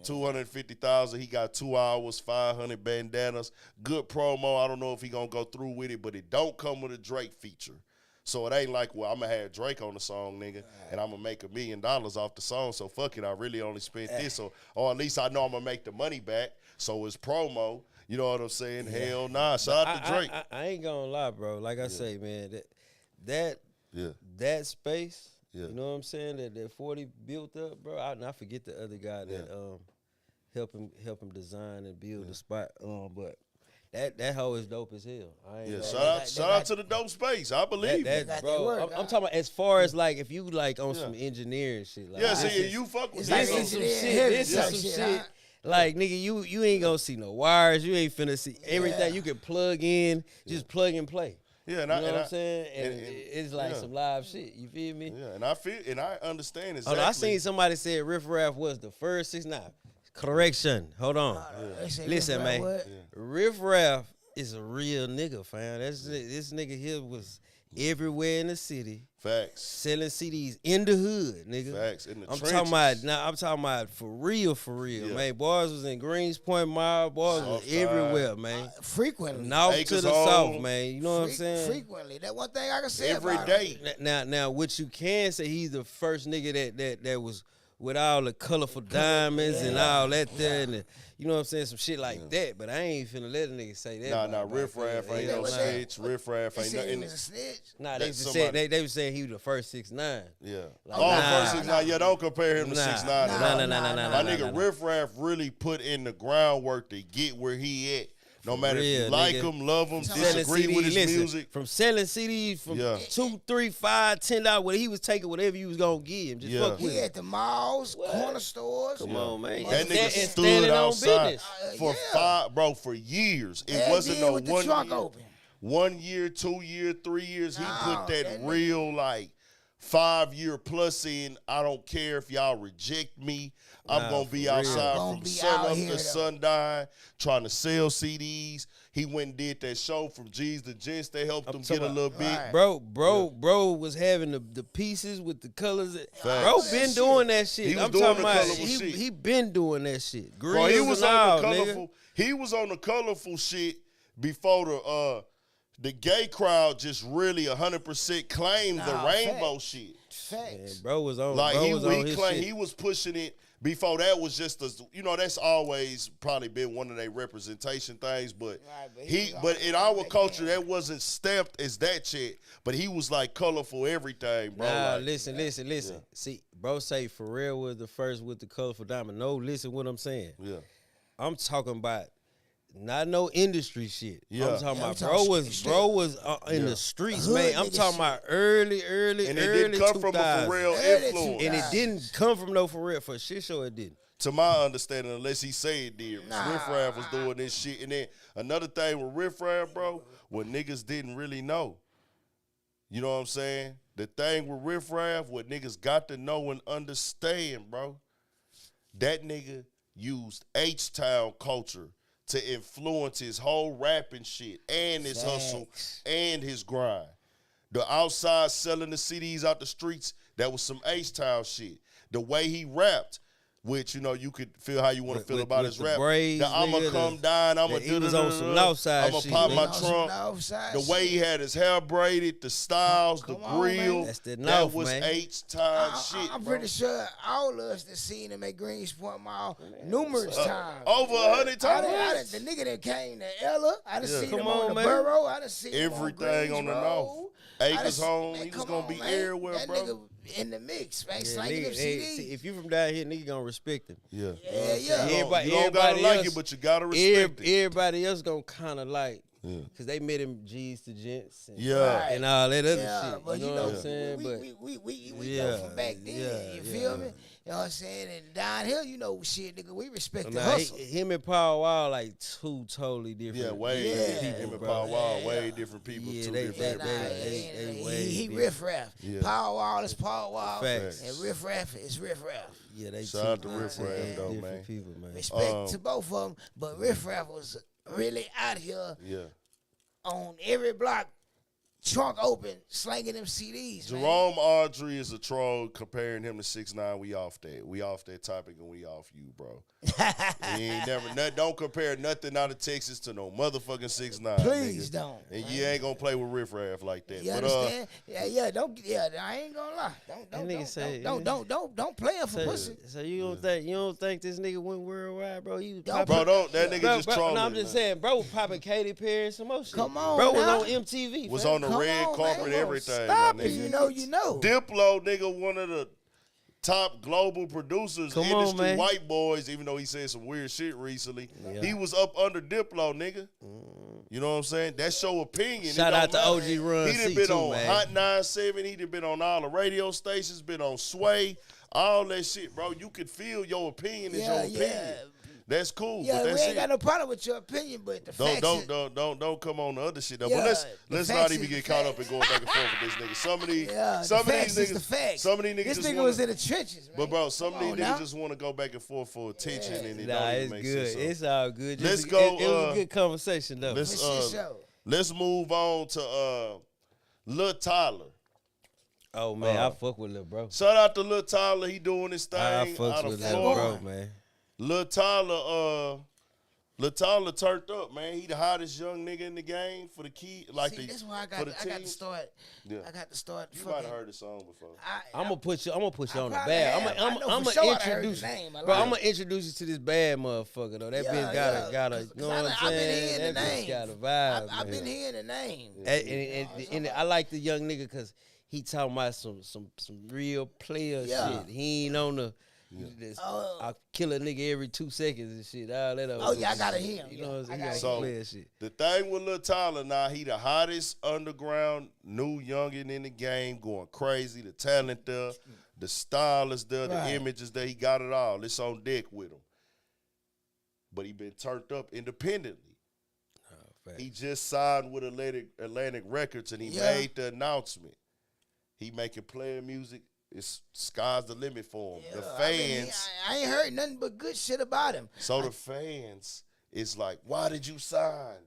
250,000. He got 2 hours, 500 bandanas. Good promo. I don't know if he gonna go through with it, but it don't come with a Drake feature. So it ain't like, well, I'm going to have Drake on the song, nigga, and I'm going to make $1 million off the song. So fuck it, I really only spent this. Or at least I know I'm going to make the money back. So it's promo. You know what I'm saying? Hell nah. Shout out to Drake. I ain't going to lie, bro. Like I say, man, that space, you know what I'm saying, that 40 built up, bro. I forget the other guy that help him design and build the spot. But that hoe is dope as hell. Shout out to the dope space. I believe that, bro. I'm talking about as far as like if you like on some engineering shit. Like, you fuck with this is some shit. This is some shit. Like nigga, you ain't gonna see no wires. You ain't finna see everything. You can plug in, just plug and play. Yeah, you know what I'm saying? And it's like some live shit. You feel me? Yeah, and I understand exactly. Oh, I seen somebody said Riff Raff was the first 6ix9ine. Correction. Hold on. Listen, man. Riff Raff is a real nigga, fam. This nigga here was everywhere in the city. Facts. Selling CDs in the hood, nigga. Facts. In the trenches. I'm talking about for real, man. Boys was in Greens Point Mall. Boys was everywhere, man. Frequently. North to the south, man. You know what I'm saying? Frequently. That one thing I can say every about day. Now, what you can say, he's the first nigga that was with all the colorful diamonds and all that there, and you know what I'm saying, some shit like that. But I ain't finna let a nigga say that. Nah, Riff Raff ain't no snitch. Riff Raff ain't nothing. He was a snitch. Nah, they just said they was saying he was the first 6ix9ine. Yeah. Like, first 6ix9ine. Yeah, don't compare him to 6ix9ine. Nah. My nigga Riff Raff really put in the groundwork to get where he at. No matter if you like him, love him, disagree with his music. From selling CDs from $2, $3, $5, $10, where he was taking whatever you was gonna give him. Just fuck with him. He at the malls, corner stores. Come on, man. That nigga stood outside for years. It wasn't no 1 year. 1 year, 2 year, 3 years. He put that real 5-year plus in. I don't care if y'all reject me. I'm going to be outside from sun up to sundown trying to sell CDs. He went and did that show from G's to Gents. They helped him get a little bit. Bro was having the pieces with the colors. Bro been doing that shit. He was doing the colorful shit. He been doing that shit. Bro, he was on the colorful. He was on the colorful shit before the gay crowd just really 100% claimed the rainbow shit. Facts. Bro was on. He was pushing it. Before that was just that's always probably been one of their representation things, but in our culture that wasn't stamped as that shit. But he was like colorful everything, bro. Nah, listen. See, bro say Pharrell was the first with the colorful diamond. No, listen what I'm saying. Yeah, I'm talking about not no industry shit. Yeah. I'm talking about bro was in the streets, man. I'm talking about early and it didn't come 2000s. from a Pharrell influence, and it didn't come from no Pharrell. For shit show it didn't. To my understanding, unless he say it did. Riff Raff was doing this shit, and then another thing with Riff Raff, bro, what niggas didn't really know. You know what I'm saying? The thing with Riff Raff, what niggas got to know and understand, bro. That nigga used H-Town culture to influence his whole rapping shit and his hustle and his grind. The outside selling the CDs out the streets, that was some H-Town shit. The way he rapped, which, you could feel how you want to feel about his rap. I'ma come down, I'ma do this. I'ma pop my trunk. The way he had his hair braided, the styles, the grill. That was H-Town shit. I'm pretty sure all of us that seen him at Greens Point Mall numerous times. Over 100 times. The nigga that came to Ella, I done seen him on the Borough. I done seen him everything on the North. Acres home, he's gonna be everywhere, bro. Nigga in the mix, man. Slanging them CDs. If you from down here, nigga gonna respect him. Yeah. Everybody, you don't gotta like it, but you gotta respect it. Everybody else gonna kind of like, because they made him G's to Gents and, and all that other shit. But you know what I'm saying? We go from back then. You feel me? You know what I'm saying? And down here, you know, shit, nigga, we respect the Nah, hustle. him and Paul Wall like two totally different. Yeah, way Yeah. different Him people, and bro. Paul Wall, Way different people, Yeah, two they- different Nah, everything. they way he different. riff raff. Yeah. Paul Wall is Paul Wall. Facts. And riff raff is riff raff. Yeah, they Shout out to two Riff Raff, though, different man. people, man. Respect to both of them, but riff raff was really out here Yeah. on every block, trunk open, slanging them CDs. Man. Jerome Audrey is a troll comparing him to 6ix9ine. We off that. We off that topic and we off you, bro. He ain't never. Don't compare nothing out of Texas to no motherfucking 6ix9ine. Please nigga. don't. And man. you ain't gonna play with Riff Raff like that. You But understand? I ain't gonna lie. Don't play him for pussy. So you don't think this nigga went worldwide, bro? that nigga just trolling. No, I'm just saying, bro was popping Katy Perry and some more shit. Come on, bro now. was on MTV. Was fam. on the red carpet, man. everything. Stop my it. nigga. You know, you know. Diplo, nigga, one of the top global producers, Come on, industry man. white boys, even though he said some weird shit recently. Yeah. He was up under Diplo, nigga. You know what I'm saying? That's your opinion. Shout It out don't to matter. OG Run He done C been too, on man. Hot 97. He done been on all the radio stations, been on Sway, all that shit, bro. You could feel your opinion is your opinion. That's cool. Yeah, but we that's ain't it. got no problem with your opinion, but the facts is, Don't come on the other shit though. Yeah, but the let's facts not is even the get caught up facts. in going back and forth with this nigga. Some of these facts is the niggas, facts. some of these niggas This just nigga wanna, was in the trenches, man. but bro, some of Come these on niggas now. just want to go back and forth for attention, and it Nah, don't even it's make good. sense. It's all good. Let's It go, was a good conversation though. Let's For shit show. let's move on to Lil Tyler. Oh man, I fuck with Lil Bro. Shout out to Lil Tyler. He doing his thing I out fuck of with Lil Florida. Bro, man. Lil Tyler turned up, man. He the hottest young nigga in the game for the key, like See, the that's why I for got the to team. start. Yeah. I got to start. You might have heard the song before. I'm gonna put you on the probably bad. have. I know I'm for gonna sure I heard introduce the name. I bro. like I'm gonna introduce you to this bad motherfucker though. That bitch got a, you know what I'm I've been saying? hearing the That bitch name. got a vibe. I've man. been hearing the name. And I like the young nigga because he talking about some real player Yeah. shit. He ain't on the. This, I kill a nigga every 2 seconds and shit. All that other Yeah, I gotta shit. hear him. You know what I'm saying? I He gotta got hear player shit. The thing with Lil Tyler now, he the hottest underground new youngin in the game, going crazy. The talent there, the style is there, Right. the image is there. He got it all. It's on deck with him. But he been turned up independently. Facts. He just signed with Atlantic Records and he Yeah. made the announcement. He making player music. It's sky's the limit for him. The fans. I ain't heard nothing but good shit about him. So the fans is like, why did you sign?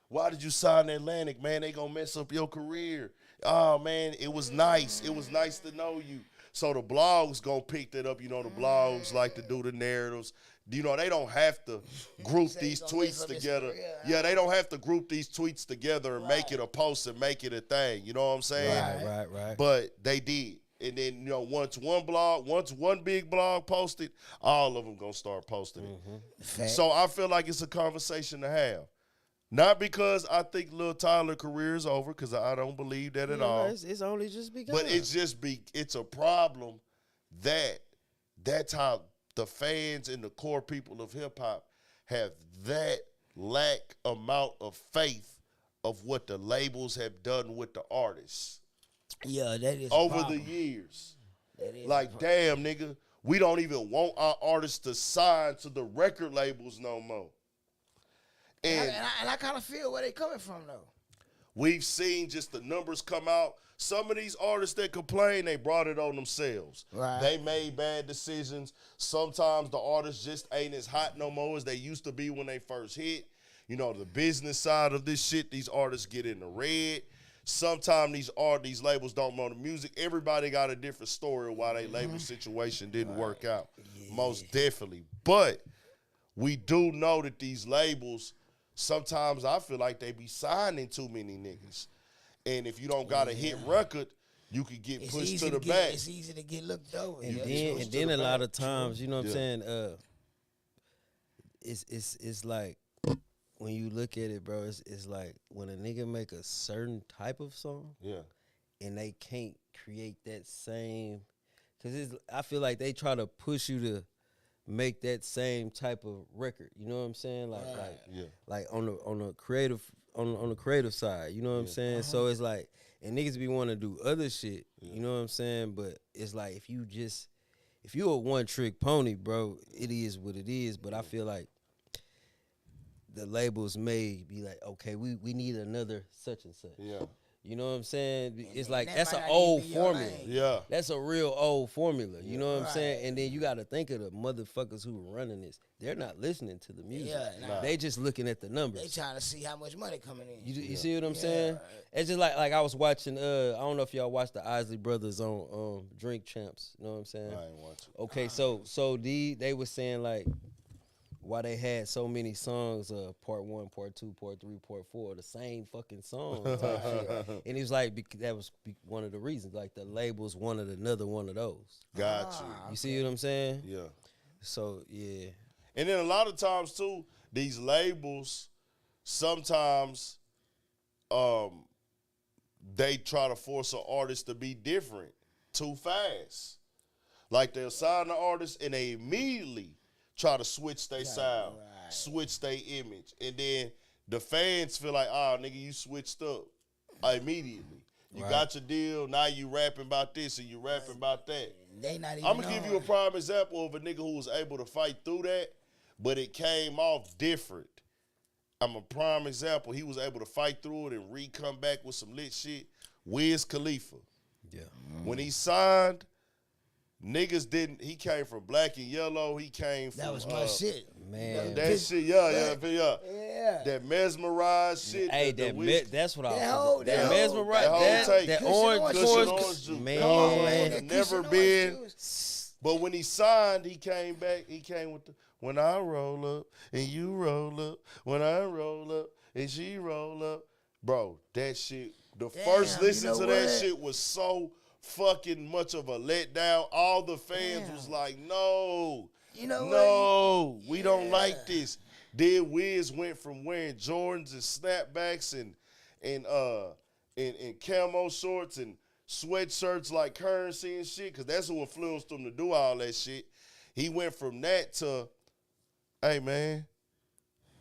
Why did you sign Atlantic, man? They gonna mess up your career. Oh man, it was nice. It was nice to know you. So the blogs gonna pick that up. You know, the blogs like to do the narratives. You know, they don't have to group Say these he gonna mess tweets up his together. career. Yeah, they don't have to group these tweets together and make it a post and make it a thing. You know what I'm saying? Right. But they did. And then, you know, once one big blog posted, all of them gonna start posting it. So I feel like it's a conversation to have. Not because I think Lil Tyler's career is over, because I don't believe that at all. It's only just begun. But it's a problem that's how the fans and the core people of hip hop have that lack amount of faith of what the labels have done with the artists. Yeah, that is Over a the problem. years. That is Like, damn, nigga, we don't even want our artists to sign to the record labels no more. And and I kind of feel where they coming from though. we've seen just the numbers come out. Some of these artists that complain, they brought it on themselves. Right. They made bad decisions. Sometimes the artists just ain't as hot no more as they used to be when they first hit. You know, the business side of this shit, these artists get in the red. Sometimes these labels don't know the music. Everybody got a different story of why their label situation didn't work out. Most definitely. But we do know that these labels, sometimes I feel like they be signing too many niggas. And if you don't got a hit record, you could get It's pushed easy to the get, back. It's easy to get looked over. And Yeah. then a lot of times, you know what I'm Yeah. saying? It's like when you look at it, bro, it's like when a nigga make a certain type of song Yeah. and they can't create that same, because I feel like they try to push you to make that same type of record. You know what I'm saying? Yeah. Like on the creative on the creative side. You know what I'm saying? So it's like, and niggas be wanting to do other shit. You know what I'm saying? But it's like if if you're a one trick pony, bro, it is what it is. But I feel like the labels may be like, okay, we need another such and such. Yeah. You know what I'm saying? It's like that that's might an not old even be your formula. lane. Yeah. That's a real old formula. You know what I'm Right. saying? And then you got to think of the motherfuckers who are running this. They're not listening to the music. Yeah, nah. They just looking at the numbers. They trying to see how much money coming in. You see what I'm Yeah, saying? right. It's just like I was watching. I don't know if y'all watched the Isley Brothers on Drink Champs. You know what I'm saying? I ain't watching. Okay, so they was saying like why they had so many songs, part 1, part 2, part 3, part 4, the same fucking song. type shit. And he was like, that was one of the reasons. Like the labels wanted another one of those. Got you. You see what I'm saying? Yeah. So yeah. And then a lot of times too, these labels sometimes they try to force an artist to be different too fast. Like they'll sign the artist and they immediately try to switch their sound, switch their image. And then the fans feel like, oh, nigga, you switched up immediately. You got your deal, now you rapping about this and you rapping about that. They not even I'm going to give you a prime example of a nigga who was able to fight through that, but it came off different. I'm a prime example. He was able to fight through it and come back with some lit shit. Wiz Khalifa. Yeah. When he signed, niggas didn't. He came from Black and Yellow. He came from That was my shit. Man. that shit. Yeah. Yeah. That mesmerized shit. Hey, that's what I was. That mesmerized. That orange juice. Man. Never been. But when he signed, he came back. He came with the when I roll up and you roll up. When I roll up and she roll up, bro. That shit. The first listen to that shit was so fucking much of a letdown. All the fans was like, no, we don't like this. Then Wiz went from wearing Jordans and snapbacks and camo shorts and sweatshirts like Currency and shit, because that's who influenced him to do all that shit. He went from that to, hey, man,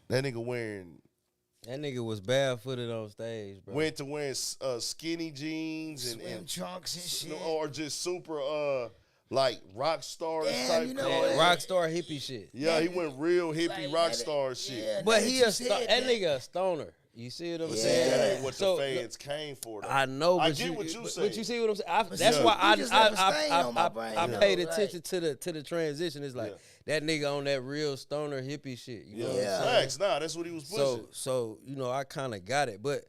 that nigga was barefooted on stage, bro. Went to wearing skinny jeans and trunks and shit. Or just super like rock star type. Rock star hippie shit. Yeah, he went real hippie rock star shit. Yeah, but that nigga a stoner. You see what I'm saying? That ain't what the fans came for, though. I know, but I get what you saying. But you see what I'm saying? That's why I paid attention to the transition. It's like that nigga on that real stoner hippie shit. You know what I'm saying? Facts, nah, that's what he was pushing. So you know, I kind of got it, but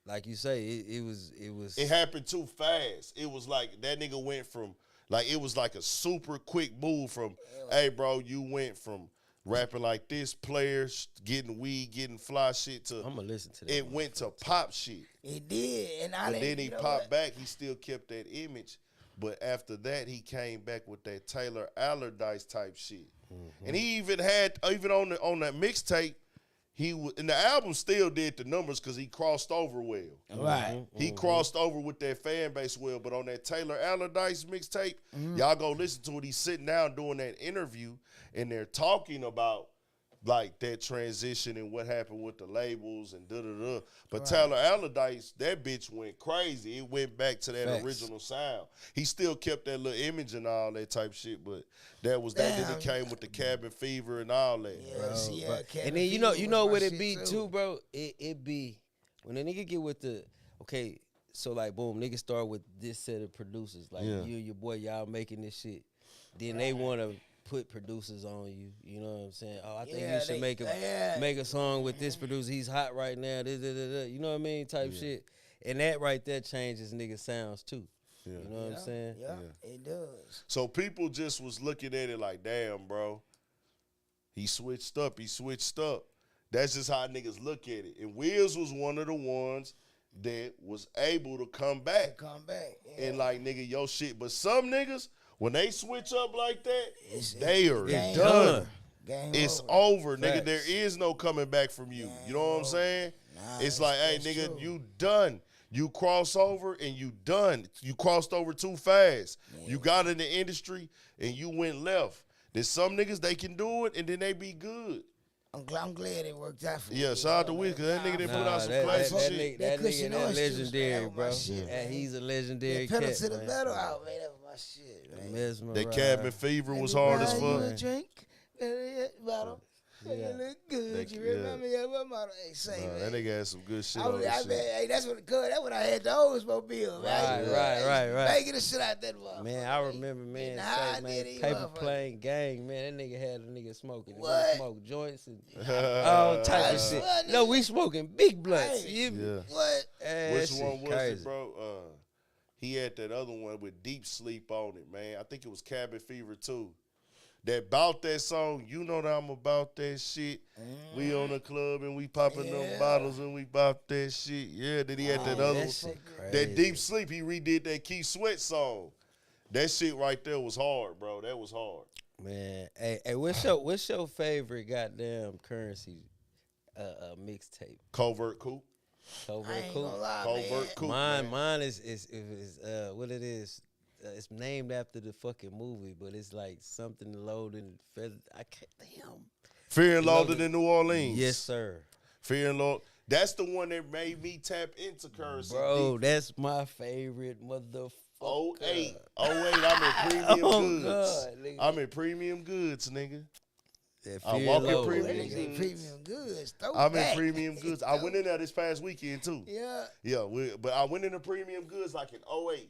like you say, it was. It happened too fast. It was like that nigga went from it was like a super quick move from, hey, bro, you went from rapping like this, players getting weed, getting fly shit to. I'm gonna listen to that. It went to pop shit. It did, but then he popped back. He still kept that image, but after that, he came back with that Taylor Allardyce type shit. Mm-hmm. And he even had on that mixtape, and the album still did the numbers because he crossed over well. Right. He crossed over with that fan base well, but on that Taylor Allardyce mixtape, y'all go listen to it. He's sitting down doing that interview, and they're talking about like that transition and what happened with the labels and da-da-da. But Taylor Allardyce, that bitch went crazy. It went back to that original sound. He still kept that little image and all that type shit, but that was that. Then it came with the cabin fever and all that. And then you know what it be too, bro? It be when a nigga get with the, okay, so like boom, nigga start with this set of producers. Like you and your boy, y'all making this shit. Then they want to put producers on you. You know what I'm saying? Oh, I think you should make a song with this producer. He's hot right now. You know what I mean? Type shit. And that right there changes nigga sounds too. Yeah. You know what I'm saying? Yeah, it does. So people just was looking at it like, damn, bro. He switched up. That's just how niggas look at it. And Wiz was one of the ones that was able to come back. And like, nigga, your shit. But some niggas, when they switch up like that, they are done. It's over, nigga. Facts. There is no coming back from you. You know what I'm saying? It's like, hey, nigga, you done. You cross over and you done. You crossed over too fast. You got in the industry and you went left. There's some niggas, they can do it and then they be good. I'm glad it worked out for you. Yeah, shout out to Wiz, because that nigga done put out some classic shit. That nigga legendary, bro. Yeah, he's a legendary cat, Pedal to the metal out, man. That was my my shit, man. Mesmerized. That Cabin Fever was hard as Buy you fuck. a drink, bottle. Yeah. You look good. That- You yeah. remember your motto? Hey, say, Nah, man. that nigga had some good shit I on was, that I shit. bet, hey, that's what I had the Oldsmobile, man. Right. Making the shit out that motherfucker. Man, I remember, man, Nah, say, man, did he, paper motherfucker? plane gang, man. That nigga had a nigga smoking. What? We smoke joints and all type of shit. What, No, nigga? we smoking big blunts. Hey. You hear me? Yeah. What? Eh, Which that shit one was crazy. it, bro? He had that other one with Deep Sleep on it, man. I think it was Cabin Fever too. That bout that song, you know that I'm about that shit. We on the club and we popping them Yeah. bottles and we bop that shit. Yeah, then he had that other that one. shit That crazy. Deep Sleep, he redid that Keith Sweat song. That shit right there was hard, bro. That was hard. Man, hey, what's your favorite goddamn currency mixtape? Covert Coup. I Covert ain't Coup. gonna lie, Covert man. Coup. Mine is what it is. It's named after the fucking movie, but it's like something loaded. I can't. Damn. Fear and Loaded. Loaded in New Orleans. Yes, sir. Fear and Loaded. That's the one that made me tap into currency. Bro, that's my favorite motherfucker. 08. I'm in premium Oh, goods. God, nigga. I'm in premium goods, nigga. That I Fear walk in Loaded, premium That nigga say goods. premium goods. Throw I'm in back. premium goods. I went in there this past weekend too. Yeah. Yeah, but I went into premium goods like in 08.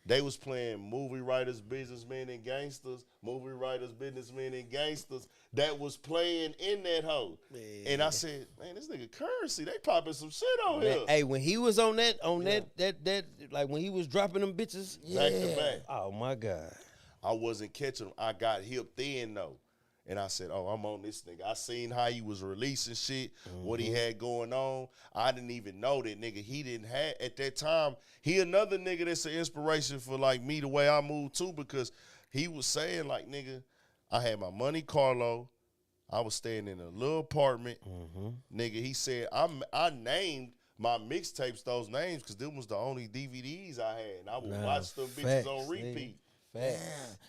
They was playing movie writers, businessmen, and gangsters. Movie writers, businessmen, and gangsters. That was playing in that hoe. And I said, man, this nigga currency. They popping some shit on Man, here. hey, when he was on that, like when he was dropping them bitches. Back to back. Oh my God. I wasn't catching them. I got hipped in though. And I said, oh, I'm on this nigga. I seen how he was releasing shit, what he had going on. I didn't even know that nigga. He didn't have, at that time, he another nigga that's an inspiration for like me the way I move too, because he was saying like, nigga, I had my Monte Carlo. I was staying in a little apartment. Nigga, he said, I named my mixtapes those names because them was the only DVDs I had. And I would watch them bitches on facts, repeat. Yeah.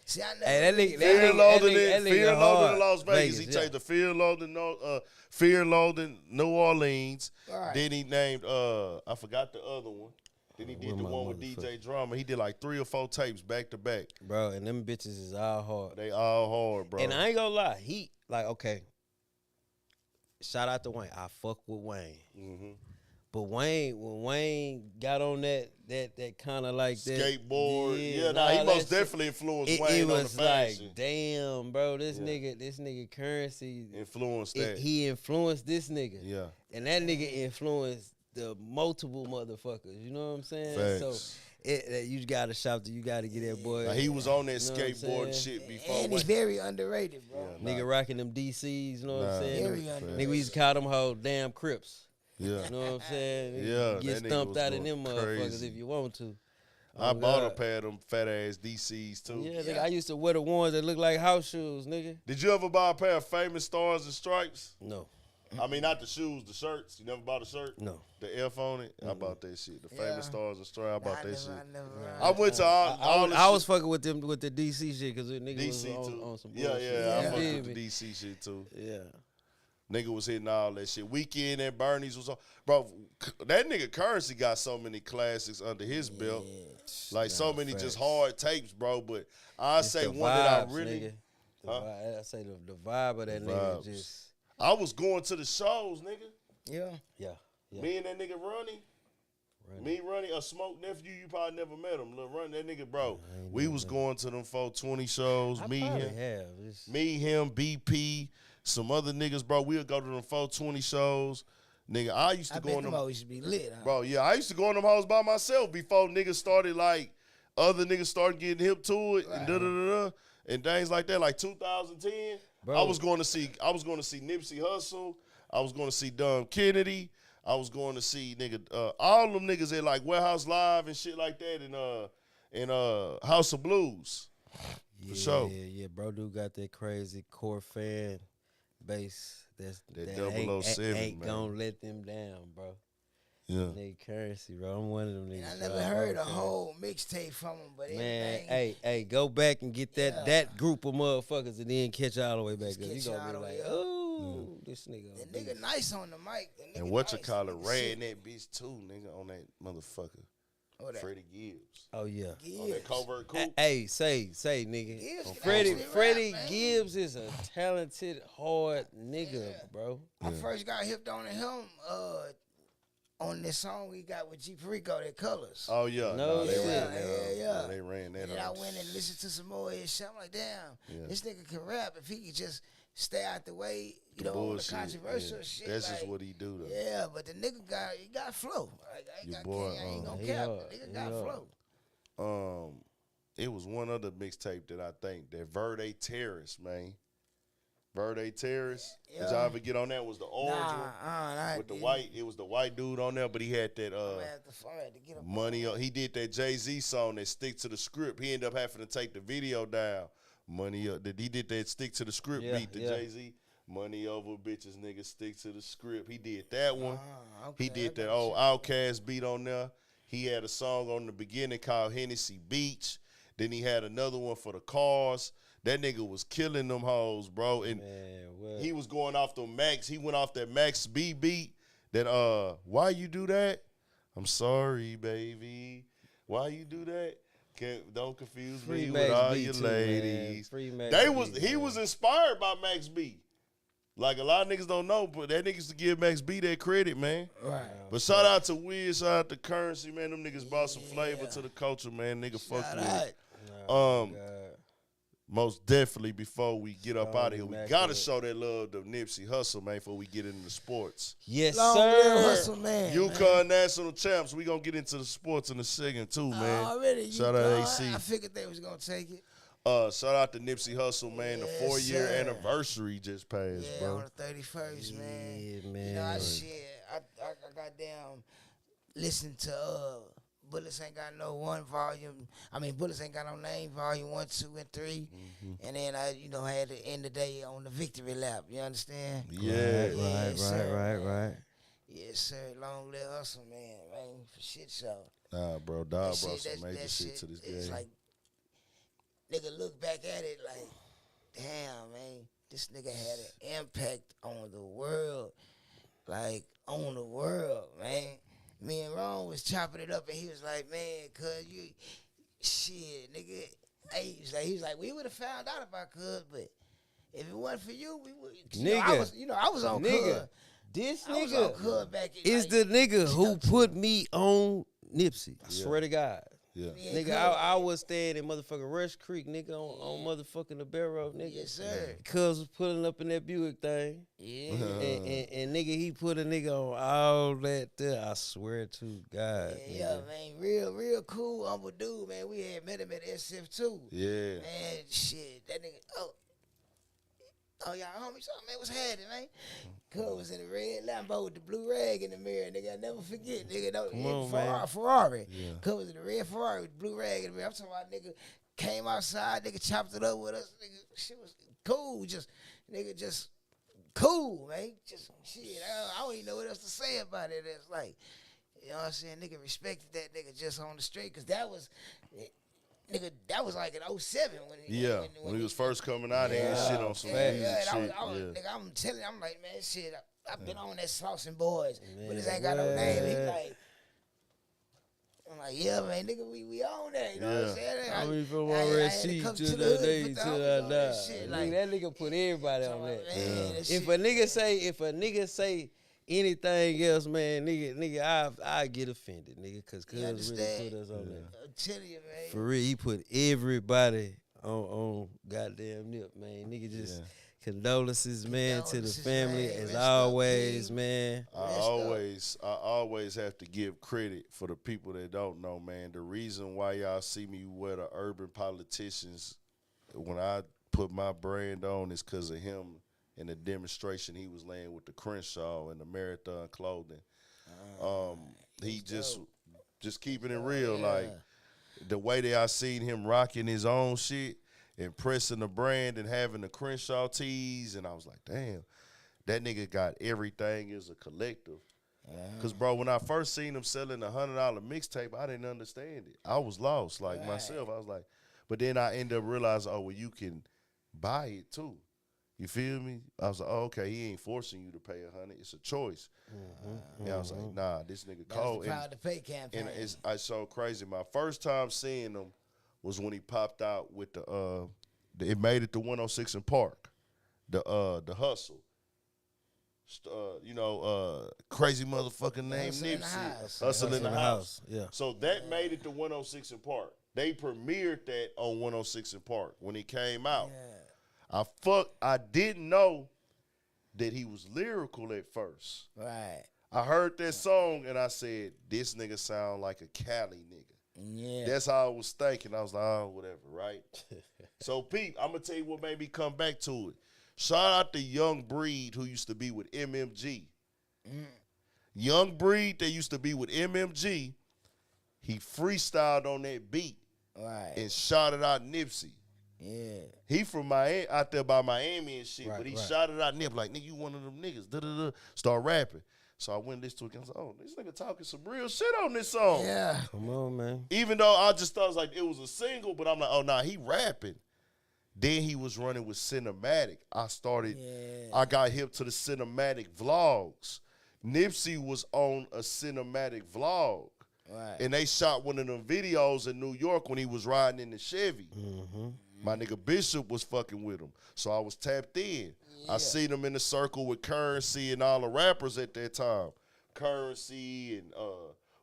See, I never. Hey, that nigga, Fear Loading nigga in hard. Las Vegas. He yeah. changed the Fear Loading New Orleans. Right. Then he named I forgot the other one. Then he did the my one with DJ Drama. He did like 3 or 4 tapes back to back. Bro, and them bitches is all hard. They all hard, bro. And I ain't gonna lie, he like okay. Shout out to Wayne. I fuck with Wayne. Mm-hmm. But when Wayne got on that kind of like that Skateboard. Yeah, nah, he that most shit, definitely influenced it Wayne on the was fashion. like, damn, bro, this Yeah. nigga currency. Influenced that. He influenced this nigga. Yeah. And that nigga influenced the multiple motherfuckers. You know what I'm saying? Facts. So you gotta shout to, you gotta get that boy. Like, he was on that You know what I'm skateboard saying? shit before. And he's Wayne. very underrated, bro. Yeah, Nigga rocking them DCs, you know what I'm Nah. saying? Very Facts. underrated. Nigga, we used to call them whole damn Crips. Yeah. You know what I'm saying? Yeah, You get that nigga stumped was out in them going motherfuckers crazy. if you want to. I Oh, bought a God. pair of them fat ass DCs too. Yeah, nigga, I used to wear the ones that look like house shoes, nigga. Did you ever buy a pair of Famous Stars and Stripes? No, I mean, not the shoes, the shirts. You never bought a shirt? no. The F on it? I bought that shit. The Yeah. Famous Stars and Stripes, I bought that shit. I never. I went to all the I was shit. fucking with them with the DC shit because nigga DC was too. on some Yeah, bullshit. yeah, I Yeah. fucked You with feel the me? DC shit too. Yeah. Nigga was hitting all that shit. Weekend at Bernie's was on. Bro, that nigga Currency got so many classics under his belt. Like so many facts. just hard tapes, bro. But I It's say the one that I vibes, really. nigga. The Huh? vibe, I say the vibe of that The nigga vibes. just I was going to the shows, nigga. Yeah. yeah. Me and that nigga Ronnie. Me, Ronnie, a Smoke nephew, you probably never met him. Lil Ronnie, that nigga, bro. We was going to them 420 shows. I Me, probably him. have. It's- Me, him, BP, some other niggas, bro. We'll go to them 420 shows. Nigga, I used to I go bet on them them. always should be lit, huh? Bro, yeah, I used to go on them hoes by myself before niggas started, like, other niggas started getting hip to it and da-da-da-da and things like that. Like 2010, Bro. I was going to see Nipsey Hussle. I was going to see Dumb Kennedy. I was going to see, nigga, all them niggas at, like, Warehouse Live and shit like that and House of Blues. Yeah, sure. yeah, bro. Dude got that crazy core fan base. That 007, ain't man. gonna let them down, bro. Yeah. Nigga Currency, bro. I'm one of them niggas. I bro. never heard a whole mixtape from him, but Man, everything. hey, go back and get Yeah. that group of motherfuckers and then catch all the way back Just up. You catch gonna all be the like, way up. oh, this nigga. The nigga nice on the mic. The nigga And what you nice. call it, Nigga ran sick. that bitch too, nigga, on that motherfucker. What that? Freddie Gibbs. Oh yeah. On that covert coup. Hey, say, nigga. Gibbs can Freddie actually rap, Freddie man. Gibbs is a talented, hard nigga, Yeah. bro. I first got hipped on him on this song we got with G Perico, that Colors. Oh yeah, No they shit. ran that. Yeah. They ran that. And then I up. went and listened to some more of his shit. I'm like, damn, Yeah. this nigga can rap if he could just stay out the way, you know, on the Bullshit, controversial yeah. shit. That's like, just what he do though. Yeah, but the nigga got flow. Like, Your boy, I ain't gonna he cap. hard. The nigga He got hard. flow. It was one other mixtape that I think that Verde Terrace, man. Verde Terrace. Did y'all Yeah. ever get on that? Was the orange one Nah, with the white? It was the white dude on there, but he had that I had to get up. money. He did that Jay-Z song that stick to the script. He ended up having to take the video down. Money up. He did that stick to the script beat to Jay-Z. Money over bitches, nigga, stick to the script. He did that one. Okay, He did I that got old you. Outkast beat on there. He had a song on the beginning called Hennessy Beach. Then he had another one for the cars. That nigga was killing them hoes, bro. And Man, what? he was going off the Max. He went off that Max B beat. That why you do that? I'm sorry, baby. Why you do that? Don't confuse Free me Max with all B your too, man. ladies. Free Max B, He man. was inspired by Max B. Like a lot of niggas don't know, but that niggas to give Max B that credit, man. Right. But shout out to Wiz, shout out to Currency, man. Them niggas brought some flavor to the culture, man. Nigga fuck Shout with out. it. Nah, Um, God. Most definitely, before we get up Strong out of here, we immaculate. gotta show that love to Nipsey Hussle, man, before we get into sports. Yes, Long live sir. Hustle, man. UConn National Champs. We gonna get into the sports in a second too, man. Already, Shout out AC. I figured they was gonna take it. Shout out to Nipsey Hussle, man. The Yes, 4-year sir. anniversary just passed, Yeah, bro. on the 31st, man. Yeah, You know, man. I got down listening to Bullets Ain't Got No One volume. I mean, Bullets Ain't Got No Name volume 1, 2, and 3. And then I, had to end the day on the victory lap. You understand? Yeah. Right. Yes, sir. Long live Hustle, man, for shit show. Nah, bro. Dog That brought shit- some that- major that shit to this It's game. like, nigga look back at it like, damn, man, this nigga had an impact on the world. Like, on the world, man. Me and Ron was chopping it up, and he was like, man, cuz you, shit, nigga. Hey, he was like, we would have found out about cuz, but if it wasn't for you, we would. Nigga. I was on Nigga. cuz. This I was on nigga cuz back in, is the nigga who put me on Nipsey. I Yeah. swear to God. Yeah. Yeah, Nigga, cuz. I was staying in motherfucking Rush Creek, nigga, on motherfucking the Barrow, nigga. Yes, sir. Cuz was pulling up in that Buick thing. Yeah. And nigga, he put a nigga on all that there. I swear to God. Yeah, nigga. man, real cool, humble dude, man. We had met him at SF2. Yeah. Man, shit, that nigga, oh, y'all homie, something, man, what's happening, man? Cuz was in a red Lambo with the blue rag in the mirror, nigga. I never forget, nigga. Come on, man. Ferrari. Yeah. Cuz was in a red Ferrari with the blue rag in the mirror. I'm talking about nigga came outside, nigga chopped it up with us, nigga. Shit was cool, just cool, man. Just shit. I don't even know what else to say about it. It's like, you know what I'm saying? Nigga respected that nigga just on the street, cause that was, nigga, that was like in 07 when When he was first coming out here and shit on some yeah, music yeah, shit. and I was, Yeah. nigga, I'm telling you, I'm like, man, shit, I've been on that Slauson Boys, but Man, this ain't got no name. He what? like, I'm like, yeah, man, nigga, we on that, you know what I'm saying? I mean, from I already had to see come to to the hood day and put till the I homies on that die. shit, Nigga, like, that nigga put everybody on that. man, that If shit- a nigga say anything else, man, nigga, I get offended, nigga, cause You really understand? put us on that. I'm telling you, man. For real, he put everybody on goddamn Nip, man. Nigga, just condolences, man, to the Condolences, family man. as Rest up, always, King. man. I always have to give credit for the people that don't know, man. The reason why y'all see me wear the urban politicians when I put my brand on is because of him and the demonstration he was laying with the Crenshaw and the Marathon clothing. He just keeping it real, like the way that I seen him rocking his own shit and pressing the brand and having the Crenshaw tees, and I was like, damn, that nigga got everything as a collective. Cause bro, when I first seen him selling $100 mixtape, I didn't understand it. I was lost, like myself. I was like, but then I ended up realizing, oh well, you can buy it too. You feel me? I was like, oh, okay, he ain't forcing you to pay 100. It's a choice. And I was like, nah, this nigga That was cold. the Proud to Pay campaign. And it's so crazy. My first time seeing him was when he popped out with it made it to 106 in Park, the Hustle. Crazy motherfucking name, Hustle in the Nipsey. House. Hustle in the House. Yeah. So that made it to 106 in Park. They premiered that on 106 in Park when he came out. Yeah. I didn't know that he was lyrical at first. Right. I heard that song and I said, this nigga sound like a Cali nigga. Yeah. That's how I was thinking. I was like, oh, whatever, right? So, Pete, I'm going to tell you what made me come back to it. Shout out to Young Breed, who used to be with MMG. Young Breed, that used to be with MMG, he freestyled on that beat and shouted out Nipsey. Yeah. He from Miami, out there by Miami and shit, but he right. shouted out Nip like, nigga, you one of them niggas. Da-da-da. Start rapping. So I went this to it and I was like, oh, this nigga talking some real shit on this song. Yeah. Come on, man. Even though I just thought it was like it was a single, but I'm like, oh, nah, he rapping. Then he was running with cinematic. I got hip to the cinematic vlogs. Nipsey was on a cinematic vlog. Right. And they shot one of them videos in New York when he was riding in the Chevy. My nigga Bishop was fucking with him. So I was tapped in. I seen him in the circle with Currency and all the rappers at that time. Currency and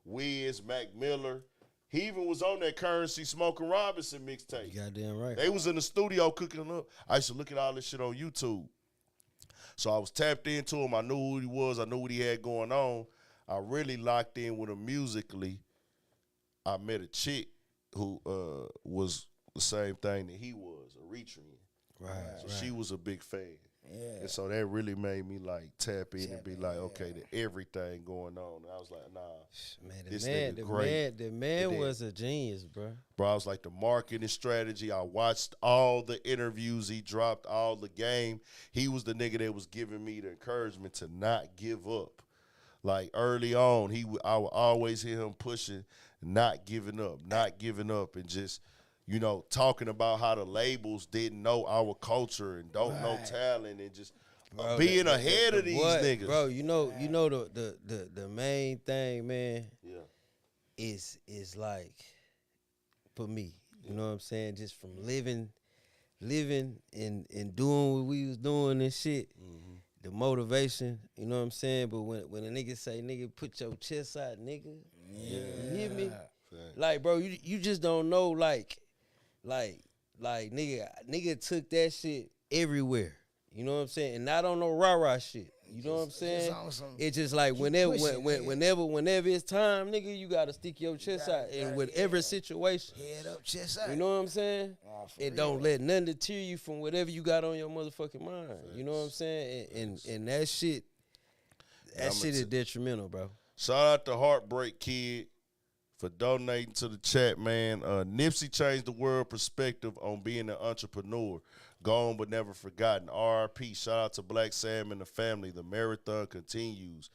Wiz, Mac Miller. He even was on that Currency Smoking Robinson mixtape. You goddamn right. They was in the studio cooking up. I used to look at all this shit on YouTube. So I was tapped into him. I knew who he was. I knew what he had going on. I really locked in with him musically. I met a chick who was the same thing that he was, a Eritrean. Right. So she was a big fan. Yeah. And so that really made me like tap in and be like, okay, everything going on. And I was like, nah, this nigga great. The man was a genius, bro. Bro, I was like the marketing strategy. I watched all the interviews he dropped, all the game. He was the nigga that was giving me the encouragement to not give up. Like early on, I would always hear him pushing, not giving up, and just, talking about how the labels didn't know our culture and don't know talent and just being ahead of these niggas. Bro, the main thing, man, is like, for me, you know what I'm saying, just from living and doing what we was doing and shit, the motivation, you know what I'm saying? But when a nigga say, nigga, put your chest out, nigga, you hear me? Like, bro, you just don't know, like nigga took that shit everywhere. You know what I'm saying? And not on no rah-rah shit. You know what I'm saying? It's just like whenever it's time, nigga, you gotta stick your chest out in whatever situation. Head up, chest out. You know what I'm saying? Don't let nothing deter you from whatever you got on your motherfucking mind. You know what I'm saying? And that shit is detrimental, bro. Shout out to Heartbreak Kid for donating to the chat, man. Nipsey changed the world perspective on being an entrepreneur. Gone but never forgotten. R.I.P. Shout out to Black Sam and the family. The marathon continues.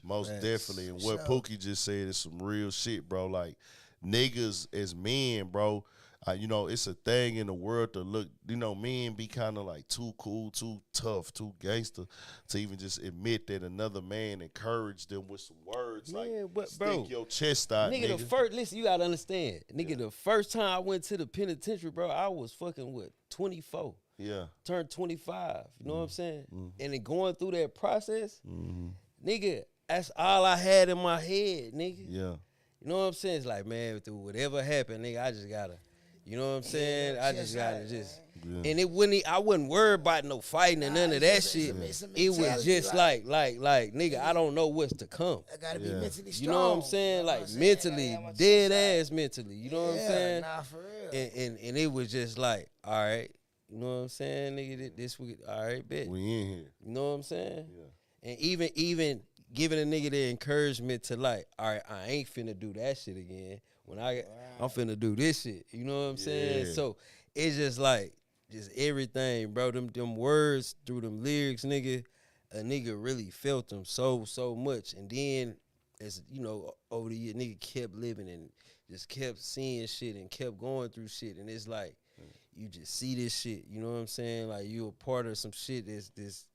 Most definitely. And what Pookie just said is some real shit, bro. Like, niggas as men, bro, it's a thing in the world to look, men be kind of like too cool, too tough, too gangster to even just admit that another man encouraged them with some words stick your chest out, nigga. Listen, you got to understand. Nigga, the first time I went to the penitentiary, bro, I was fucking, 24. Yeah. Turned 25. You know what I'm saying? And then going through that process, nigga, that's all I had in my head, nigga. Yeah. You know what I'm saying? It's like, man, through whatever happened, nigga, I just gotta, you know what I'm saying? I just gotta and I wasn't worried about no fighting and none of that shit. It was just like, nigga, I don't know what's to come. I gotta be mentally strong. You know what I'm saying? Like mentally, dead ass mentally. You know what I'm saying? Nah, for real. And it was just like, all right. You know what I'm saying, nigga? This week, all right, bet. We in here. You know what I'm saying? Yeah. And even giving a nigga the encouragement to like, all right, I ain't finna do that shit again. When I'm finna do this shit. You know what I'm saying? So it's just like, just everything, bro. Them words through them lyrics, nigga. A nigga really felt them so much. And then, as over the year, nigga kept living and just kept seeing shit and kept going through shit. And it's like, you just see this shit. You know what I'm saying? Like you a part of some shit that's this,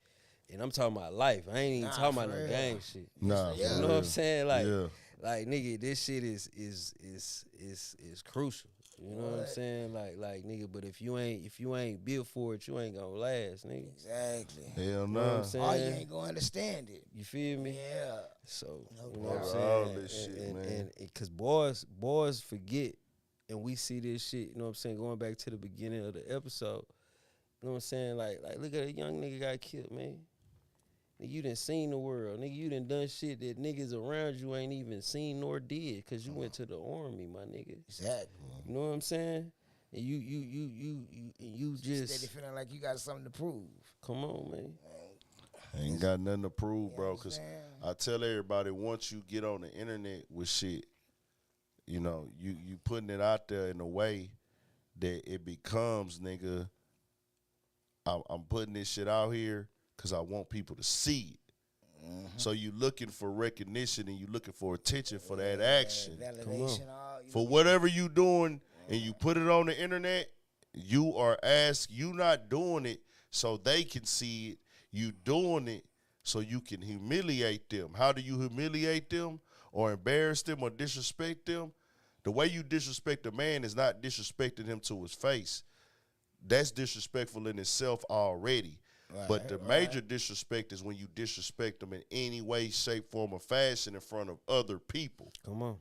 and I'm talking about life. I ain't even talking about no gang shit. Nah, Yeah. You know what I'm saying? Like, yeah. like nigga, this shit is crucial. You know what I'm What? saying? Like nigga, but if you ain't built for it, you ain't gonna last, nigga. Exactly. Hell You know what nah. I'm saying? Or you ain't gonna understand it. You feel me? Yeah. So No you know what I'm doubt. saying? All this shit, man. And cause boys forget, and we see this shit. You know what I'm saying? Going back to the beginning of the episode. You know what I'm saying? Like look at a young nigga got killed, man. Nigga, you done seen the world. Nigga, you done done shit that niggas around you ain't even seen nor did, cause you went to the army, my nigga. Exactly. You know what I'm saying? And you Steady just feeling like you got something to prove. come on, man. Ain't got nothing to prove, You bro. Cause understand? I tell everybody, once you get on the internet with shit, you know, you putting it out there in a way that it becomes, nigga, I'm putting this shit out here because I want people to see it. So you looking for recognition and you looking for attention for that action. Validation, all you For whatever you doing and you put it on the internet, you not doing it so they can see it. You doing it so you can humiliate them. How do you humiliate them or embarrass them or disrespect them? The way you disrespect a man is not disrespecting him to his face. That's disrespectful in itself already. But the major disrespect is when you disrespect them in any way, shape, form, or fashion in front of other people. Come on.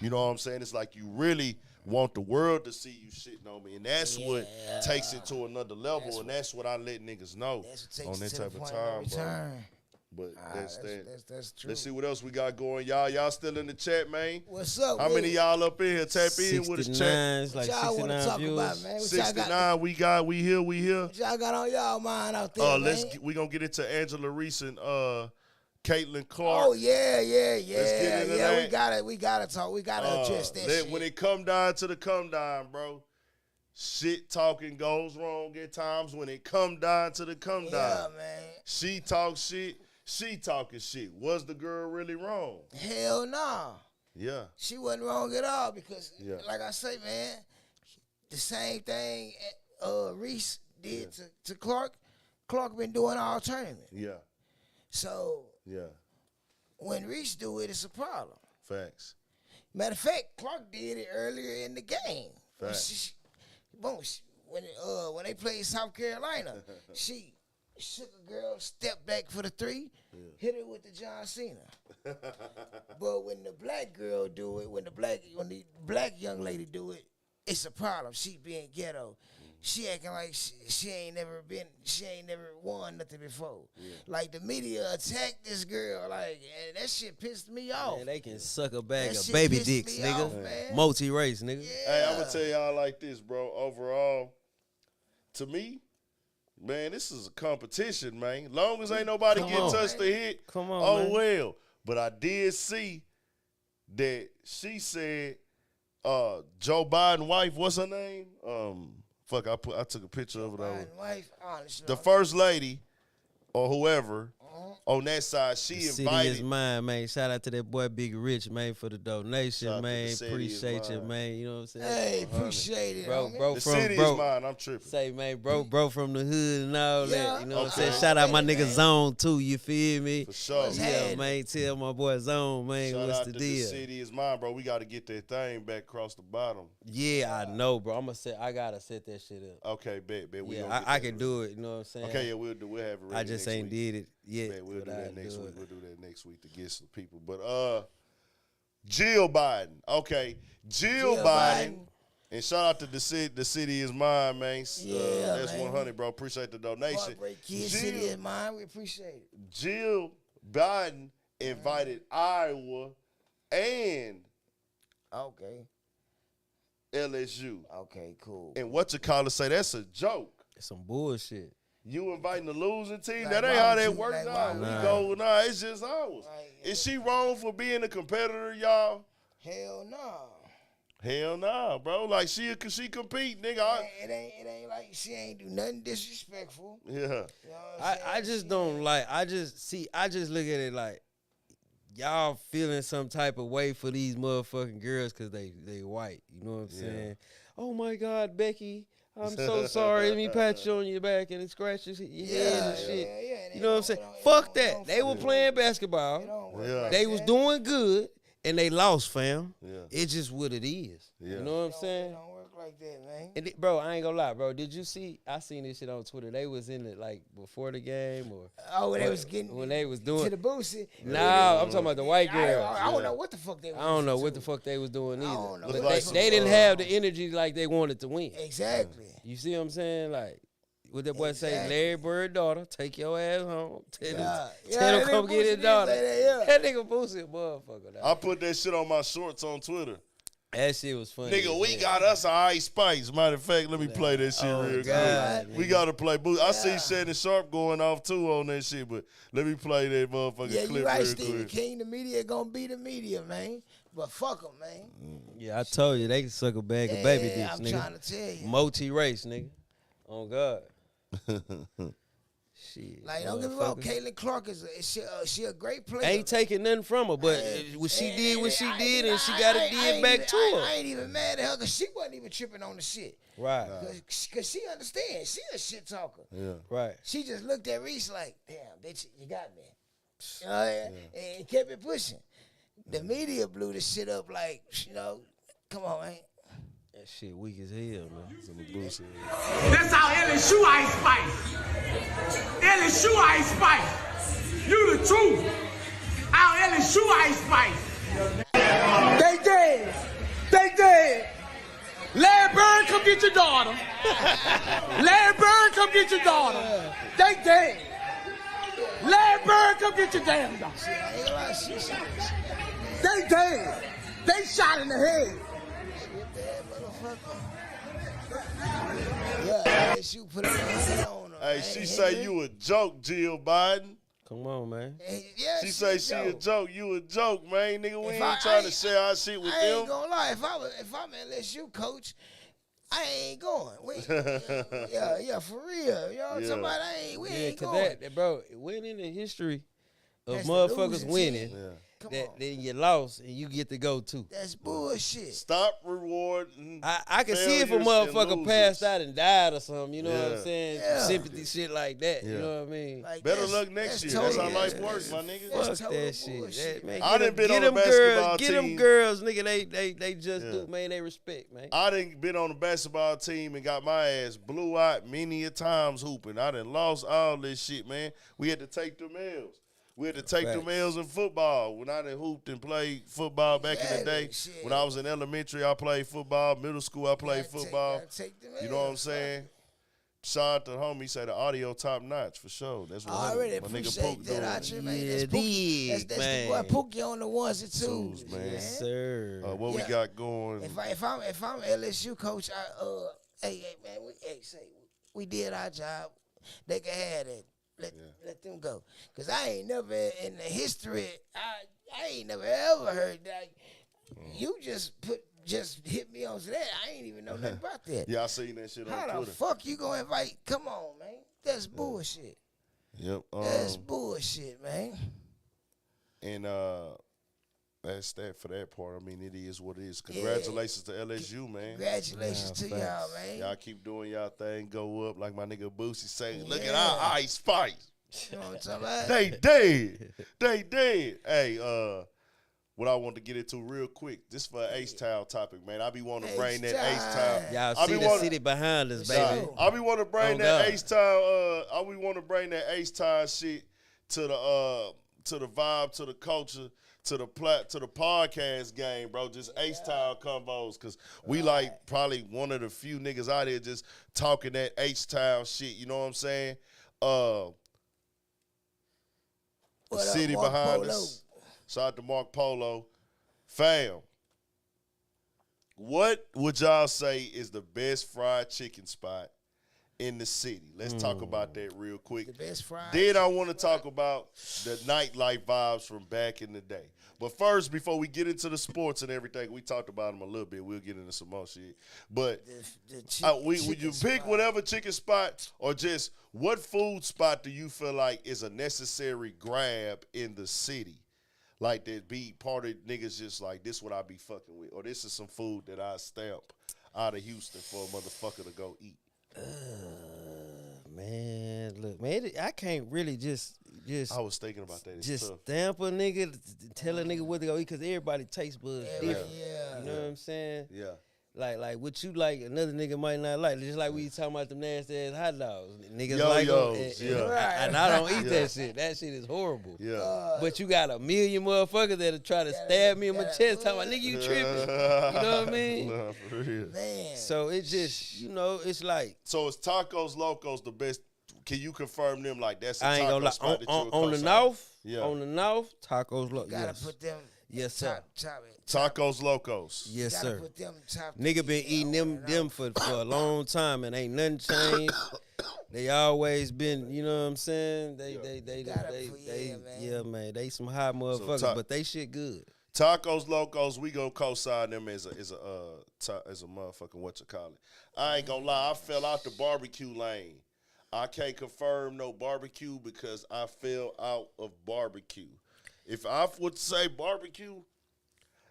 You know what I'm saying? It's like you really want the world to see you shitting on me. And that's what takes it to another level. And that's what I let niggas know That's what on takes that it to type the of point time, of bro. return. But That's true. let's see what else we got going. Y'all still in the chat, man? What's up? How many of y'all up in here? Tap in with us, chat. 69, it's like What y'all want to 69 talk views. about, man? What y'all got? 69, we here. What y'all got on y'all mind out there, man? We gonna get into Angela Reese and Caitlin Clark. Oh yeah. Let's get into that. We gotta talk. We gotta address that shit. When it come down to the come down, bro, shit talking goes wrong at times. When it come down to the come Yeah, down, man. she talks shit. She talking shit. Was the girl really wrong? Hell no. Yeah. She wasn't wrong at all because, Yeah. like I say, man, the same thing Reese did to Clark. Clark been doing all tournament. Yeah. So Yeah. when Reese do it, it's a problem. Facts. Matter of fact, Clark did it earlier in the game. Facts. When they played South Carolina, she shook a girl, stepped back for the three, hit her with the John Cena. But when the black girl do it, when the black young lady do it, it's a problem. She being ghetto. She acting like she ain't never won nothing before. Like the media attacked this girl, like, and that shit pissed me off. Man, they can suck a bag That of shit baby pissed dicks, me nigga. off, man. Multi-race, nigga. Hey, I'm gonna tell y'all like this, bro. Overall, to me, man, this is a competition, man. Long as ain't nobody Come get on. touched or hit, Come on, oh man. well. But I did see that she said Joe Biden wife, what's her name? I took a picture of it. Biden wife, honestly, The first lady or whoever on that side, she The city invited. is mine, man. Shout out to that boy Big Rich, man, for the donation, Shout out to man. the city is Appreciate you, mine. man. You know what I'm saying? Hey, appreciate it, Bro, homie. bro, The from city bro. is mine. I'm tripping. Say, man, bro from the hood and all Yeah. that. You know what I'm Okay. saying? Shout out my Hey, nigga man. Zone too. You feel me? For sure. What's Yeah, happening? man. Tell my boy Zone, man, Shout what's out the to deal? the city is mine, bro. We got to get that thing back across the bottom. Yeah, I know, bro. I gotta set that shit up. Okay, bet. We Yeah, gonna get I that can ready. do it. You know what I'm saying? Okay, yeah, we'll have it ready. I just next ain't week. did it yet. Man, we'll but do that I'll next do week. it. We'll do that next week to get some people. But Jill Biden. Okay, Jill Biden. And shout out to the city is mine, man. Yeah, that's man. 100, bro. Appreciate the donation. Heartbreak Kid City is mine. We appreciate it. Jill Biden invited Iowa and Okay. LSU. Okay, cool. And what you call it say, that's a joke. It's some bullshit. You inviting the losing team? Like, that ain't why how would that you- works. like, Nah, why we would go. Nah, it's just ours. Like, Is she wrong for being a competitor, y'all? Hell no. Hell nah, bro. Like she compete, nigga. It ain't like she ain't do nothing disrespectful. Yeah. You know what I'm saying? I just don't like. I just look at it like y'all feeling some type of way for these motherfucking girls because they white. You know what I'm saying? Oh my God, Becky, I'm so sorry. Let me pat you on your back and scratch your head and shit. Yeah. You know what I'm saying? Fuck that. They were playing basketball. They was doing good and they lost, fam. Yeah. It's just what it is. Yeah. You know what I'm saying? It don't work like that, man. And bro, I ain't gonna lie, bro. Did you see? I seen this shit on Twitter. They was in it like before the game or when they was getting when they was doing to the boosie. Nah, I'm talking about the white girl. I don't know what the fuck they was I don't know listening what to. the fuck they was doing either. don't know. But Look like they didn't have the energy like they wanted to win. Exactly. You see what I'm saying? Like what that boy say, Exactly. Larry Bird daughter, take your ass home. Tell Yeah, him come that get his nigga daughter. Boosie did say that, That nigga Boosie a motherfucker. I put that shit on my shorts on Twitter. That shit was funny. Nigga, we got us a Ice Spice. Matter of fact, let me play that shit real God, quick. We got to play Boosie. I see Shannon Sharp going off too on that shit, but let me play that motherfucking Yeah, clip you right, real Stephen quick. King. The media gonna be the media, man. But fuck them, man. Yeah, I told you they can suck a bag of baby dicks, I'm nigga. trying to tell you. Multi-race, nigga. On God. Shit. Like, don't get me wrong. motherfucker. Caitlin Clark she a great player. Ain't taking nothing from her, but what she did, what she did, and she got it did back to her. I ain't even mad at her because she wasn't even tripping on the shit. Right, Because she understands. She a shit talker. Yeah. right. She just looked at Reese like, damn, bitch, you got me. You know, and kept it pushing. The media blew the shit up like, you know, come on, man. That shit weak as hell, man. Some bullshit. That's our LSU Ice Spice. LSU Ice Spice. You the truth. Our LSU Ice Spice. They dead. They dead. Larry Bird, come get your daughter. Larry Bird, come get your daughter. They dead. Larry Bird, come get your damn daughter. I ain't gonna lie, she They dead. They shot in the head. yeah, she put her hand on her. Hey, man. she say you a joke, Jill Biden. Come on, man. Yeah, She say she a joke. You a joke, man. Nigga, we If ain't trying to share our shit with I ain't them. gonna lie. If I'm LSU coach, I ain't going. Yeah, for real. You know what I'm talking about? We Yeah, ain't cause going. that, bro, it went in the history of That's the motherfuckers losing winning. team. Yeah. Come That on. then you lost and you get to go too. That's bullshit. Stop rewarding. I can see if a failures and motherfucker losers. passed out and died or something, you know what Yeah. I'm saying? Yeah. Sympathy shit like that, you Yeah. know what I mean? Like, Better that's- luck next year. That's how life works, my nigga. That's Fuck total that shit. bullshit. That, man, I get done been them- on get a them basketball girls, Get them team. girls, nigga, they just Yeah. do, man, they respect, man. I done been on the basketball team and got my ass blew out many a times hooping. I done lost all this shit, man. We had to take them L's. We had to take them Facts. L's in football. When I done hooped and played football back in the day, Shit. when I was in elementary, I played football. Middle school, I played Gotta take- football. gotta take them You know what I'm L's, saying? Shout out to the homie. He say the audio top notch for sure. That's what I already my nigga appreciate Pook that, doing. Archie, man. Yeah, That's Pookie. dig, That's man. the boy Pookie on the ones and twos, Twos, man. man. Yes, sir. What we Yeah. got going? If I'm LSU coach, hey man, we did our job. They can have that. Let them go. Cause I ain't never in the history. I ain't never ever heard that. You just hit me on that. I ain't even know nothing about that. Yeah, I seen that shit on How the Twitter. fuck you gonna invite? Come on, man. That's bullshit. Yep. That's bullshit, man. And that's that for that part. I mean, it is what it is. Congratulations to LSU, man. Congratulations to y'all, man. Y'all keep doing y'all thing. Go up like my nigga Boosie saying. Look at our Ice Spice. You know what I'm talking about? They dead. They dead. Hey, what I want to get into real quick. This for an H-Town topic, man. I be wanting to bring that H-Town. H-Town. Y'all I see be the wanna- city behind us, baby. Sure. I be want to bring Oh, that God. H-Town. I be want to bring that H-Town shit to the vibe, to the culture, to the podcast game, bro. Just H-Town combos, cause we like probably one of the few niggas out here just talking that H-Town shit. You know what I'm saying? The What up, city Mark behind Polo? us. Shout out to Mark Polo, fam. What would y'all say is the best fried chicken spot in the city? Let's talk about that real quick. The best fried. Then I want to talk about the nightlife vibes from back in the day. But first, before we get into the sports and everything, we talked about them a little bit. We'll get into some more shit. But would you pick whatever chicken spot, or just what food spot do you feel like is a necessary grab in the city? Like that be part of niggas just like, this what I be fucking with. Or this is some food that I stamp out of Houston for a motherfucker to go eat. Man, look, man, I can't really just I was thinking about that. It's just tough. stamp a nigga, tell a nigga what to go eat, because everybody taste buds different. Yeah. You know what I'm saying? Yeah. Like what you like, another nigga might not like. Just like we talking about them nasty ass hot dogs. Niggas Yo-yos, like them, yeah. and I don't eat that shit. That shit is horrible. Yeah. But you got a million motherfuckers that'll try to stab me in my chest, talking about, nigga, you tripping. You know what I mean? Nah, for real. Man. So it just, it's like, So is Tacos Locos the best? Can you confirm them like that's a I ain't taco gonna lie. spot that you would On the co-sign? north, Yeah. on the north, tacos look. Gotta Yes, put them. Yes, sir. Top it. Tacos Locos. Yes, Gotta sir. put them top. Nigga been eating them for a long time, and ain't nothing changed. They always been, you know what I'm saying? They Yeah, man. They some hot motherfuckers, but they shit good. Tacos Locos, we gonna co-sign them as a motherfucking what you call it. I ain't gonna lie, I fell out the barbecue lane. I can't confirm no barbecue because I fell out of barbecue. If I would say barbecue,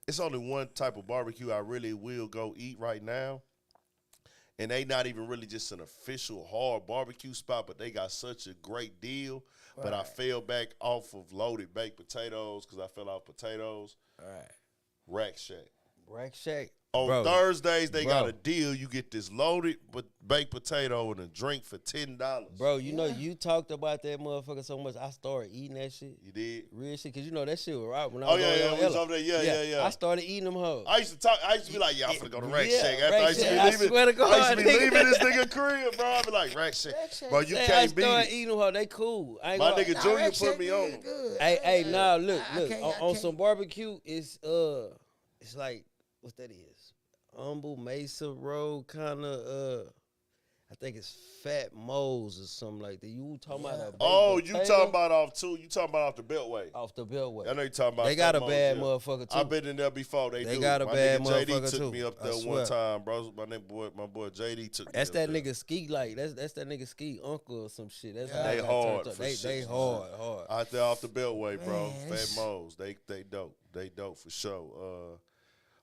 it's only one type of barbecue I really will go eat right now. And they not even really just an official hard barbecue spot, but they got such a great deal. Right. But I fell back off of loaded baked potatoes because I fell off potatoes. All right. Rack Shack. Rack Shack. On Thursdays, they got a deal. You get this loaded baked potato and a drink for $10. Bro, you know, you talked about that motherfucker so much, I started eating that shit. You did? Real shit, because you know that shit was right when I Oh, was we was over there. Yeah. I started eating them hoes. I used to be like, I'm finna go to Rack Shack. After Rack I used to be Shack, leaving, I swear to God, I used to be nigga. leaving this nigga crib, bro. I be like, Rack Shack. Bro, you can't beat I started it. eating them hoes. They cool. I ain't My gonna, nigga Junior put me on them. Hey, nah, look. I On can't. some barbecue, it's like, what that is? Humble Mesa Road, kind of, I think it's Fat Mo's or something like that. You talking about a Oh, baked you potato? talking about off the Beltway. Off the Beltway. I know you talking about. They got a Fat Mo's, bad yeah. motherfucker, too. I've been in there before. They do. got a my bad nigga JD motherfucker, took too. me up I there one swear. time, bro. My boy JD took me That's up that there. nigga Ski, like, that's that nigga Ski uncle or some shit. That's how They I got hard turned up. for They shit. hard. Out there off the Beltway, bro. Man, Fat it's- Mo's. They dope. They dope for sure.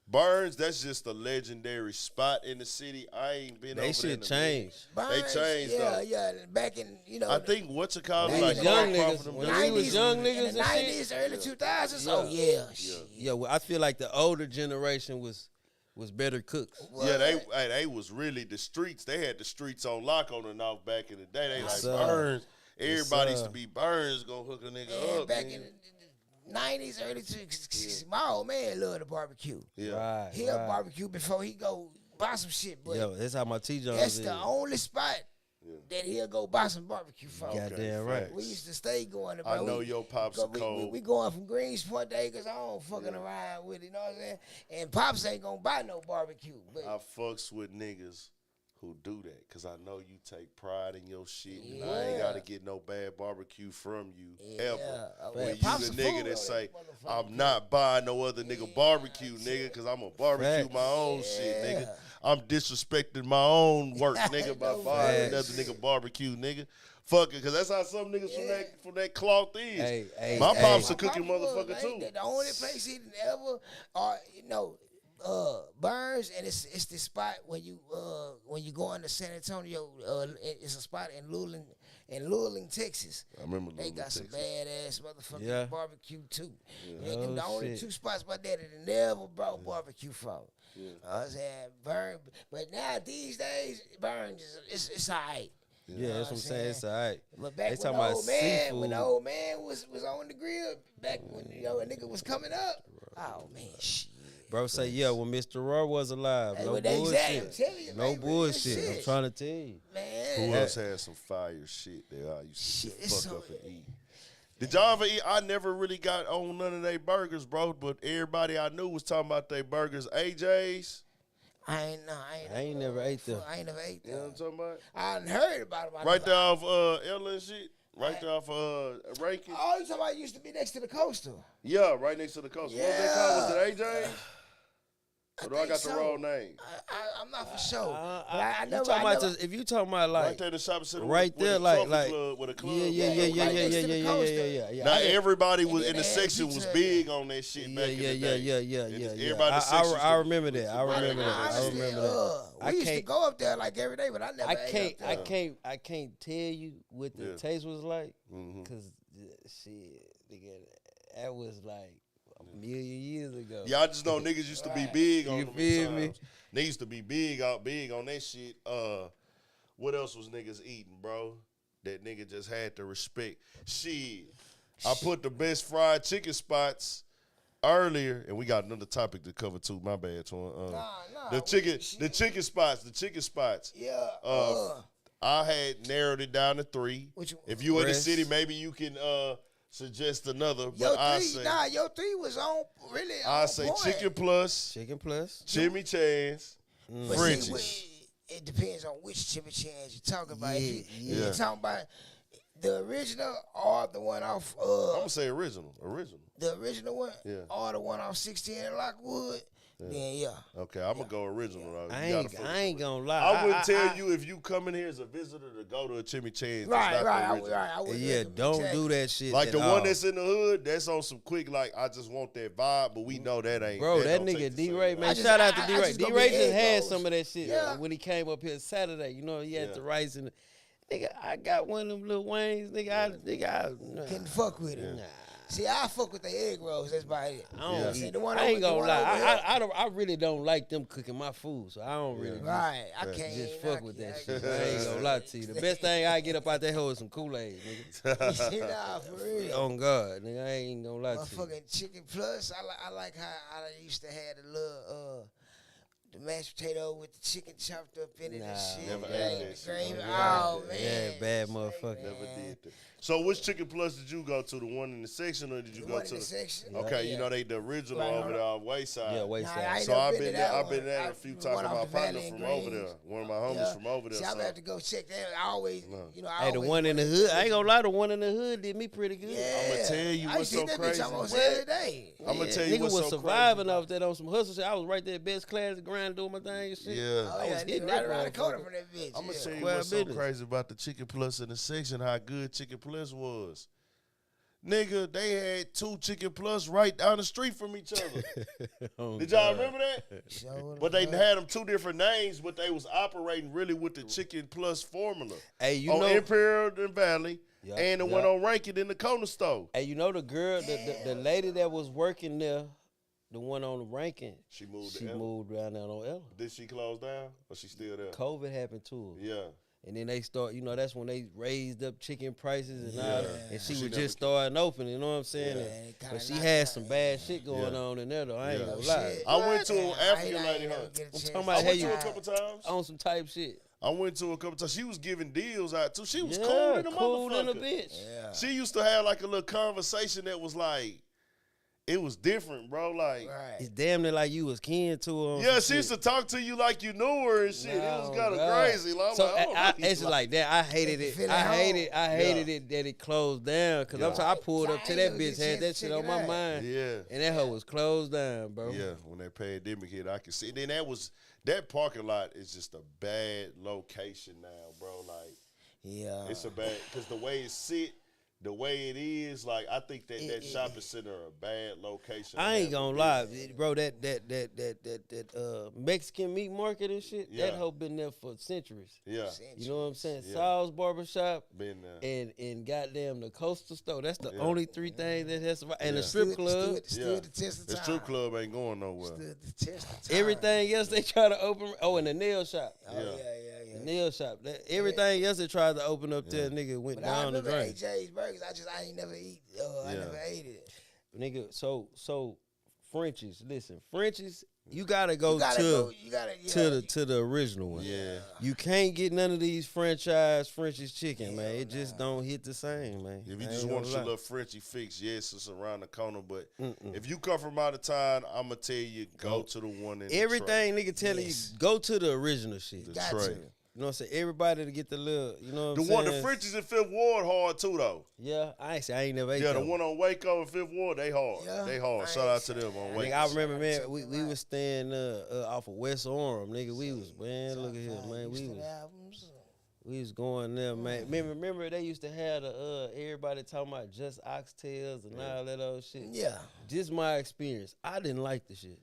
Burns, that's just a legendary spot in the city. I ain't been They over there. shit changed. They changed, though. Yeah, back in, I think what you call it, Back like in young Mark niggas, Crawford, when them we niggas. was young niggas in the and shit. 90s, early 2000s. Yeah. Oh, yeah. Yeah, well, I feel like the older generation was better cooks. Yeah, they was really the streets. They had the streets on lock on the north back in the day. They like sir. Burns. Everybody Yes, used sir. to be Burns gonna hook a nigga Man, up. back man. in the 90s, early 2000s, my old man loved the barbecue. Yeah. Right. He'll barbecue before he go buy some shit, but Yo, that's how my T-Jones that's is. the only spot that he'll go buy some barbecue for. Goddamn right. We used to stay going. I Bro. know your pops are cold. We going from Greenspoint to Acres on, fucking around with it, you know what I'm saying? And Pops ain't gonna buy no barbecue. But I fucks with niggas who do that because I know you take pride in your shit and I ain't gotta get no bad barbecue from you ever. When you Pops the a nigga fool, that say, motherfucker. I'm not buying no other nigga barbecue, nigga, because I'm gonna barbecue Facts. my own shit, nigga. I'm disrespecting my own work, nigga, by buying another nigga barbecue, nigga. Fuck it, because that's how some niggas from that cloth is. Hey, my hey. pops a My cooking Papa was, motherfucker, man, too. The only place he didn't ever, Burns, and it's the spot when you go into San Antonio. It's a spot in Luling, Texas. I remember They got some badass motherfucking Yeah. barbecue too. Yeah. And them the Oh, only shit. two spots by there that they never brought barbecue from. I said Burn, but now these days Burns it's alright. Yeah, that's what I'm saying. It's all right. But back They when talking the about old man, seafood. when the old man was on the grill, back when a nigga was coming up. Oh man, shit. Bro say, yeah, when Mr. Roy was alive. Hey, No well, they exactly, I'm bullshit. telling you, No man, real bullshit. I'm shit. trying to tell you. Man, Who else had some fire shit that I used to Shit, just it's fuck so- up and eat? Did y'all ever eat? I never really got on none of their burgers, bro, but everybody I knew was talking about their burgers. AJ's. I ain't never ate them. I ain't never ate You know what I'm them. talking about? I done heard about them. Right there off Ella and shit. Right there off Rankin. Oh, you talking about it used to be next to the coastal? Yeah, right next to the coast. What was that called? Was it AJ's? Or do I got the wrong name? I'm not for sure. I never. If you talking about like Right there, the shopping center. right there, like club, with a club. Yeah. Now everybody was in the section was big on that shit back in the day. Yeah. Everybody I remember that. I remember that. We used to go up there like every day, but I never ate up there. I can't tell you what the taste was like, Mm-hmm. cause shit, nigga, that was like a million years ago. Yeah, I just know niggas used to be big on You them feel me? times. They used to be big on that shit. What else was niggas eating, bro? That nigga just had to respect. Shit. I put the best fried chicken spots earlier, and we got another topic to cover too. My bad, Twan. The chicken spots. Yeah. I had narrowed it down to 3. If you in the city, maybe you can suggest another. But your 3 was on really. I say point. Chicken Plus, Chimichan's, Frenchies. It depends on which chimichangas you're talking about. If you're talking about the original or the one off. I'm gonna say original. The original one, or the one off 16 in Lockwood. Then Okay, I'm gonna go original. Though. I ain't gonna lie. I wouldn't tell you if you come in here as a visitor to go to a chimichangas. Right. Don't do that shit. Like the one that's in the hood, that's on some quick. Like I just want that vibe, but we know that ain't. Bro, that nigga D-Ray, man. Shout out to D-Ray. D-Ray just had some of that shit when he came up here Saturday. You know, he had the rice and nigga. I got one of them little wings, nigga. I couldn't fuck with it. Nah. See, I fuck with the egg rolls. That's about it. I ain't gonna lie. I really don't like them cooking my food, so I don't really. Right. I can't just fuck with that shit. I ain't gonna lie to you. The best thing I get up out that hole is some Kool-Aid, nigga. Nah, for real. On God, nigga, I ain't gonna lie to you. Motherfucking Chicken Plus. I like how I used to have the little the mashed potato with the chicken chopped up in it and shit. Never ate that shit. Oh, man. Yeah, bad motherfucker. Never did that. So which Chicken Plus did you go to? The one in the section or did you go to the section? Okay, you know they the original over there on Wayside. Yeah, Wayside. Nah, so I've been there a few times with my partner from over there. One of my homies from over there. See, I'm gonna have to go check that. I always, Hey, the one in the hood, I ain't gonna lie, the one in the hood did me pretty good. Yeah. I'm gonna tell you what's so crazy. Almost every day. I'm gonna tell you nigga what's so was surviving off that on some hustle shit. I was right there, best class, grind, doing my thing and shit. Yeah. I was hitting right around the corner from that bitch. I'm gonna tell you what's so crazy about the Chicken Plus in the section, how good Chicken Plus was. Nigga, they had 2 Chicken Plus right down the street from each other. Did y'all remember that? But they had them 2 different names, but they was operating really with the Chicken Plus formula. Hey, you on know Imperial and Valley, and the one on Rankin in the corner store. Hey, you know the girl, the lady that was working there, the one on the Rankin, she moved down there on Ella. Did she close down, or she still there? COVID happened to her. Yeah. And then they start, that's when they raised up chicken prices and all that. And she was just starting open, you know what I'm saying? Yeah, but she had some bad shit going on in there, though. I ain't gonna lie. I went to an African lady hunt. I'm talking about I went to a couple times. On some type shit. I went to a couple times. She was giving deals out, too. She was cool in a motherfucker. Bitch. Yeah. She used to have like a little conversation that was like, it was different, bro. Like, it's damn near like you was kin to her. Yeah, she used to talk to you like you knew her and shit. It was kind of crazy. Like, so it's like that. I hated it. I hated it that it closed down because I pulled up to that bitch, had that shit on my mind. Yeah, and that hoe was closed down, bro. Yeah, when that pandemic hit, I could see. Then that parking lot is just a bad location now, bro. Like, it's a bad because the way it sit. The way it is, like I think that shopping center a bad location. I ain't gonna lie, bro. That Mexican meat market and shit. That hoe been there for centuries. Yeah, you know what I'm saying. Saul's Barbershop been there, and goddamn the Coastal Store. That's the only 3 things that has survived. And the strip club. Stood the test of time. The strip club ain't going nowhere. Stood the test of time. Everything else they try to open. Oh, and the nail shop. Yeah. The nail shop. Everything else they tried to open up there, nigga went down the drain. AJ's Burgers. I ain't never eat. I never ate it. Nigga, so Frenchies. Listen, Frenchies. You gotta go to the original one. Yeah. You can't get none of these franchise Frenchies chicken, man. It just don't hit the same, man. If you just want your little Frenchie fix, yes, it's around the corner. But if you come from out of town, I'm gonna tell you go to the one in everything, Detroit. Nigga telling you go to the original shit. Detroit. You know what I'm saying? Everybody to get the little, you know what The I'm saying? one, the Frenchies in Fifth Ward hard too though. Yeah, I ain't never ate Yeah, that the one on Waco in Fifth Ward, they hard. Yeah, They hard. I Shout ain't out to them on Nigga, Waco. I remember, man, we was staying off of West Orem, nigga. We was, man, look at here, man. We was going there, man. Remember they used to have the everybody talking about just oxtails and all that old shit. Yeah. Just my experience. I didn't like the shit.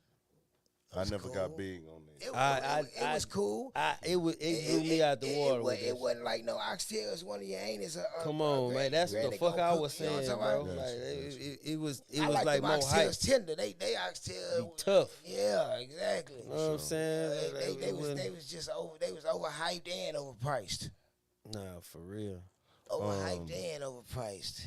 I never cool. got big on that. It was cool. It blew me out the water. With It that wasn't like no oxtails. One of your anus. Come on, man. That's what the fuck I was saying, bro. Like, it was like more hype. Oxtails tender. They oxtails Tough. Yeah, exactly. You know what I'm saying? They was just over. They was overhyped and overpriced. Nah, for real. Overhyped and overpriced.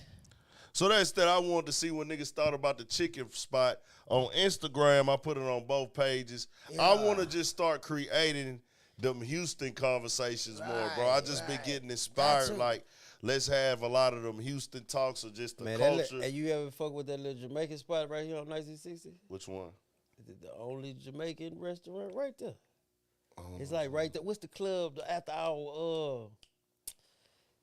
So that's that. I wanted to see what niggas thought about the chicken spot on Instagram. I put it on both pages. Yeah. I want to just start creating them Houston conversations more, bro. I just been getting inspired. Like, let's have a lot of them Houston talks or just the culture. And you ever fuck with that little Jamaican spot right here on 1960? Which one? The only Jamaican restaurant right there. It's like right there. What's the club? The after hour.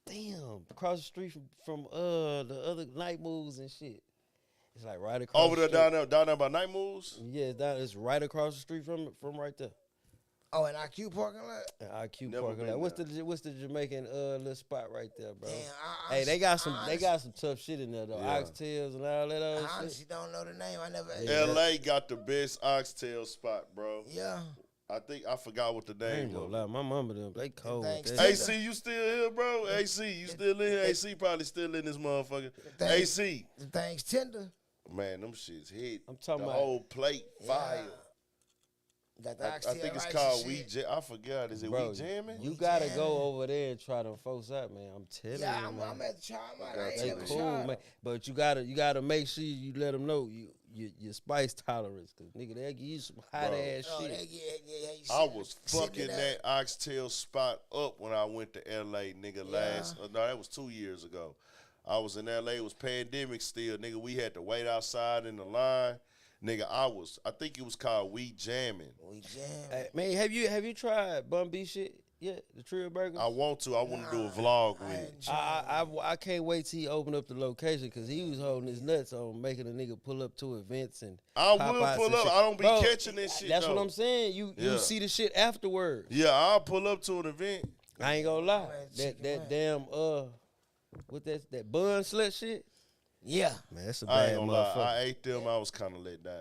Damn, across the street from the other night moves and shit. It's like right across. Over there, down there by Night Moves. Yeah, it's right across the street from right there. Oh, an IQ parking lot. IQ Never parking been lot. there. What's the Jamaican little spot right there, bro? Damn, Hey, they got some tough shit in there though. Yeah. Oxtails and all that other I shit. honestly don't know the name. I never. LA got the best oxtail spot, bro. Yeah. I forgot what the I name ain't gonna was. lie, my mama them they cold. Thanks. With that. AC, you still here, bro? AC, you still in here? AC probably still in this motherfucker. Thanks. AC. The thing's tender. Man, them shits hit. I'm talking the about- whole plate fire. Got the I oxtail think it's rice called and We shit. Jam. I forgot. Is it Bro, We Jamming? You gotta go over there and try them folks out, man. I'm telling Yeah, you, I'm man. at the try them out. I ain't They never cool, tried. man. But you gotta make sure you let them know your spice tolerance, cause nigga they'll give you some hot ass Oh, shit. yeah, I was sitting fucking it up. that oxtail spot up when I went to LA, nigga. No, that was 2 years ago. I was in LA. It was pandemic still, nigga. We had to wait outside in the line, nigga. I think it was called We Jamming. We jam. Hey, man, have you tried Bun B shit yet? The Trio Burger. I want to. I want to do a vlog with it. I can't wait till he open up the location because he was holding his nuts on making a nigga pull up to events and I pop will outs pull and up. shit. I don't be Bro, catching this shit. That's though. what I'm saying. You see the shit afterwards. Yeah, I'll pull up to an event. I ain't gonna lie. Man, That chicken damn what that bun slut shit. Yeah. Man, that's a I bad ain't gonna lie. motherfucker. I ate them. I was kind of let down.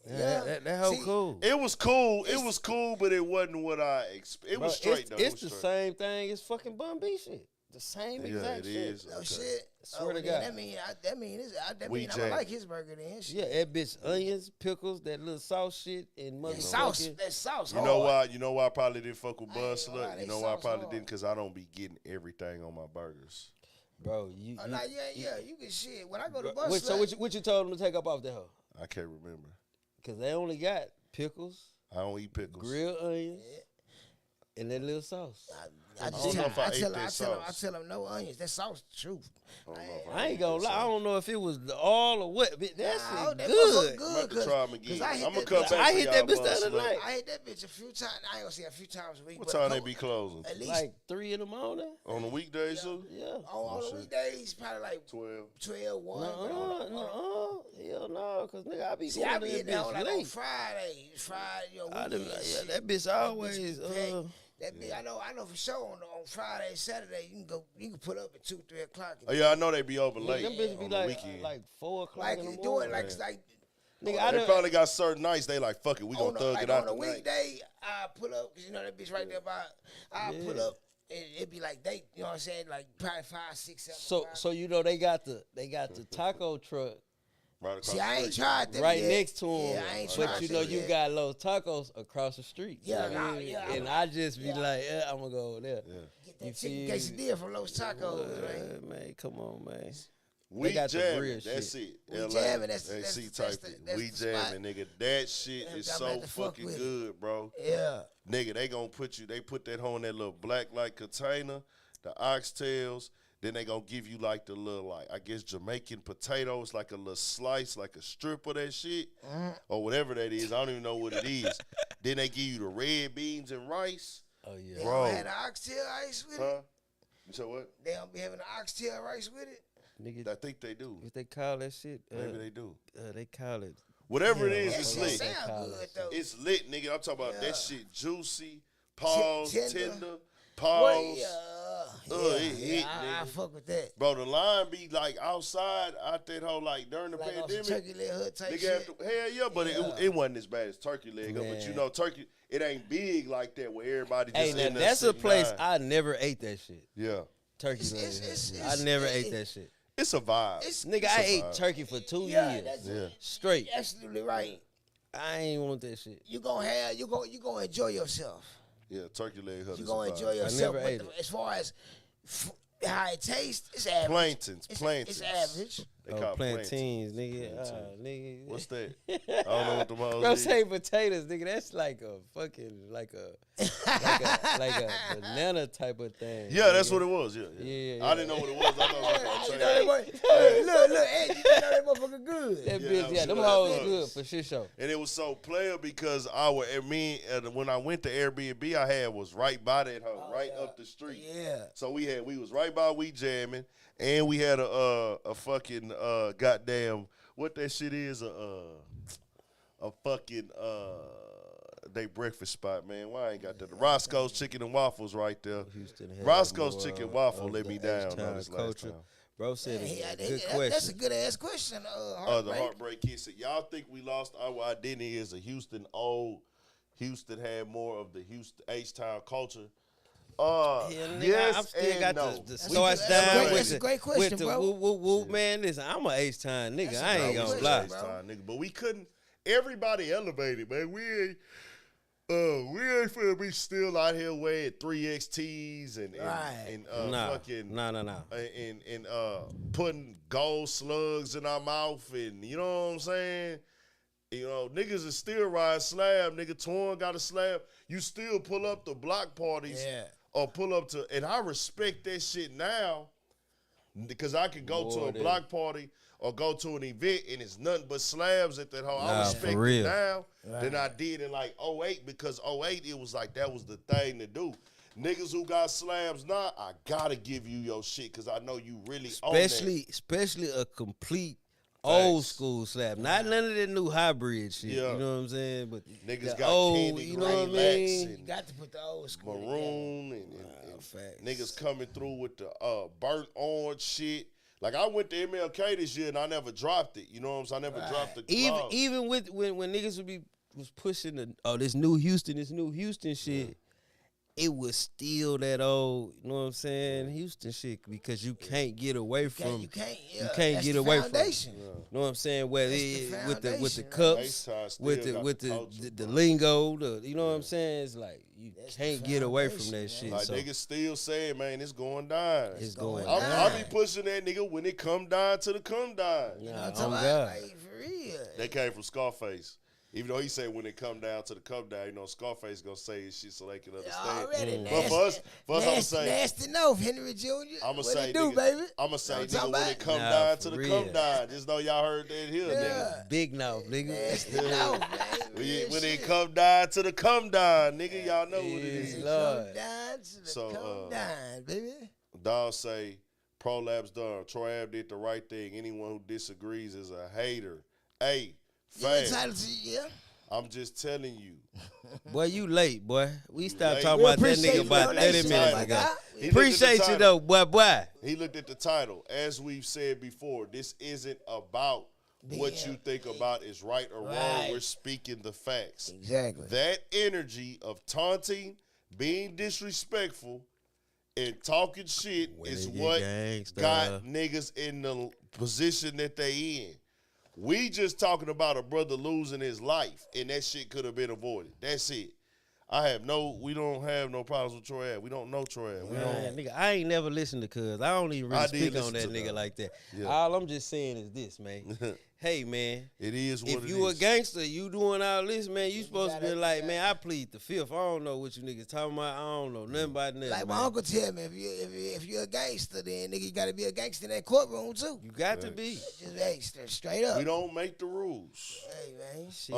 Yeah, that whole See, cool. It was cool. It was cool, but it wasn't what I expected. It Bro, was straight though. It's It was the straight. same thing as fucking Bun B shit. The same Yeah, exact it shit. is. No Okay. shit. Swear to then God. That mean I We gonna jam. like his burger then. Shit. Yeah, that bitch onions, pickles, that little sauce shit, and That sauce. motherfucking. That sauce. You know why? You know why I probably didn't fuck with I ain't Bud gonna lie, Slut? they You know why I sauce probably hard. didn't? Because I don't be getting everything on my burgers. Bro, you. Oh, nah, you can shit. When I go to Bro, bus, so what you told them to take up off the hoe? I can't remember. Because they only got pickles, I don't eat pickles. grilled onions, and that little sauce. I don't know if I ate that sauce. tell them no onions. That sauce, the truth. I don't know if I ain't ate gonna that lie. I sauce. don't know if it was all or what, but that Nah, shit that good. motherfucker I'm about to try them again. I hit I'm gonna that come bitch- back. I for hit y'all that bitch Bud the other Slut. night. I hit that bitch a few times. I ain't gonna say a few times a week. What but time they be closing? At least Like 3 in the morning. On the weekdays too? Yeah. on the shit. weekdays, probably like 12. 12, 1. Hell no, cause nigga I be See, going I to be that in there bitch like on late. Friday, I done- weekends. yeah, that bitch always. That bitch, I know for sure on Friday, Saturday, you can put up at 2, 3 o'clock. Oh yeah, I know they be open late Them bitches be on the like weekend. 4 o'clock Like in the do it morning. like it's like Nigga, I They done, probably got certain nights they like, fuck it, we gonna thug it out on a tonight. weekday. I pull up because you know that bitch right there by. I pull Yeah. up. It'd be like they, you know what I'm saying, like probably 5, 6, 7. so you know they got the taco truck Right across See, I the ain't street. tried that right yet. next to him, Yeah, I ain't but tried you know that you yet. got Los Tacos across the street. Yeah, You know what I mean? yeah, and I just be like, I'm gonna go over there. Yeah. Get that You chicken feel me? quesadilla from Los Tacos, man. Man, come on, man. We got the jamming, real that's shit. it. We LA, jamming, that's AC the- type that's it. the We spot. jamming, nigga. That shit Yeah, is I'm so about to fuck fucking with it. good, bro. Yeah. Nigga, they gonna put you, they put that hoe in that little black like container, the oxtails, then they gonna give you like the little, like, I guess Jamaican potatoes, like a little slice, like a strip of that shit, or whatever that is. I don't even know what it is. Then they give you the red beans and rice. Oh yeah. They Bro. don't have the oxtail rice with Huh? it. You said what? They don't be having the oxtail rice with it. Nigga, I think they do. if they call that shit, Maybe they do. they call it. Whatever it Yeah, is, That it's shit lit. sound good though. It's lit, nigga. I'm talking about Yeah. that shit juicy, pause, Tender. tender, Boy, pause. yeah, it hit, I nigga. fuck with that. Bro, the line be like outside out that whole like during the Like on some pandemic. turkey leg hood type Nigga shit. have to, hell yeah, but Yeah. It wasn't as bad as turkey leg. But you Man. know, turkey, it ain't big like that where everybody just Hey, now in there that's a sitting place down. I never ate that shit. Yeah. Turkey leg. I never ate that shit. It's a vibe. Nigga, I ate turkey for 2 Yeah, years that's Yeah. straight. You're absolutely right. I ain't want that shit. You gonna enjoy yourself. Yeah, turkey leg hut You is a gonna vibe. enjoy yourself. never But ate it. as far as how it tastes, it's average. Plantains, It's plantains. average. They Oh, call plantains, nigga. Plantains. Nigga. What's that? I don't know what the hoes Bro, is. say potatoes, nigga. That's like a fucking like a banana type of thing. Yeah, that's nigga. what it was. Yeah, Yeah. I didn't know what it was. I thought it was like You a know that trade. boy, hey, look, Ed, you know that motherfucker good. That Yeah, bitch, I'm yeah, them sure hoes that good was. for shit show. And it was so player because when I went to Airbnb I had was right by that hoe, right up the street. Yeah. So we was right by We Jamming, and we had a fucking goddamn what that shit is a fucking they breakfast spot, man. Why I ain't got that? The Roscoe's Chicken and Waffles right there. Houston had Roscoe's more, Chicken Waffle of let the me down H-Town on this last culture. time. Bro said Yeah, it's a good that's question. a good ass question. The Heartbreak. Heartbreak Kid said, y'all think we lost our identity as a Houston Houston had more of the Houston H-Town culture? Yeah, nigga, Yes I'm still and got no. the That's starts a down great- with that's a the, great question, with the bro. whoop, whoop, whoop, man. Listen, I'm an H-Town nigga. That's a I ain't great gonna question, lie. bro. H-Town, nigga, but we couldn't. Everybody elevated, man. We ain't finna be still out here wearing 3XTs and Nah, fucking nah. and putting gold slugs in our mouth, and you know what I'm saying? You know, niggas is still riding slab. Nigga, Torn got a slab. You still pull up to block parties or pull up to, and I respect that shit now because I could go to More a than- block party or go to an event and it's nothing but slabs at that hole. I Nah, respect for it real. now than I did in like 08 because 08 it was like that was the thing to do. Niggas who got slabs now, I gotta give you your shit because I know you really own that. Especially a complete old school slab. Not none of that new hybrid shit. Yeah. You know what I'm saying? But Niggas the got old, candy you know what I green Lex mean? and You got to put the old school. maroon and facts. niggas coming through with the burnt orange shit. Like I went to MLK this year and I never dropped it. You know what I'm saying? I never dropped the club. Even with when niggas was pushing this new Houston shit, it was still that old, you know what I'm saying, Houston shit because you can't get away from You can't get that's away the from. foundation. You know what I'm saying? Where That's the with the foundation, cups, H-Town still with got the culture, the bro. lingo, you know what I'm saying? It's like you That's the can't get away from foundation, that shit. Like so niggas still saying, man, it's going down. it's going going I down. be pushing that nigga when it come down to the come down. You know Nah, what I'm oh talking about? God. Like, for real. That came from Scarface. Even though he said when it come down to the come down, you know, Scarface gonna say his shit so they can understand. Already But for us, I'ma say, nasty no, Henry Jr. I'ma what say, it do, nigga, baby? I'ma say, Know what I'm nigga, talking when about? it come Nah, down for to the real. come down, just know y'all heard that here, nigga. Big mouth, nigga. Nasty no, man. When it come down to the come down, nigga, y'all know what it Yes, is. Lord. Come down to the So, come down, baby. Dog say, prolapse done. Troy Ave did the right thing. Anyone who disagrees is a hater. Hey, You're fam, entitled to, yeah. I'm just telling you. Boy, you late, boy. We stopped late. talking We about that appreciate nigga you, about bro. 30 Thanks, minutes my ago. guy. He looked at the Appreciate you title. though, boy. He looked at the title. As we've said before, this isn't about what you think about is right or wrong. Right. We're speaking the facts. Exactly. That energy of taunting, being disrespectful, and talking shit is they get what gangsta. got niggas in the position that they in. We just talking about a brother losing his life, and that shit could have been avoided. That's it. We don't have no problems with Troy Ave. We don't know Troy Ave. We don't. Man, nigga, I ain't never listened to Cuz. I don't even I really did speak on that listen to nigga that. like that. Yeah. All I'm just saying is this, man. Hey, man. It is what If it you a is. gangster, you doing all this, man, you supposed to be gotta- like, man, I plead the fifth. I don't know what you niggas talking about. I don't know nothing about nothing, Like man. my uncle tell me, if you're a gangster, then nigga, you gotta be a gangster in that courtroom too. You got to be. Just hey, straight up. We don't make the rules. Hey man, Shit.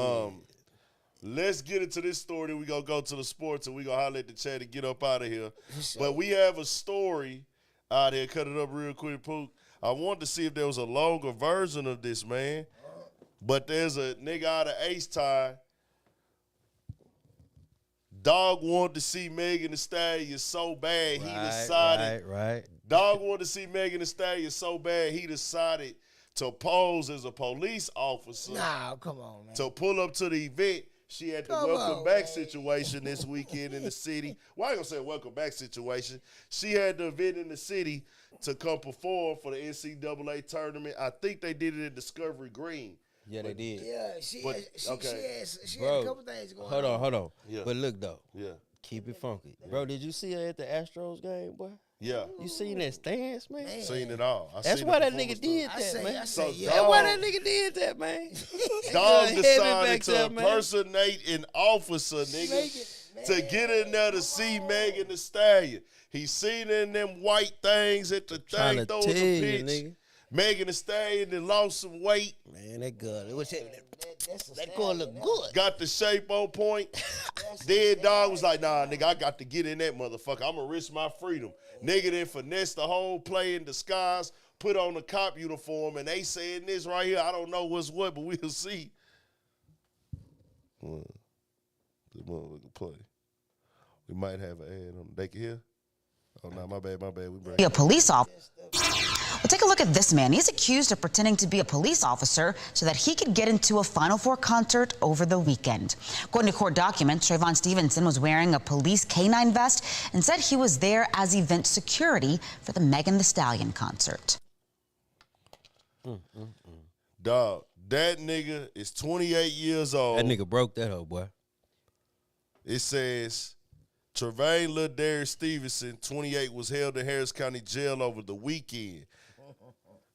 Let's get into this story, then we gonna go to the sports, and we gonna holler at the chat and get up out of here. Sure. But we have a story out here. Cut it up real quick, Pook. I wanted to see if there was a longer version of this, man. But there's a nigga out of H-Time. Dog wanted to see Megan Thee Stallion so bad, he decided. Right. Dog wanted to see Megan Thee Stallion so bad, he decided to pose as a police officer Nah, come on, man. to pull up to the event. She had the Come welcome on, back man. situation this weekend in the city. Well, I ain't gonna say welcome back situation. She had the event in the city to come perform for the NCAA tournament. I think they did it at Discovery Green. Yeah, they did. Yeah, she But- had, okay. she had a couple things going on. Hold on. Yeah. But look, though. Yeah, Keep it funky. Bro, did you see her at the Astros game, boy? yeah. You seen that stance, man? Man. Seen it all. I That's seen why the that nigga performance did I that, say, man. I So say, yeah. That's why dog- that nigga did that, man. Dog Heavy decided back to there, man. impersonate an officer, nigga, to get in there to see Megan Thee Stallion. He seen her in them white things at the Trying thing, to throwing tell the you, pitch. nigga. Megan Thee Stallion then lost some weight, Man, that good. What's that? That's a That girl look good. got the shape on point. Dead dog was like, nah, nigga, I got to get in that motherfucker. I'm going to risk my freedom. Nigga then finesse the whole play in disguise, put on the cop uniform, and they saying this right here. I don't know what's what, but we'll see. The motherfucker play. We might have an ad on. They can hear? Oh, no, my bad. We break. Be a police officer. Well, take a look at this man. He's accused of pretending to be a police officer so that he could get into a Final Four concert over the weekend. According to court documents, Trayvon Stevenson was wearing a police canine vest and said he was there as event security for the Megan Thee Stallion concert. Dog, that nigga is 28 years old. That nigga broke that hoe, boy. It says, Trevane Ladarius Stevenson, 28, was held in Harris County Jail over the weekend.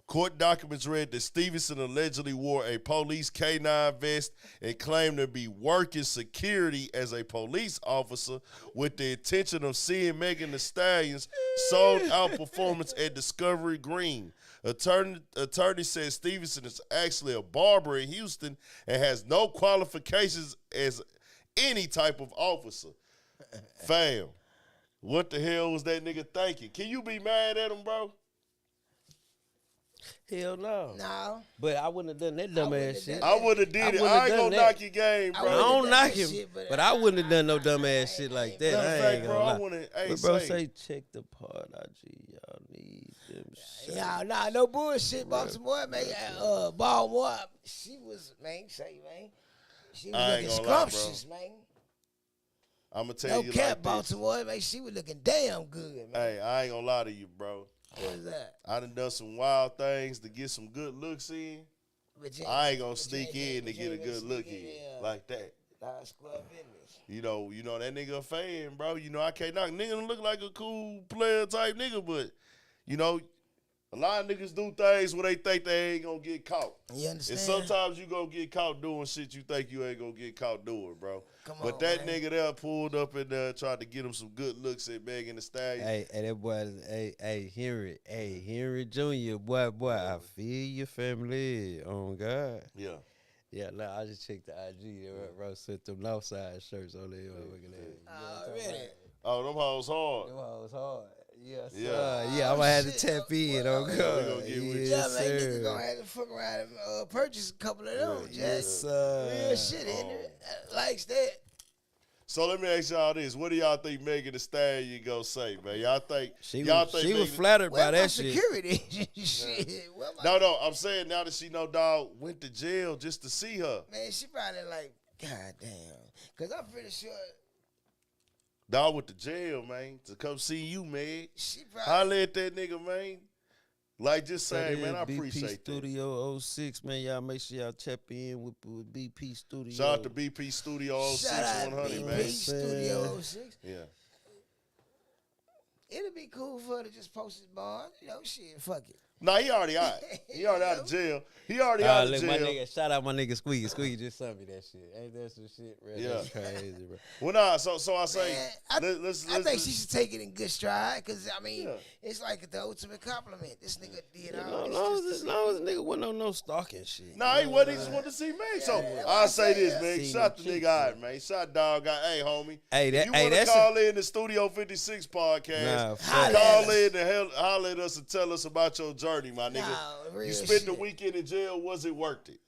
Court documents read that Stevenson allegedly wore a police K-9 vest and claimed to be working security as a police officer with the intention of seeing Megan Thee Stallion's sold-out performance at Discovery Green. Attorney says Stevenson is actually a barber in Houston and has no qualifications as any type of officer. Fam, what the hell was that nigga thinking? Can you be mad at him, bro? Hell no. No. But I wouldn't have done that dumb ass shit. I would have did I it. wouldn't I have ain't done gonna that. knock your game, I bro. I would've don't done knock that him, shit, but I wouldn't have done no dumb ass shit like that. Matter of I fact, ain't bro, gonna I lie. wanna- hey, But bro, say- say check the part, IG. Y'all need them shit. Nah, no bullshit. Baltimore, man. Baltimore, she was, man, she was I ain't looking gonna lie, bro. scrumptious, man. I'm gonna tell No you cap, like this. Baltimore, man. She was looking damn good, man. Hey, I ain't gonna lie to you, bro. What is that? I done some wild things to get some good looks in. But you I ain't gonna but sneak you in to but get a you good ain't look sneak in yeah. like that. Nah, square business. You know that nigga a fan, bro. You know I can't knock. Nigga don't look like a cool player type nigga, but you know a lot of niggas do things where they think they ain't gonna get caught. You understand? And sometimes you gonna get caught doing shit you think you ain't gonna get caught doing, bro. Come But on, that man. nigga there pulled up and tried to get him some good looks at Megan Thee Stallion. Hey, that boy, Henry Jr., boy, I feel your family. Oh, God. Yeah. Yeah, nah, I just checked the IG. Bro, sent them Northside shirts on there. Really? Oh, them hoes hard. Them hoes hard. Yes, Yeah. sir. Yeah, I'm going to have to tap in. Oh, we God. gonna get with you. Yeah, Yes, man, nigga sir. gonna have to fuck around and purchase a couple of them. Yes, Just sir. real shit, Henry. Likes that. So let me ask y'all this: what do y'all think Megan Thee Stallion gonna say, man? Y'all think She y'all was, think she was Megan- flattered Where by my that shit. security? Shit. Where my No, I'm saying now that she know dog went to jail just to see her. man, she probably like, God damn. Cause I'm pretty sure Dog went to jail, man, to come see you, man. she probably Holla at that nigga, man. Like just That saying, is man, I BP appreciate that. Studio 06, man. Y'all make sure y'all tap in with BP Studio. Shout out to BP Studio shout out 100, BP man. Studio 06. Yeah. It'd be cool for her to just post his bond. You know, shit, fuck it. Nah, he already out. He already out of jail. He already out of look, jail. my nigga, shout out my nigga Squeaky. Squeaky just sent me that shit. Ain't that some shit, bro? Yeah. That's crazy, bro. Well, nah, so I say, Man, let's I think she should take it in good stride, because, I mean, Yeah. it's like the ultimate compliment. This nigga did As all long this. as the nigga wasn't on no stalking shit. Nah, he wasn't. He just wanted to see me. So that's I'll what say I this, say, man. yeah. Shot the See them nigga cheeks, out, man. Shot dog out. Hey, homie. Hey, If you want to that's call in the Studio 56 podcast, Nah, call in and holler at us and tell us about your journey, my nigga. Nah, real You spent the shit. weekend in jail. Was it worth it?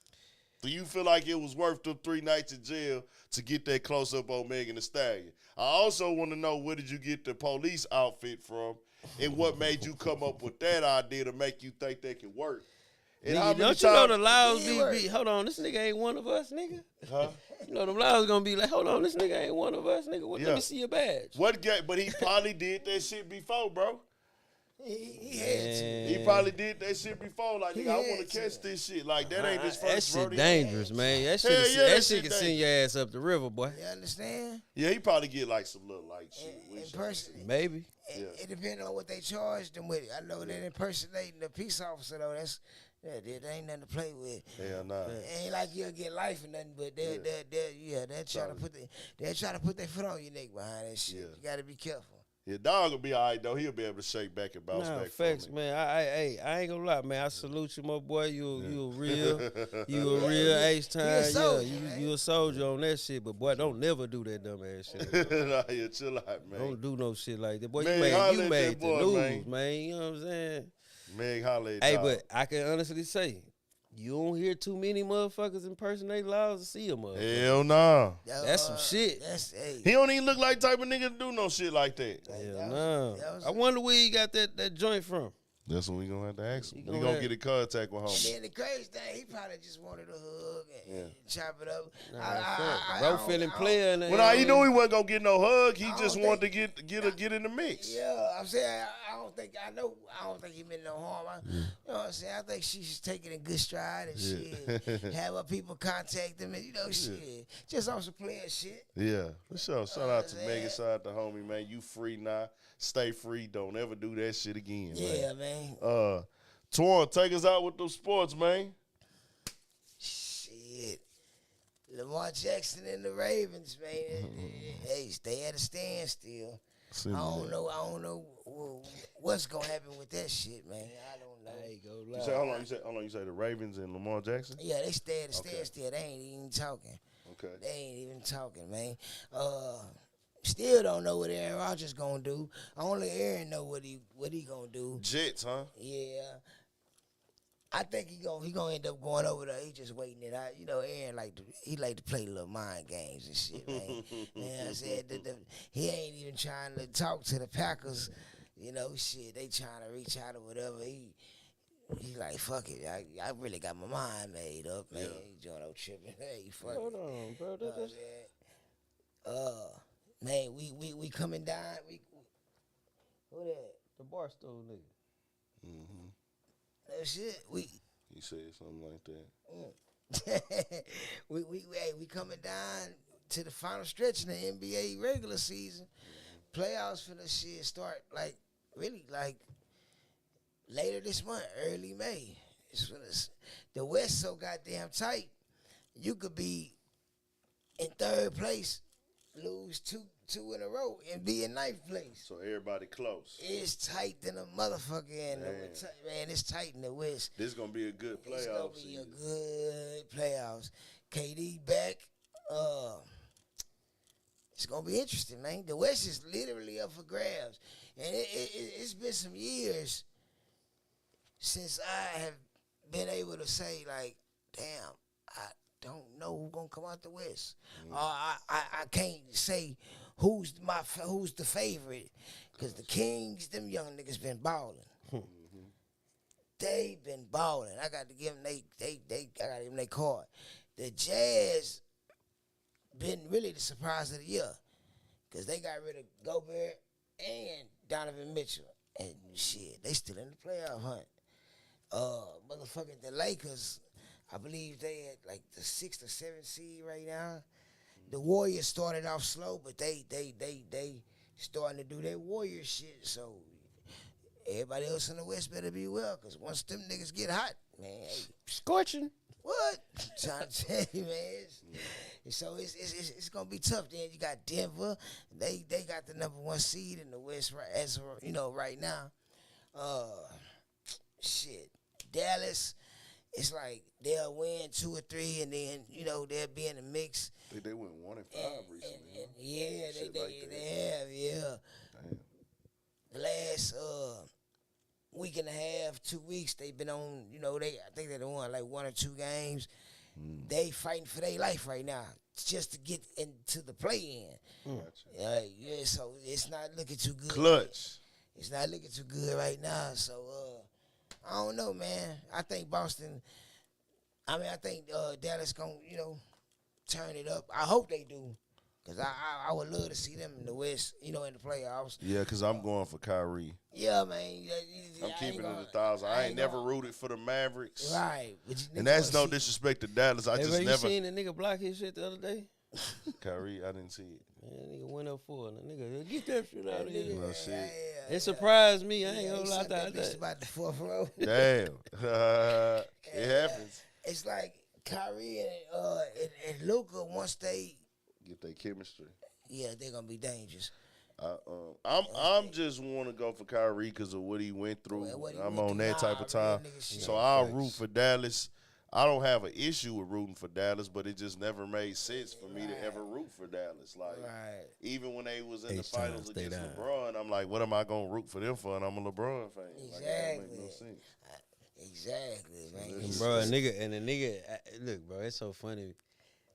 Do you feel like it was worth the 3 nights in jail to get that close up on Megan Thee Stallion? I also want to know, where did you get the police outfit from, and what made you come up with that idea to make you think that could work? And how Nigga, many don't you know times- the laws Yeah, be hold on, this nigga ain't one of us, nigga. Huh? You know them laws gonna be like, hold on, this nigga ain't one of us, nigga. What, Yeah. Let me see your badge. What guy? But he probably did that shit before, bro. He had to. He probably did that shit before. Like, nigga, I He want had to catch this shit. Like, that ain't his That first shit rodeo. dangerous, man. That shit, Hell yeah, that shit can dangerous. send your ass up the river, boy. You understand? Yeah, he probably get like some little like shit. In with person, Maybe. it depends on what they charged them with. I know that impersonating the peace officer, though, that ain't nothing to play with. Hell nah. It ain't like you'll get life or nothing, but they'll try to put their foot on your neck behind that shit. Yeah. You gotta be careful. Yeah, dog will be all right, though. He'll be able to shake back and bounce Nah, back facts, from it. man. I ain't gonna lie, man. I salute you, my boy. You a real H-Time. Yeah, soldier, man. you a soldier on that shit. But boy, don't never do that dumb ass shit. Nah, yeah, chill out, man. Don't do no shit like that. Boy, Man, you holla made at that the boy, news, man. man. You know what I'm saying? Meg, holla at Hey, dog. but I can honestly say, you don't hear too many motherfuckers impersonate laws to see a motherfucker. Hell nah. That's some shit. He don't even look like the type of nigga to do no shit like that. Hell no. that was- I wonder where he got that joint from. That's what we gonna have to ask him. He We gonna gonna have- get in contact with And homie. then the crazy thing, he probably just wanted a hug and chop it up. Bro feeling player and Well, nah, he knew he wasn't gonna get no hug. He I just don't wanted to get in the mix. Yeah, I'm saying I don't think he meant no harm. You know what I'm saying? I think she should take it in good stride and shit. Have her people contact them and shit. Just on some player shit. Yeah, for sure. Shout out to Yeah. Megan, shout out to homie, man. You free now. Stay free. Don't ever do that shit again, Yeah, man. man. Twan, take us out with those sports, man. Shit. Lamar Jackson and the Ravens, man. Hey, stay at a standstill. I don't know what's gonna happen with that shit, man. I don't know. Hey, go You live. say, hold on. You say the Ravens and Lamar Jackson? Yeah, they stay at a standstill. They ain't even talking. Okay. They ain't even talking, man. Still don't know what Aaron Rodgers gonna do. Only Aaron know what he gonna do. Jets, huh? Yeah. I think he gonna end up going over there. He just waiting it out. You know, Aaron like to play little mind games and shit, man. Man, I said he ain't even trying to talk to the Packers. You know, shit, they trying to reach out or whatever. He like, fuck it. I really got my mind made up, man. He doing no tripping. Hey, fuck Hold it. on, bro. You know what I'm saying? Man, we coming down. Who that? The Barstool nigga. That shit. He said something like that. we coming down to the final stretch in the NBA regular season. Playoffs for the shit start really later this month, early May. The West so goddamn tight. You could be in third place, lose two in a row, and be in ninth place. So everybody close. It's tight than a motherfucker in man. It's tight in the West. This gonna be a good It's gonna playoff be season. a good playoffs. KD back. It's gonna be interesting, man. The West is literally up for grabs, and it's been some years since I have been able to say like, damn, I don't know who's gonna come out the West. I can't say who's the favorite, because the Kings, them young niggas been balling. They been balling. I got to give them I got to give them their card. The Jazz been really the surprise of the year, because they got rid of Gobert and Donovan Mitchell, and shit, they still in the playoff hunt. Motherfucking the Lakers, I believe they at like the 6th or 7th seed right now. The Warriors started off slow, but they starting to do their Warrior shit. So everybody else in the West better be well, because once them niggas get hot, man, hey, Scorching. what? I'm trying to tell you, man. So it's gonna be tough. Then you got Denver. They got the #1 seed in the West right now. Shit, Dallas. It's like they'll win 2 or 3, and then they'll be in the mix. I think they went 1-5 recently. And yeah, Shit they like that. have, yeah. Damn. The last week and a half, 2 weeks, they've been on. I think they won like 1 or 2 games. They fighting for their life right now, just to get into the play-in. Gotcha. Yeah, so it's not looking too good. Clutch. It's not looking too good right now. So I don't know, man. I think Boston. I think Dallas gonna turn it up. I hope they do, cause I would love to see them in the West, in the playoffs. Yeah, because I'm going for Kyrie. Yeah, man. I'm keeping it 1,000. I ain't never rooted for the Mavericks. Right. And that's no disrespect to Dallas. I Hey, just man, you never. seen the nigga block his shit the other day? Kyrie, I didn't see it. Man, nigga went up for it. The nigga, get that shit out of here. Well, shit. It surprised me. I ain't gonna lie that about bitch that. about the 4th row. Damn. It happens. It's like Kyrie and Luka, once they, Get their chemistry. they're gonna be dangerous. I'm just want to go for Kyrie because of what he went through. What he I'm went on through. that type of time. Real nigga shit. So I'll root for Dallas. I don't have an issue with rooting for Dallas, but it just never made sense for me to ever root for Dallas. Like, even when they was in the H-Town, finals stay against down. LeBron, I'm like, what am I going to root for them for? And I'm a LeBron fan. Like, that don't make no Exactly. sense. Exactly, man. This is- Bro, a nigga, look, bro, it's so funny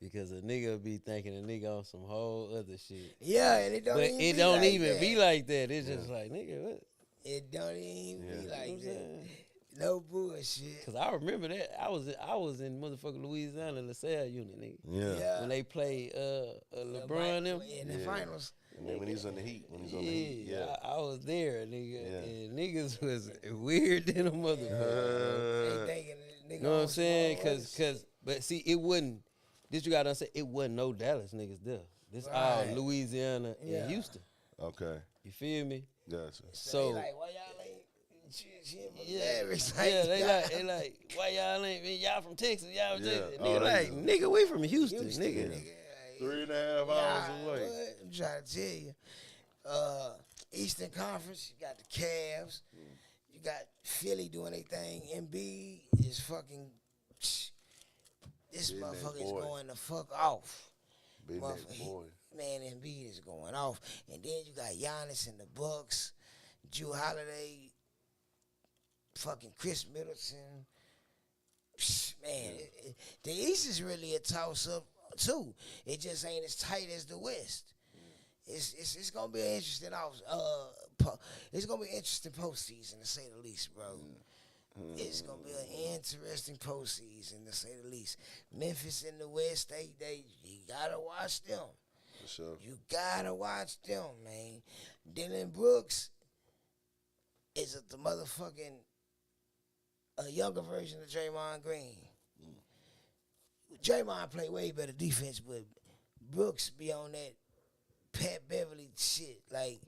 because a nigga be thinking a nigga on some whole other shit. Yeah, and it don't But even it be don't like even that. be like that. It's just like, nigga, what? It don't even be Yeah. You know what like I'm that. saying? No bullshit. Cause I remember that I was in motherfucking Louisiana, LaSalle unit, nigga. Yeah. When they played LeBron them. in the Yeah. finals. And then when he's in the heat, when he's on the heat, Yeah, I was there, nigga, Yeah. and niggas was weird than a motherfucker. They thinking the nigga You know what I'm on saying? small Cause, but see, it wasn't. This you gotta understand. It wasn't no Dallas niggas there. This all Right. Louisiana Yeah. and Houston. Okay. You feel me? Gotcha. So So they like, why y'all ain't cheering for the yeah, Mavericks? yeah, they like, why y'all ain't? Y'all from Texas? Y'all from Yeah. Texas? Oh, Nigga, they like, do. nigga, we from Houston, Houston, nigga. nigga. 3.5 Yeah, hours away. what? I'm trying to tell you. Eastern Conference, you got the Cavs. You got Philly doing their thing. Embiid is fucking. This Been that motherfucker is boy. going the fuck off. Been that Motherfucker, boy. Man, Embiid is going off. And then you got Giannis and the Bucks, Drew Holiday, fucking Chris Middleton. Man, the East is really a toss-up, too. It just ain't as tight as the West. It's gonna be an interesting it's gonna be an interesting postseason, to say the least, bro. It's gonna be an interesting postseason, to say the least. Memphis in the West, you gotta watch them. For sure. You gotta watch them, man. Dylan Brooks is the motherfucking a younger version of Draymond Green. Draymond play way better defense, but Brooks be on that Pat Beverly shit. Like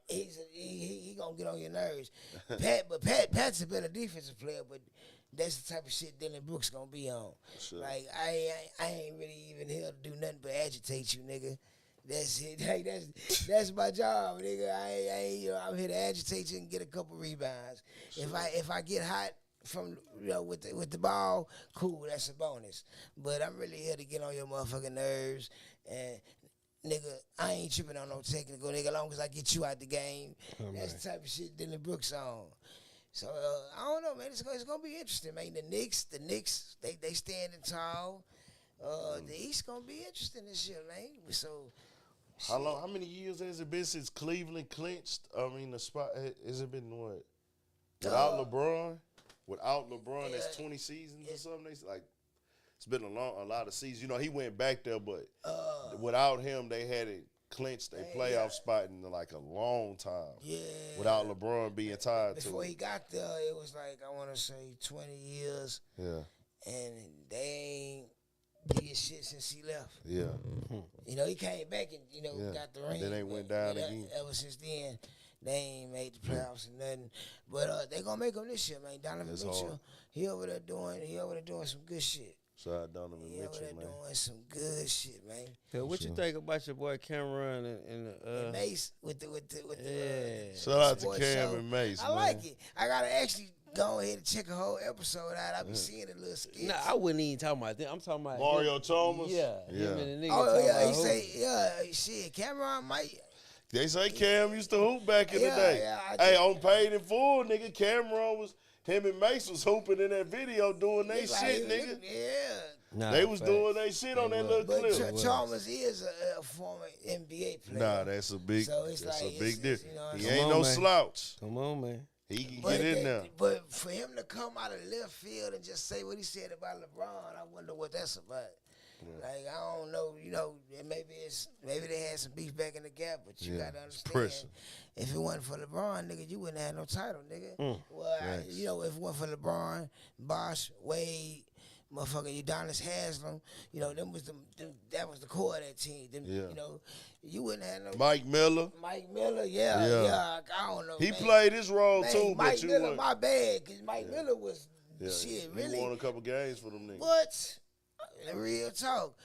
he gonna get on your nerves. Pat's a better defensive player, but that's the type of shit Dylan Brooks gonna be on. Sure. Like I ain't really even here to do nothing but agitate you, nigga. That's it. Like, that's my job, nigga. I'm here to agitate you and get a couple rebounds. Sure. If I get hot from with the ball, cool, that's a bonus. But I'm really here to get on your motherfucking nerves. And nigga, I ain't tripping on no technical, nigga. As long as I get you out the game, that's the type of shit Dylan Brooks on. So I don't know, man. It's gonna be interesting, man. The Knicks, they standing tall. The East gonna be interesting this year, man. So. How many years has it been since Cleveland clinched? I mean, the spot, has it been what? Without LeBron? Without LeBron, that's 20 seasons or something? Like, it's been a lot of seasons. You know, he went back there, but without him, they had it clinched a playoff spot in like a long time. Yeah. Without LeBron being tied to Before it. he got there, it was like, I want to say 20 years. Yeah. And they ain't did shit since he left. Yeah. You know, he came back and, got the ring. Then they went down again. Ever since then, They ain't made the playoffs and nothing. But they gonna make them this year, man. Donovan That's Mitchell, hard. he over there doing some good shit. Shout out Donovan He over Mitchell, there man. doing some good shit, man. So what you think about your boy Cameron and And Mace with the Shout out to sports Cam show. and Mace, I man. like it. I gotta actually go ahead and check a whole episode out. I be seeing the little skits. Nah, I wouldn't even talk about that. I'm talking about Mario Chalmers? Yeah, Yeah. him and the nigga. Oh talking yeah, he about say shit. Cameron might. They say Cam used to hoop back in the Yeah, day. yeah, Hey, on Paid in Full, nigga, Cameron was, him and Mace was hooping in that video doing they Look shit, like- nigga. Yeah. Nah, They was facts. doing they shit on that little But clip. Chalmers is a former NBA player. Nah, that's a big, So it's that's like, a big it's, difference. you know what I'm He saying? ain't Come no on, man. slouch. Come on, man. He can But get in there. But for him to come out of left field and just say what he said about LeBron, I wonder what that's about. Like, I don't know, you know, maybe they had some beef back in the gap, but you Yeah, gotta it's understand, pressure. if it wasn't for LeBron, nigga, you wouldn't have no title, nigga. Well, Facts. you know, if it wasn't for LeBron, Bosh, Wade, motherfucking Udonis Haslam, you know, that was the core of that team. Them, Yeah. You know, you wouldn't have no Mike Miller, Mike Miller, Yeah. I don't know. he man. played his role Man, too, Mike but you Miller, wouldn't. my bad, because Mike Miller was shit, He really. won a couple games for them niggas. But real talk,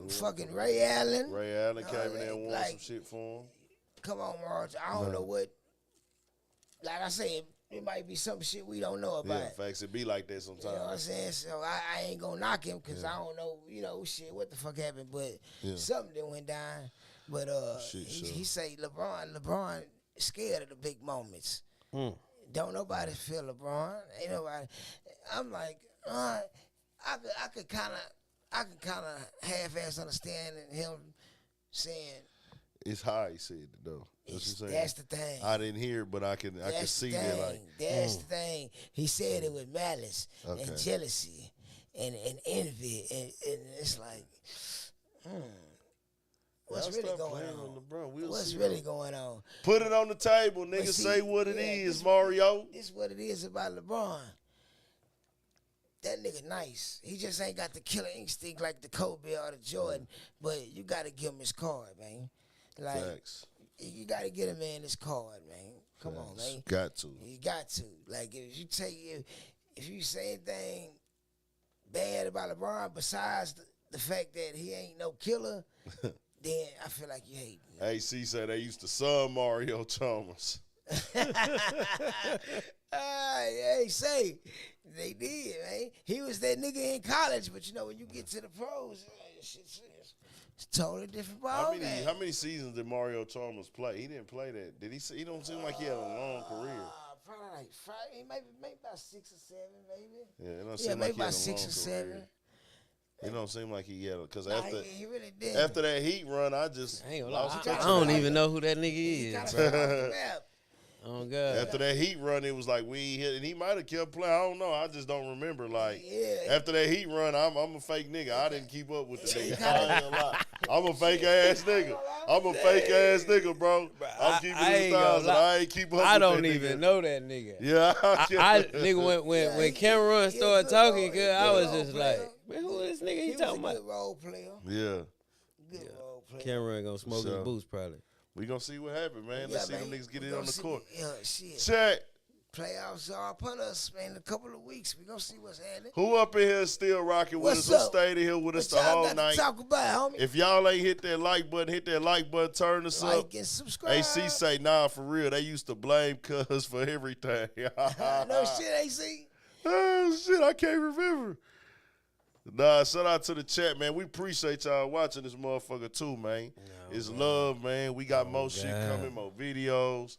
fucking Ray Allen. Ray Allen came in there and won like, some shit for him. Come on, Marge. I don't know what. Like I said, it might be some shit we don't know about. Yeah, facts, it be like that You know what I'm sometimes. saying? So I ain't gonna knock him because I don't know, you know, shit, what the fuck happened. But Yeah. something that went down. But Shit, he, sure. he say LeBron scared of the big moments. Don't nobody feel LeBron. Ain't nobody. I'm like, I could kind of half-ass understand him saying. It's how he said it though. That's what I'm saying. That's the thing. I didn't hear it, but I can That's see the that thing. like That's the thing. He said it with malice Okay. and jealousy and envy, and it's like, what's Y'all really stop going playing on? LeBron. We'll What's see, really though. going on? Put it on the table, But nigga. see, Say what it yeah, is, this- Mario. This what it is about LeBron. That nigga nice. He just ain't got the killer instinct like the Kobe or the Jordan, but you got to give him his card, man. Like, Facts. you got to get a man his card, man. Come on, man. Got to. You got to. Like, if you say anything bad about LeBron besides the fact that he ain't no killer, then I feel like you hate him. AC said they used to sub Mario Chalmers. Hey, say they did, man. He was that nigga in college, but you know when you get to the pros, it's a totally different ball game. How many seasons did Mario Chalmers play? He didn't play that. Did he? He don't seem like he had a long career. Probably like 5, maybe about 6 or 7, maybe. Yeah, it don't Yeah, seem maybe like he had about a 6 long or 7. career. It don't seem like he had because Nah, after he really did. after that Heat run, I just I ain't gonna lost lie. I touch don't with it. even know who that nigga He is. kind of fell off the map. Oh God. After that Heat run, it was like we ain't hit, and he might have kept playing. I don't know. I just don't remember. Like Yeah. after that Heat run, I'm a fake nigga. I didn't keep up with the nigga. I ain't gonna lie. I'm a fake ass nigga. I'm a fake ass nigga, bro. I'm keeping I it ain't gonna 1,000. lie. I ain't keep up. I with don't that even nigga. know that nigga. Yeah, I nigga when Cameron he a started good talking, role- good, I good was role just player. like, man, who is this nigga He he was talking a about? good role player. Yeah, Good role player. Cameron gonna smoke So- his boots probably. we gonna see what happens, man. Let's see man. them niggas get We it gonna on the see- court. Yeah, shit. Check. Playoffs are upon us, man. In a couple of weeks, we gonna see what's happening. Who up in here still rocking with What's us? Who up? stayed in here with us What the y'all whole got night? to talk about, homie? If y'all ain't hit that like button, hit that like button, turn us up. Like and subscribe. AC say, nah, for real. They used to blame Cuz for everything. No shit, AC. Oh, shit, I can't remember. Nah, shout out to the chat, man. We appreciate y'all watching this motherfucker too, man. It's love, man. We got more shit coming, more videos,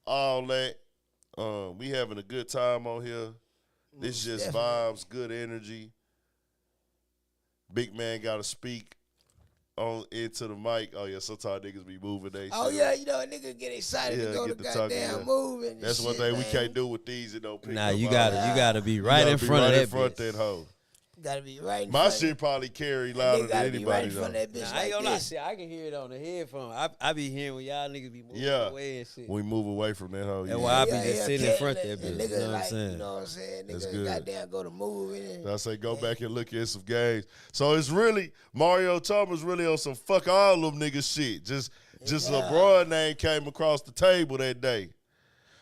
all that. We having a good time on here. This just vibes, good energy. Big man got to speak on into the mic. Oh yeah, sometimes niggas be moving they Oh shit. yeah, you know a nigga get excited Yeah, to go get to to talking, goddamn yeah. move and That's one shit, thing we man. can't do with these. It don't pick Nah, up you all gotta that. you gotta be You right gotta in be front right of in that front bitch. that hoe. Gotta be right in My front. shit probably carry Nigga louder than gotta be right anybody in front though. of that bitch Nah, I ain't like gonna lie, this. shit, I can hear it on the headphone. I be hearing when y'all niggas be moving Yeah. away and shit. We move away from that hoe. That's Yeah. why I be just sitting in front of that the bitch. nigga You know what I'm like, saying? You know what I'm saying? That's Nigga good. goddamn go to moving. And, I say go back and look at some games. So it's really Mario Chalmers really on some fuck all them niggas shit. Just LeBron name came across the table that day.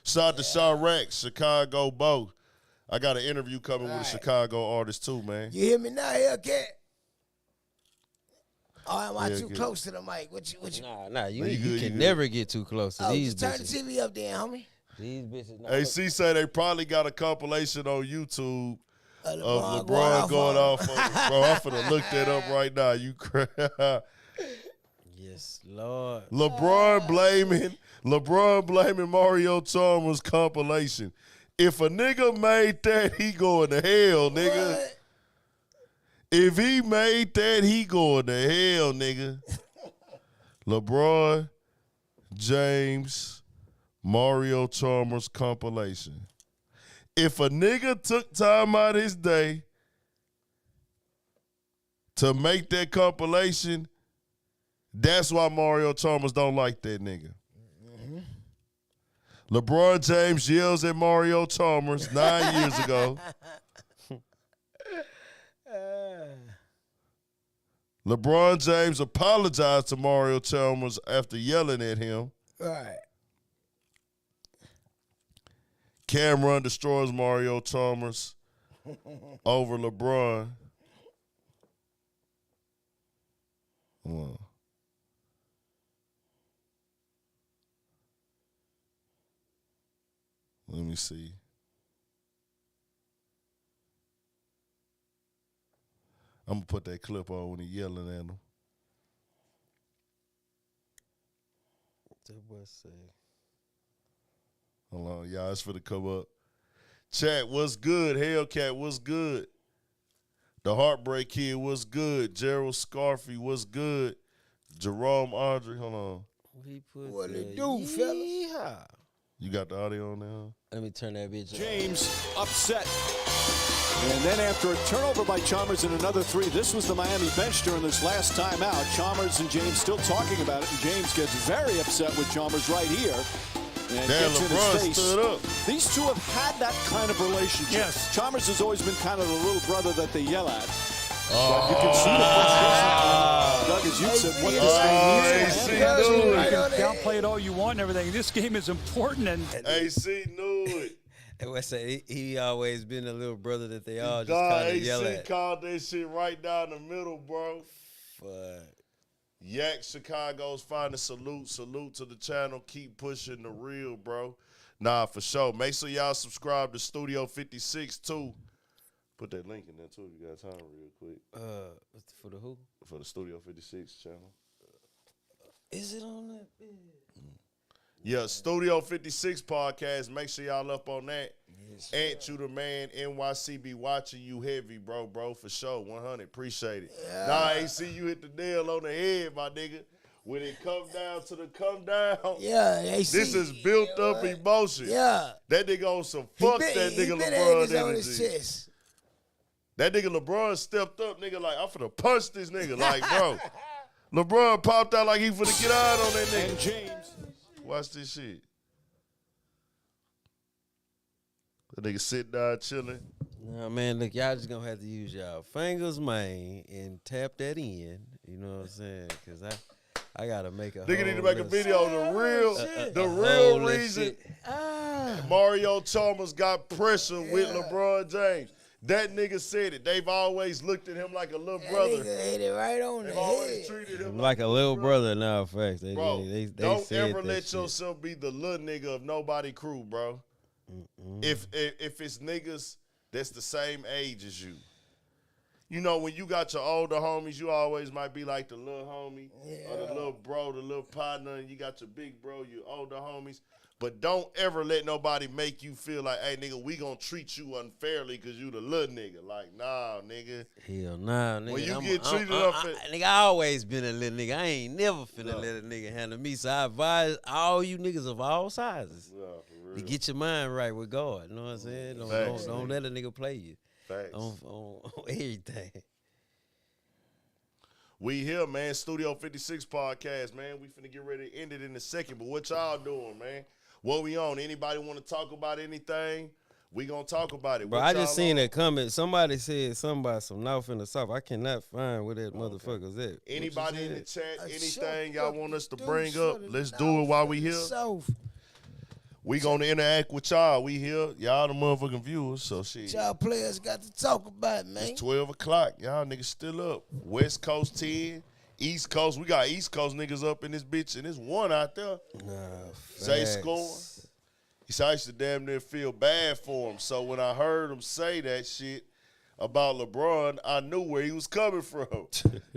Shout out to Chirac, Chicago Bo. I got an interview coming with a Chicago artist too, man. You hear me now, Hellcat? Oh, am I Yeah, too good. close to the mic? What you? Nah, you good, can good. never get too close to these just turn the bitches. TV up there, homie. These bitches. Nah, AC say they probably got a compilation on YouTube of LeBron LeBron going off off on it. Bro, I'm finna look that up right now. You crazy. yes, Lord. LeBron blaming Mario Chalmers compilation. If a nigga made that, he going to hell, nigga. What? If he made that, he going to hell, nigga. LeBron James Mario Chalmers compilation. If a nigga took time out his day to make that compilation, that's why Mario Chalmers don't like that nigga. LeBron James yells at Mario Chalmers 9 years ago. LeBron James apologized to Mario Chalmers after yelling at him. Right. Cameron destroys Mario Chalmers over LeBron. Let me see. I'm going to put that clip on when he yelling at him. That boy say. Hold on, y'all. It's for to come up. Chat, what's good? Hellcat, what's good? The Heartbreak Kid, what's good? Gerald Scarfy, what's good? Jerome Audrey, hold on. He put What the it do, fellas? yeehaw. You got the audio on there? Huh? Let me turn that bitch James upset. And then after a turnover by Chalmers and another three, this was the Miami bench during this last time out. Chalmers and James still talking about it, and James gets very upset with Chalmers right here. And Damn, gets in his LeBron face. stood up. These two have had that kind of relationship. Yes. Chalmers has always been kind of the little brother that they yell at. But you can see the frustration. Doug, as you said, what this game means. AC knew You it. can downplay it all you want and everything. This game is important, and AC knew it. And what say he always been a little brother that they all just God, kind of yell AC at. called that shit right down the middle, bro. Fuck. Yak Chicago's finest salute. Salute to the channel. Keep pushing the real, bro. Nah, for sure. Make sure y'all subscribe to Studio 56 too. Put that link in there too if you got time real quick. For the who? For the Studio 56 channel. Is it on that? Yeah, Studio 56 podcast. Make sure y'all up on that. Ant you the man. NYC be watching you heavy, bro, for sure. 100. Appreciate it. Yeah. Nah, AC, you hit the nail on the head, my nigga. When it come down to the come down, Yeah, AC. this is built up emotion. Yeah. That nigga on some fuck that nigga LeBron on his energy. chest. That nigga LeBron stepped up, nigga, like, I'm finna punch this nigga. Like, bro, LeBron popped out like he finna get out on that nigga. And James. Watch this shit. That nigga sit down chilling. Nah, man, look, y'all just gonna have to use y'all fingers, man, and tap that in. You know what I'm saying? Because I gotta make a Nigga need to whole make a list. video. The whole real list reason shit. Mario Chalmers got pressure with LeBron James. That nigga said it. They've always looked at him like a little brother. Nigga hit it right on the They've always head. treated him Like a little brother now, facts. They, Bro, they don't said ever that let shit. yourself be the little nigga of nobody crew, bro. If it's niggas that's the same age as you. You know, when you got your older homies, you always might be like the little homie or the little bro, the little partner, and you got your big bro, your older homies. But don't ever let nobody make you feel like, hey, nigga, we gonna treat you unfairly because you the little nigga. Like, nah, nigga. Hell nah, nigga. When you get treated unfair. Nigga, I always been a little nigga. I ain't never finna let a nigga handle me. So I advise all you niggas of all sizes to get your mind right with God. You know what I'm saying? Don't let a nigga play you. Facts. On everything. We here, man. Studio 56 podcast, man. We finna get ready to end it in a second. But what y'all doing, man? What we on? Anybody want to talk about anything? We gonna talk about it. Bro, What I just y'all seen on? a comment. Somebody said something about some North and the South. I cannot find where that motherfucker's at. Anybody in the chat, A anything show y'all want us to do bring for up? the Let's do it while we here. South. We gonna interact with y'all. We here. Y'all the motherfucking viewers. So shit. Y'all players got to talk about it, man. It's 12 o'clock. Y'all niggas still up. West Coast 10. East Coast. We got East Coast niggas up in this bitch. And there's one out there. Say scoring. He said I used to damn near feel bad for him. So when I heard him say that shit about LeBron, I knew where he was coming from.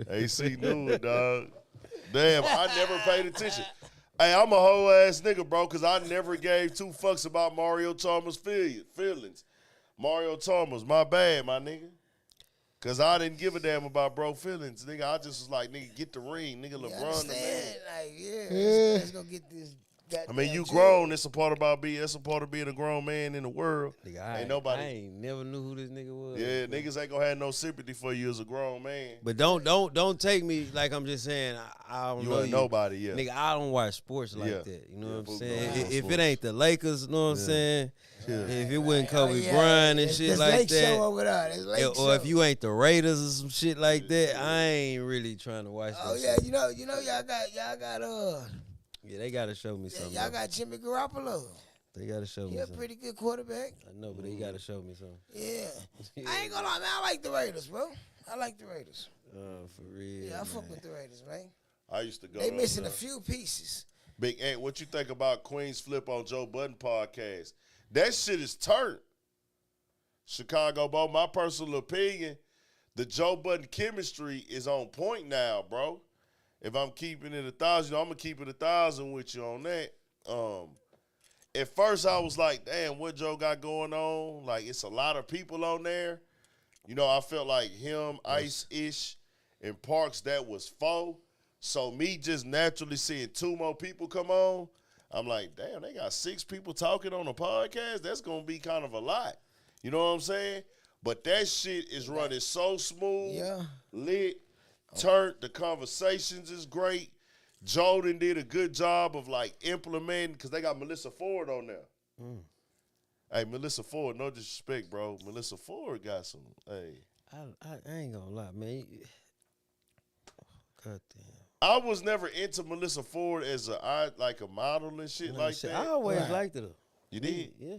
AC knew it, dog. Damn, I never paid attention. Hey, I'm a whole ass nigga, bro, because I never gave two fucks about Mario Chalmers' feelings. Mario Chalmers, my bad, my nigga. Because I didn't give a damn about bro feelings, nigga. I just was like, nigga, get the ring. Nigga, LeBron the man. Like, yeah. Let's go get this. I mean, you grown. That's a part of being a grown man in the world. Nigga, ain't nobody. I ain't never knew who this nigga was. Yeah, niggas ain't gonna have no sympathy for you as a grown man. But don't take me like I'm just saying. I don't You know ain't nobody, yeah. Nigga, I don't watch sports like Yeah. that. You know what I'm Yeah, saying? If it ain't the Lakers, you know what I'm saying? Yeah. If it wasn't Kobe Bryant and shit like Lake that, show over there. Lake or show. if you ain't the Raiders or some shit like that, I ain't really trying to watch that. Oh yeah, shit. you know, y'all got Yeah, they gotta show me something. y'all got Jimmy Garoppolo. They gotta show me He a something. pretty good quarterback. I know, but they gotta show me something. Yeah. I ain't gonna lie, man. I like the Raiders, bro. I like the Raiders. For real. Yeah, I man. fuck with the Raiders, man. I used to go. They missing a few pieces. Big Ant, what you think about Queen's Flip on Joe Budden podcast? That shit is turned. Chicago Bo, my personal opinion, the Joe Budden chemistry is on point now, bro. If I'm keeping it 1,000, I'm gonna keep it 1,000 with you on that. At first I was like, damn, what Joe got going on? Like, it's a lot of people on there. You know, I felt like him, Ice-ish, and Parks, that was 4. So me just naturally seeing 2 more people come on, I'm like, damn, they got 6 people talking on a podcast? That's going to be kind of a lot. You know what I'm saying? But that shit is running so smooth, lit, turned. The conversations is great. Jordan did a good job of, like, implementing, because they got Melissa Ford on there. Hey, Melissa Ford, no disrespect, bro. Melissa Ford got some, hey. I ain't gonna lie, man. God damn. I was never into Melissa Ford as a model and shit like that. I always liked her. You did? Yeah.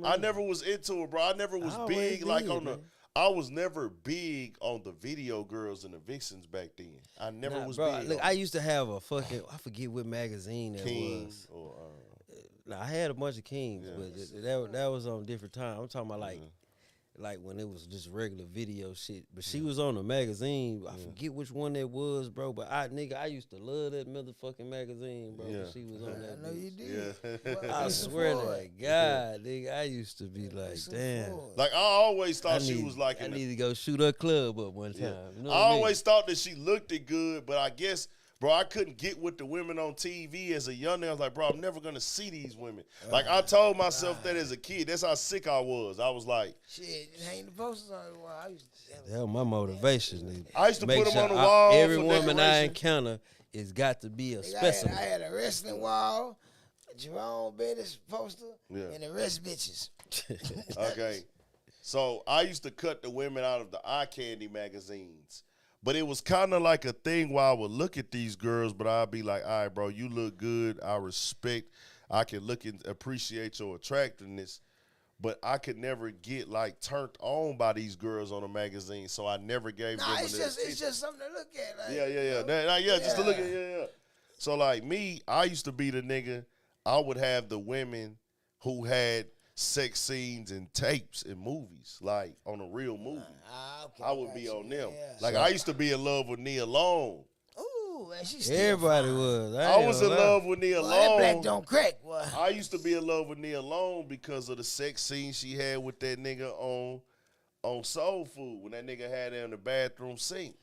I never was into her, bro. I never was big like on the. I was never big on the video girls and the vixens back then. I never was big. Look, I used to have a fucking, I forget what magazine that King was. or I had a bunch of Kings, but that was on different time. I'm talking about like when it was just regular video shit. But she was on a magazine. I forget which one that was, bro. But I used to love that motherfucking magazine, bro. Yeah. She was on that. I know you did. Yeah. I swear to God, nigga, I used to be like, damn. Like I always thought she was like. I need to go shoot her club up one time. You know I always thought that she looked it good, but I guess, bro, I couldn't get with the women on TV as a young nigga. I was like, bro, I'm never gonna see these women. Like I told myself that as a kid. That's how sick I was. I was like, shit, just hang the posters on the wall. that was my motivation. Nigga. I used to Make put them sure on the wall. Every for woman I decoration. encounter is got to be a I specimen. had a wrestling wall, a Jerome Bettis poster, and the rest bitches. Okay. So I used to cut the women out of the eye candy magazines. But it was kind of like a thing where I would look at these girls, but I'd be like, all right, bro, you look good. I respect. I can look and appreciate your attractiveness. But I could never get, like, turned on by these girls on a magazine, so I never gave them It's just something to look at. Like, just to look at, So, like, me, I used to be the nigga, I would have the women who had sex scenes and tapes and movies, like on a real movie. Okay, I would be on them. Yeah. Like I used to be in love with Nia Long. Ooh, and she still Everybody fine. was. I was in love with Nia Boy, that black Long. don't crack, boy. I used to be in love with Nia Long because of the sex scene she had with that nigga on Soul Food when that nigga had her in the bathroom sink.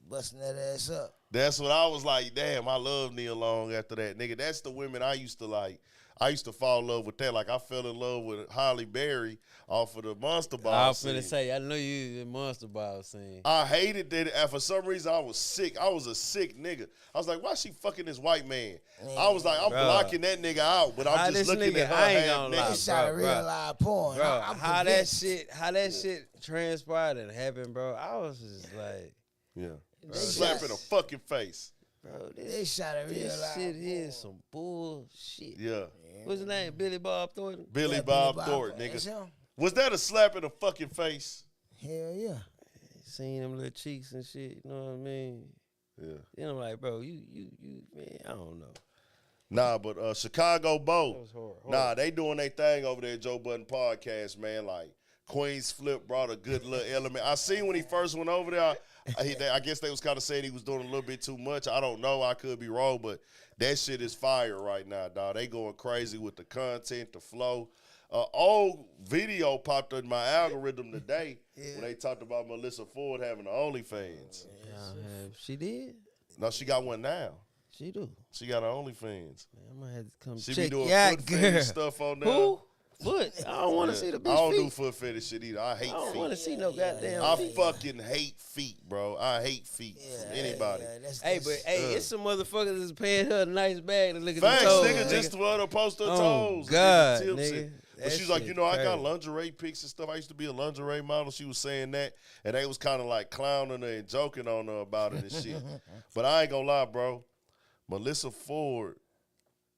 Busting that ass up. That's what I was like, damn, I love Nia Long after that. Nigga, that's the women I used to like. I used to fall in love with that. Like, I fell in love with Holly Berry off of the Monster Ball I was scene. finna say, I know you in Monster Ball scene. I hated that. And for some reason, I was sick. I was a sick nigga. I was like, why she fucking this white man? I was like, I'm blocking that nigga out, but I'm just looking at her I ain't half gonna naked. lie, It's shot a real live porn. Bro, I'm how convinced. that shit transpired and happened, bro. I was just like, Yeah. Slap in a fucking face. Bro, They shot a real this live shit here boy. is some bullshit. Yeah. What's his name? Billy Bob Thornton? Billy Yeah, Bob Billy Thornton, That's nigga. him. Was that a slap in the fucking face? Hell yeah. Seeing them little cheeks and shit, you know what I mean? Yeah. Then I'm like, bro, you, man, I don't know. Nah, but Chicago That Bo. was hard. Nah, they doing their thing over there at Joe Budden Podcast, man. Like, Queen's Flip brought a good little element. I seen when he first went over there, I guess they was kind of saying he was doing a little bit too much. I don't know. I could be wrong, but that shit is fire right now, dog. They going crazy with the content, the flow. Old video popped in my algorithm today when they talked about Melissa Ford having the OnlyFans. She did? No, she got one now. She do. She got her OnlyFans. Man, I might have to come She check. be doing Yeah, foot girl. fetish stuff on there. Who? Foot? I don't want to see the bitch I don't feet. do foot fetish shit either. I hate I don't feet. want to see no goddamn I feet. fucking hate feet, bro. I hate feet from anybody. Hey, but hey, it's some motherfuckers that's paying her a nice bag to look at Facts, the toes. nigga, just for her to post her toes. God, and get the tips nigga. in. But That she's like, shit you know, I got crazy. lingerie pics and stuff. I used to be a lingerie model. She was saying that, and they was kind of like clowning her and joking on her about it and shit. But I ain't gonna lie, bro. Melissa Ford,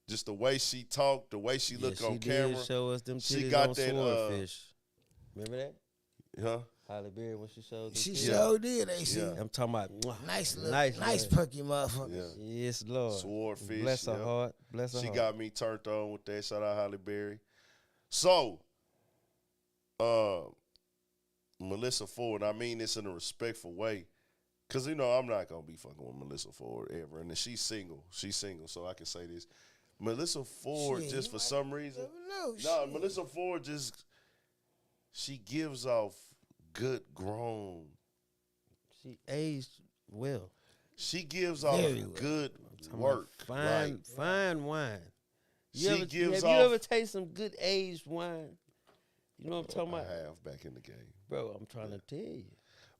just the way she talked, the way she looked on camera. Show us them She titties got on that, Swordfish. Remember that? Huh? Holly Berry when she showed them She titties. sure did, ain't she? Yeah. I'm talking about Nice little, Nice, nice man. perky motherfucker. Yeah. yes, Lord. Swordfish. Bless her yeah. heart. Bless her She heart. got me turned on with that. Shout out Holly Berry. So, Melissa Ford, I mean this in a respectful way, because, you know, I'm not going to be fucking with Melissa Ford ever. And she's single. She's single, so I can say this. Melissa Ford, Shit, just you for might some reason. never know, No, shit. Melissa Ford just, she gives off good grown. She aged well. She gives off Very well. good Talking work. about Fine, Like, fine wine. she Have gives you off. ever tasted some good aged wine? You know what I'm talking I about? have back in the game. Bro, I'm trying to tell you.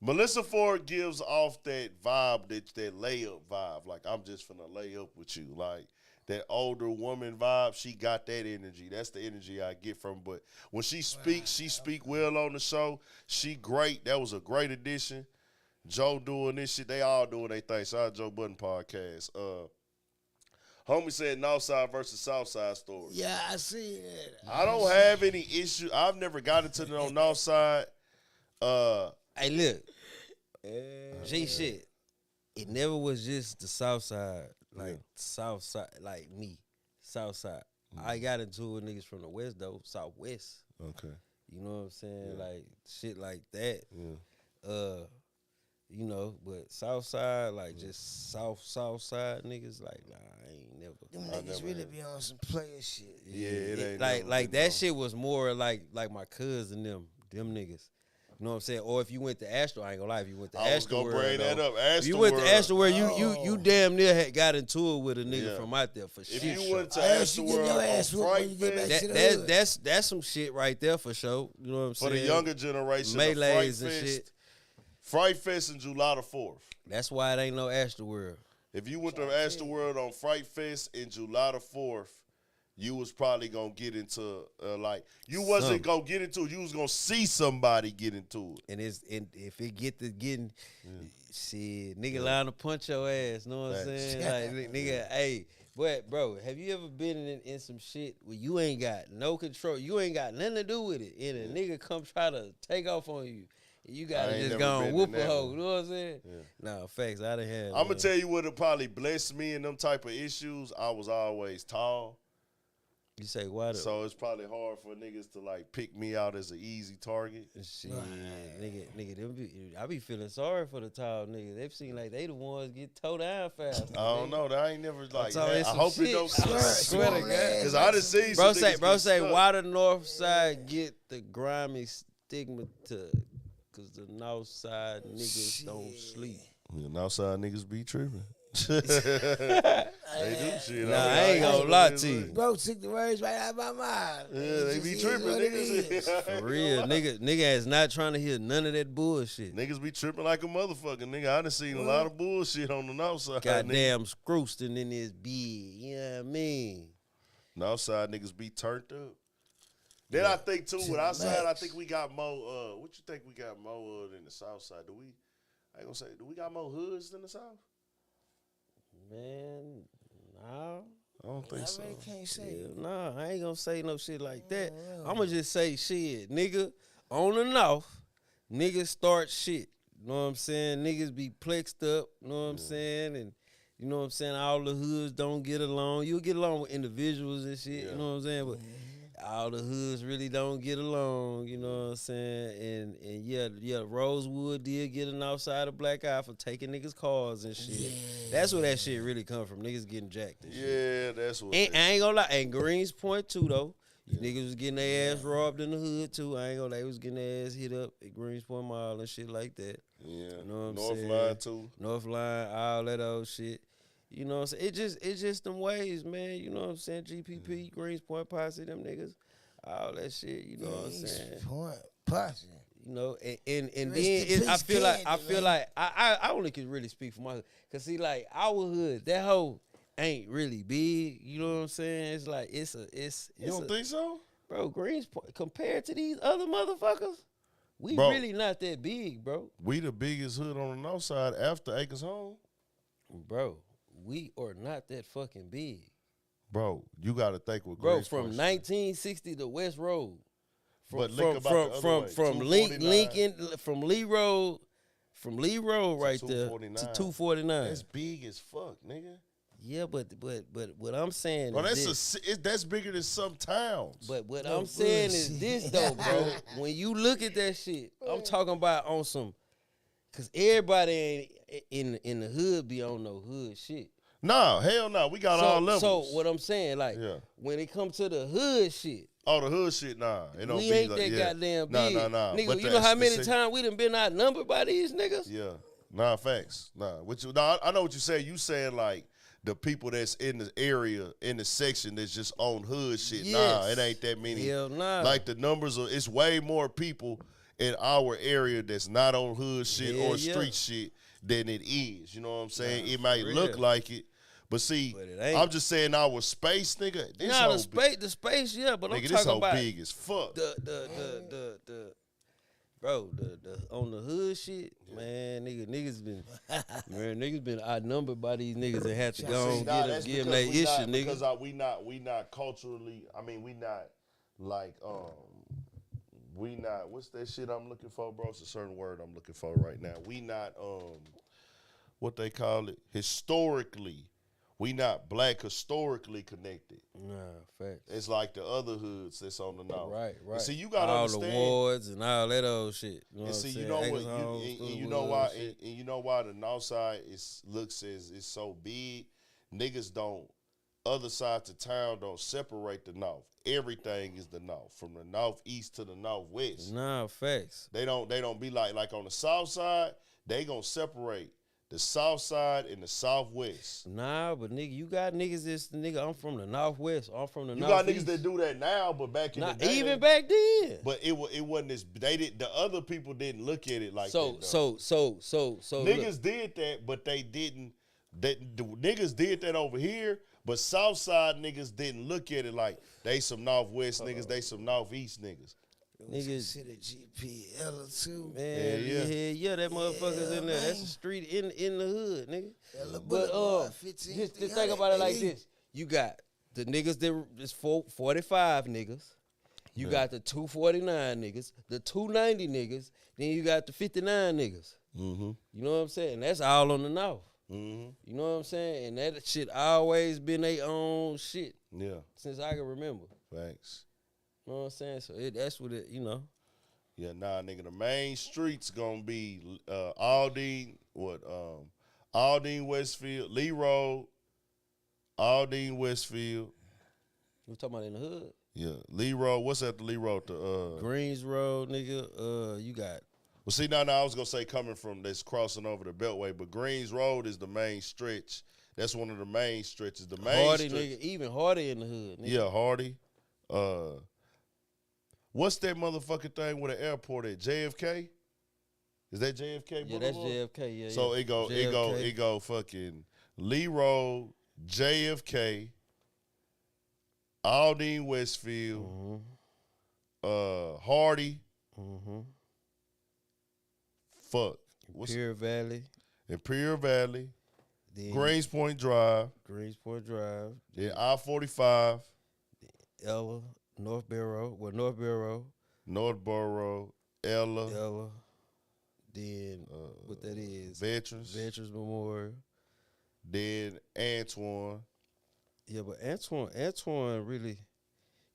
Melissa Ford gives off that vibe, that layup vibe. Like, I'm just finna lay up with you. Like, that older woman vibe, she got that energy. That's the energy I get from her. But when she speaks, she speak well on the show. She great. That was a great addition. Joe doing this shit. They all doing their thing. Shout out Joe Budden Podcast. Homie said Northside versus Southside story. Yeah, I see that. I don't have any issue. I've never got into the Northside. Hey, look. G shit. It never was just the South Side, like South Side, like me, South Side. I got into it with niggas from the West though, Southwest. Okay. You know what I'm saying? Like shit like that. Yeah. You know, but South Side, like just South Side niggas, like nah, I ain't never. Them I niggas never really had. be on some player shit. Yeah, it ain't like never like been that on. shit was more like my cousin them niggas. You know what I'm saying? Or if you went to Astro, I ain't gonna lie. If you went to I was Astro, gonna bring that up. If you went to Astro, where you Oh. damn near had got into it with a nigga Yeah. from out there for If shit. you went to I asked you get your Astroworld ass on whooped when Fright you get back Fest, to the that, hood. that's some shit right there for sure. You know what I'm for saying? the younger generation, the Fright Melees and Fest, shit. Fright Fest in July the 4th. That's why it ain't no Astro World. If you went to Astroworld on Fright Fest in July the 4th, you was probably gonna get into you wasn't gonna get into it. You was gonna see somebody get into it. And if it get to getting shit, nigga lying to punch your ass, know what I'm Facts. saying? Like nigga, hey, but bro, have you ever been in some shit where you ain't got no control, you ain't got nothing to do with it, and a nigga come try to take off on you, and you I gotta ain't just never go been and in whoop a that hoe, one. you know what I'm saying? Nah, facts, I done had. I'm gonna tell you what probably blessed me in them type of issues. I was always tall, You say what? so it's probably hard for niggas to like pick me out as an easy target. Shit, nigga, I be feeling sorry for the tall niggas. They seem like they the ones get towed down fast. I don't know. I ain't never like. all I it's some hope shit. it don't. Swear to God. Because I done seen Bro some say, niggas bro get say, stuck. why the North Side get the grimy stigma to? Cause the North Side niggas don't sleep. Yeah, Northside niggas be tripping. They do shit. Nah, I ain't gonna lie to you. Bro took the words right out of my mouth. Yeah, It they just be is tripping, what it is. niggas. For real, nigga is not trying to hear none of that bullshit. Niggas be tripping like a motherfucker, nigga. I done seen a lot of bullshit on the Northside. nigga. Goddamn Scrooston in this big, you know what I mean? Northside niggas be turned up. Then I think too, with our side, I think we got more. What you think we got more than the South Side? I ain't gonna say. Do we got more hoods than the South? Man, nah. I don't think so. I really can't say. Nah, I ain't gonna say no shit like that. I'ma just say shit, nigga. On the north, niggas start shit. You know what I'm saying? Niggas be plexed up. You know what I'm saying? And you know what I'm saying? All the hoods don't get along. You'll get along with individuals and shit. You know what I'm saying? But all the hoods really don't get along. You know what I'm saying? And yeah, Rosewood did get an outside of black eye for taking niggas' cars and shit. That's where that shit really come from. Niggas getting jacked and shit. Yeah, that's what. And I ain't gonna lie. And Greens Point too though. Niggas was getting their ass robbed in the hood too. I ain't gonna lie. They was getting their ass hit up at Greens Point Mall and shit like that. Yeah. You know what I'm North saying? Line too. North Line, all that old shit. You know what I'm saying? It's just them ways, man. You know what I'm saying? GPP, Greens Point Posse, them niggas, all that shit. You know what I'm saying? Point Posse. You know, and then Rest in I peace, feel Candy, like I only can really speak for my hood. Cause see, like our hood, that hoe ain't really big. You know what I'm saying? It's like it's You don't think so? bro, Greens Point compared to these other motherfuckers, we Bro. really not that big, bro. We the biggest hood on the north side after Acres Home. Bro, we are not that fucking big. Bro, you got to think with Bro, Greens from Point. 1960 to West Road. But think about the other way, 249. Lincoln, from Lee Road right there to 249. 249. That's big as fuck, nigga. Yeah, but what I'm saying Bro, is that's bigger than some towns. But what I'm saying is this though, bro. When you look at that shit, I'm talking about on some, cause everybody ain't in the hood be on no hood shit. Nah, hell no. We got all levels. So what I'm saying, like, when it comes to the hood shit, oh, the hood shit, nah. It don't we be ain't like, that goddamn big. Nah. Nigga, But you know how many times we done been outnumbered by these niggas? Yeah. Nah, facts. Nah. I know what you say. You saying like the people that's in the area, in the section that's just on hood shit. Yes. Nah, it ain't that many. Hell nah. Like the numbers are, it's way more people in our area that's not on hood shit or street shit than it is. You know what I'm saying? It might look like it. But see, I'm just saying our space, nigga. This nah, the space, yeah, but nigga, I'm talking about big as fuck. The on the hood shit, man, niggas been outnumbered by these niggas and had to go and give them their issue, nigga. Because we not culturally. I mean, we not like we not. What's that shit I'm looking for, bro? It's a certain word I'm looking for right now. We not what they call it historically. We not black historically connected. Nah, facts. It's like the other hoods that's on the north. Right. And see, you gotta all understand. the wards and all that old shit. You know And what see, I'm you saying? know what? Acres You know why? And you know why the north side looks as it's so big. Niggas don't. Other sides of town don't separate the north. Everything is the north, from the northeast to the northwest. Nah, facts. They don't be like on the south side. They gonna separate the south side and the southwest. Nah, but nigga, you got niggas that's nigga. I'm from the northwest. I'm from the You northeast. got niggas that do that now, but back in the day, even back then. But it wasn't as they did. The other people didn't look at it like so, that. So niggas did that, but they didn't. The niggas did that over here, but south side niggas didn't look at it like they some northwest niggas, they some northeast niggas. Niggas to the GP too. Man, yeah, that motherfucker's in there. That's a street in the hood, nigga. But just think about it like this. You got the niggas that is 45 niggas. You got the 249 niggas, the 290 niggas, then you got the 59 niggas. Mm-hmm. You know what I'm saying? That's all on the north. Mm-hmm. You know what I'm saying? And that shit always been their own shit. Yeah. Since I can remember. Thanks. You know what I'm saying? So that's what it, you know. Yeah, nah, nigga, the main streets gonna be Aldine, Aldine, Westfield, Lee Road, Aldine, Westfield. You talking about in the hood? Yeah, Lee Road. What's after Lee Road? Greens Road, nigga. You got. Well, see, now I was gonna say coming from this crossing over the Beltway, but Greens Road is the main stretch. That's one of the main stretches. The main Hardy, stretch, nigga, even Hardy in the hood, nigga. Yeah, Hardy. What's that motherfucking thing with an airport at JFK? Is that JFK? Yeah, that's JFK. Yeah. So it go fucking Lee Road, JFK, Aldine, Westfield, Hardy. Imperial Valley. Imperial Valley. Then Greenspoint Drive. Greenspoint Drive. Then I-45. Ella, Northborough, Northborough, Ella. Then what that is? Veterans. Memorial. Then Antoine. Yeah, but Antoine really,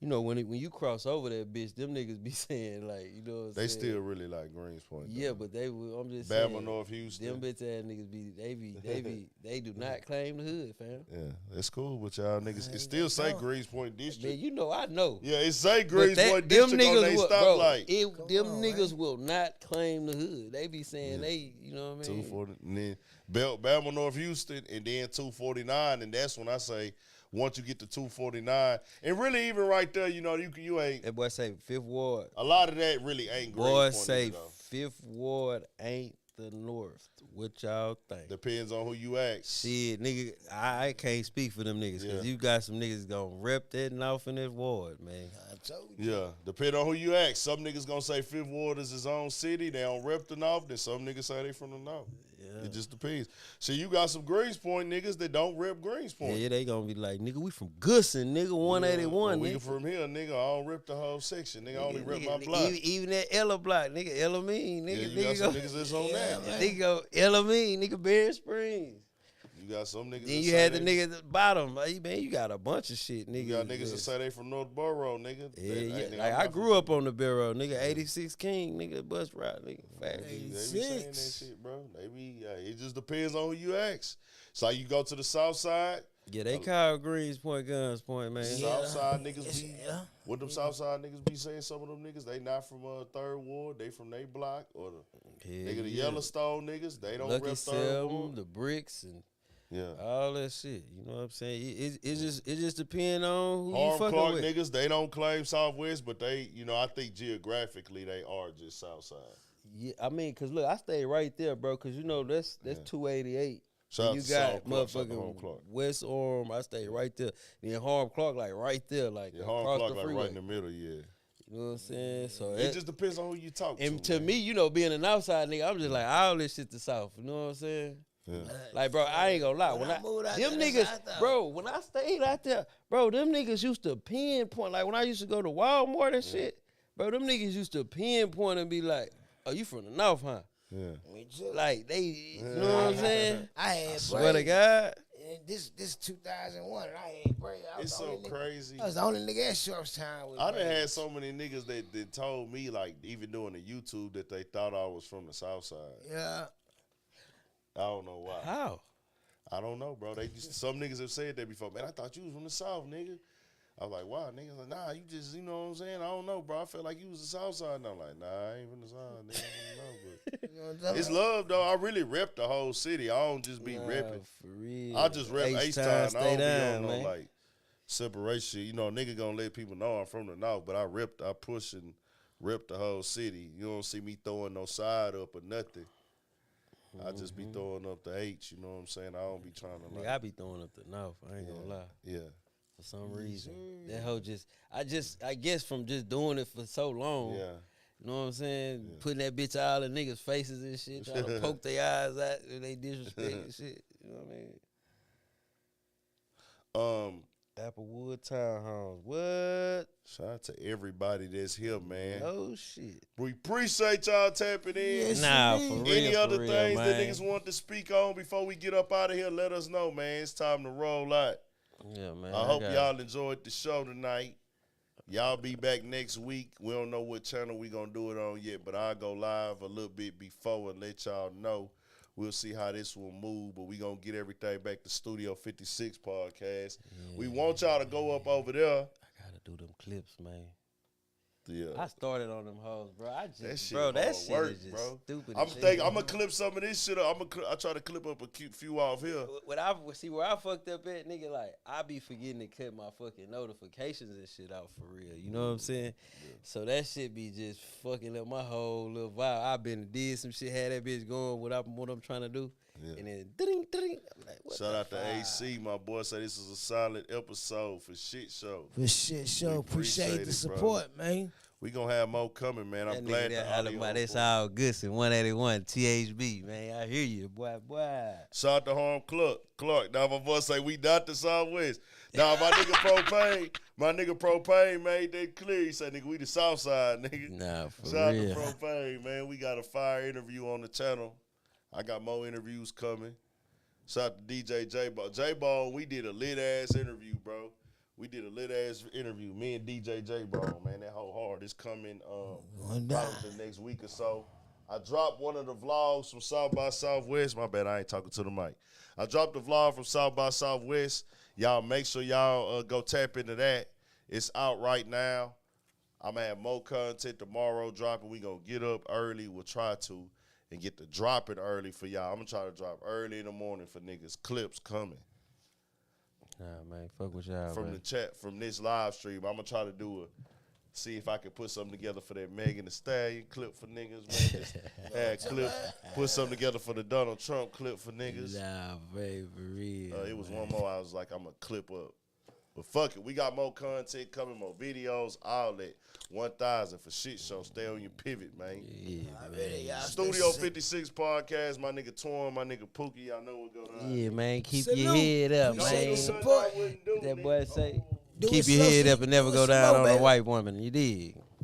when you cross over that bitch, them niggas be saying like, you know what I'm They saying? still really like Greenspoint. Yeah, though. but I'm just Bama, saying. North Houston. Them bitch ass niggas they do not claim the hood, fam. Yeah, that's cool with y'all niggas. It still say Greenspoint District. Man, I know. Yeah, it say But Greenspoint them District on they stoplight. Them niggas will not claim the hood. They be saying you know what I mean? 240, and then Bama, North Houston, and then 249, and that's when I say once you get to 249, and really even right there, you ain't. That boy say Fifth Ward. A lot of that really ain't Greenspoint. Boy say Fifth Ward ain't the North. What y'all think? Depends on who you ask. Shit, nigga, I can't speak for them niggas because you got some niggas gonna rep that North in that ward, man. I told you. Yeah, depending on who you ask. Some niggas gonna say Fifth Ward is his own city. They don't rep the North. Then some niggas say they from the North. Yeah. It just depends. So you got some Greenspoint niggas that don't rep Greenspoint. Yeah, they gonna be like, nigga, we from Gusson, nigga, 181, we nigga. from here, nigga. I don't rep the whole section, nigga. I only rep my block. Even that Ella block, nigga, Ella mean, nigga. Yeah, you got some niggas that's on that. Nigga go Ella mean, nigga, Bear Springs. You got some niggas. Then you had the niggas at the bottom. Like, man, you got a bunch of shit, nigga. You got niggas that say they from Northborough, nigga. Yeah. Like, I grew up on the Barrow, nigga. 86 King, nigga. Bus ride, nigga. Fact. They be saying that shit, bro. It just depends on who you ask. So you go to the South Side. Yeah, they call Greenspoint Guns Point, man. South Side niggas be. What them South Side niggas be saying? Some of them niggas, they not from Third Ward. They from they block or the Yellowstone niggas. They don't Lucky rep Third Ward. The Bricks and. Yeah, all that shit. You know what I'm saying? It just depends on who Harm you fucking Clark with. Niggas, they don't claim Southwest, but they, I think geographically they are just Southside. Yeah, I mean, cause look, I stay right there, bro. Cause that's 288. Shout out you to got South Clark, shout out to Harm motherfucking Clark. West Orm. I stay right there. Then Harm Clark, like right there, like Harm across Clark, the like freeway. right in the middle, yeah. You know what I'm saying? So it just depends on who you talk to. And to me, being an outside nigga, I'm just like all this shit the South. You know what I'm saying? Yeah. Like, bro, I ain't gonna lie. When I stayed out there, bro, them niggas used to pinpoint. Like, when I used to go to Walmart and shit, bro, them niggas used to pinpoint and be like, oh, you from the North, huh? Yeah. Like, they, you know what I'm saying? I had swear to God. This 2001, and I ain't brave. It's so crazy. I was the only nigga at Shortstown. I done had so many niggas that told me, like, even doing the YouTube, that they thought I was from the South Side. Yeah. I don't know why. How? I don't know, bro. Some niggas have said that before. Man, I thought you was from the South, nigga. I was like, why, nigga? Like, nah, you just, you know what I'm saying? I don't know, bro. I felt like you was the South Side. And I'm like, nah, I ain't from the South, nigga. I don't know, but it's love, though. I really rep the whole city. I don't just be repping. For real. I just rep H-Town. I don't be on no, man. like, separation. Nigga gonna let people know I'm from the North, but I push and rep the whole city. You don't see me throwing no side up or nothing. I just be throwing up the H, you know what I'm saying? I don't be trying to, like. I be throwing up the North. I ain't gonna lie. Yeah. For some reason. That hoe I guess from just doing it for so long. Yeah. You know what I'm saying? Yeah. Putting that bitch all in niggas' faces and shit, trying to poke their eyes out when they disrespect and shit. You know what I mean? Applewood Townhomes. What? Shout out to everybody that's here, man. Oh, shit. We appreciate y'all tapping in. Yes, nah, for real. Any other things man. that niggas want to speak on before we get up out of here, let us know, man. It's time to roll out. Yeah, man. I hope y'all enjoyed the show tonight. Y'all be back next week. We don't know what channel we going to do it on yet, but I'll go live a little bit before and let y'all know. We'll see how this will move, but we going to get everything back to Studio 56 podcast. Yeah. We want y'all to go up over there. I got to do them clips, man. Yeah. I started on them hoes, bro. That shit is just bro. Stupid. I'm gonna clip some of this shit up. I try to clip up a few off here. Where I fucked up at, nigga, like, I be forgetting to cut my fucking notifications and shit out for real. You know what I'm saying? Yeah. So that shit be just fucking up my whole little vibe. I been did some shit, had that bitch going what I'm trying to do. Yeah. And then ding. I'm like, what shout out to AC, my boy. Say this is a solid episode for shit show. For shit show, appreciate the support, man. We gonna have more coming, man. I'm glad that the audio Alabama, that's for it. all good. 181 THB, man. I hear you, boy. Shout out to Harm Clark. Now my boy say we not the Southwest. Now my nigga Propane made that clear. He said, nigga, we the South Side, nigga. Nah, for Shout real. out to Propane, man. We got a fire interview on the channel. I got more interviews coming. Shout out to DJ J-Ball. J-Ball, we did a lit-ass interview, bro. We did a lit-ass interview. Me and DJ J-Ball, man. That whole hard is coming probably the next week or so. I dropped one of the vlogs from South by Southwest. My bad, I ain't talking to the mic. I dropped the vlog from South by Southwest. Y'all make sure y'all go tap into that. It's out right now. I'm going to have more content tomorrow dropping. We going to get up early. We'll try to and get to drop it early for y'all. I'm going to try to drop early in the morning for niggas. Clips coming. Nah, man, fuck with y'all, From man. the chat, from this live stream, I'm going to try to see if I can put something together for that Megan Thee Stallion clip for niggas, man. Put something together for the Donald Trump clip for niggas. Nah, baby, for real. It was one more. I was like, I'm going to clip up. But fuck it. We got more content coming, more videos, all that. 1,000 for shit show. Stay on your pivot, man. Yeah, man. Studio 56 podcast. My nigga Torn, my nigga Pookie. Y'all know what going on. Yeah, man. Keep your head up, man. Support. That boy say, Do keep it your head socially. up and never Do it go some down more, on a baby. white woman. You dig?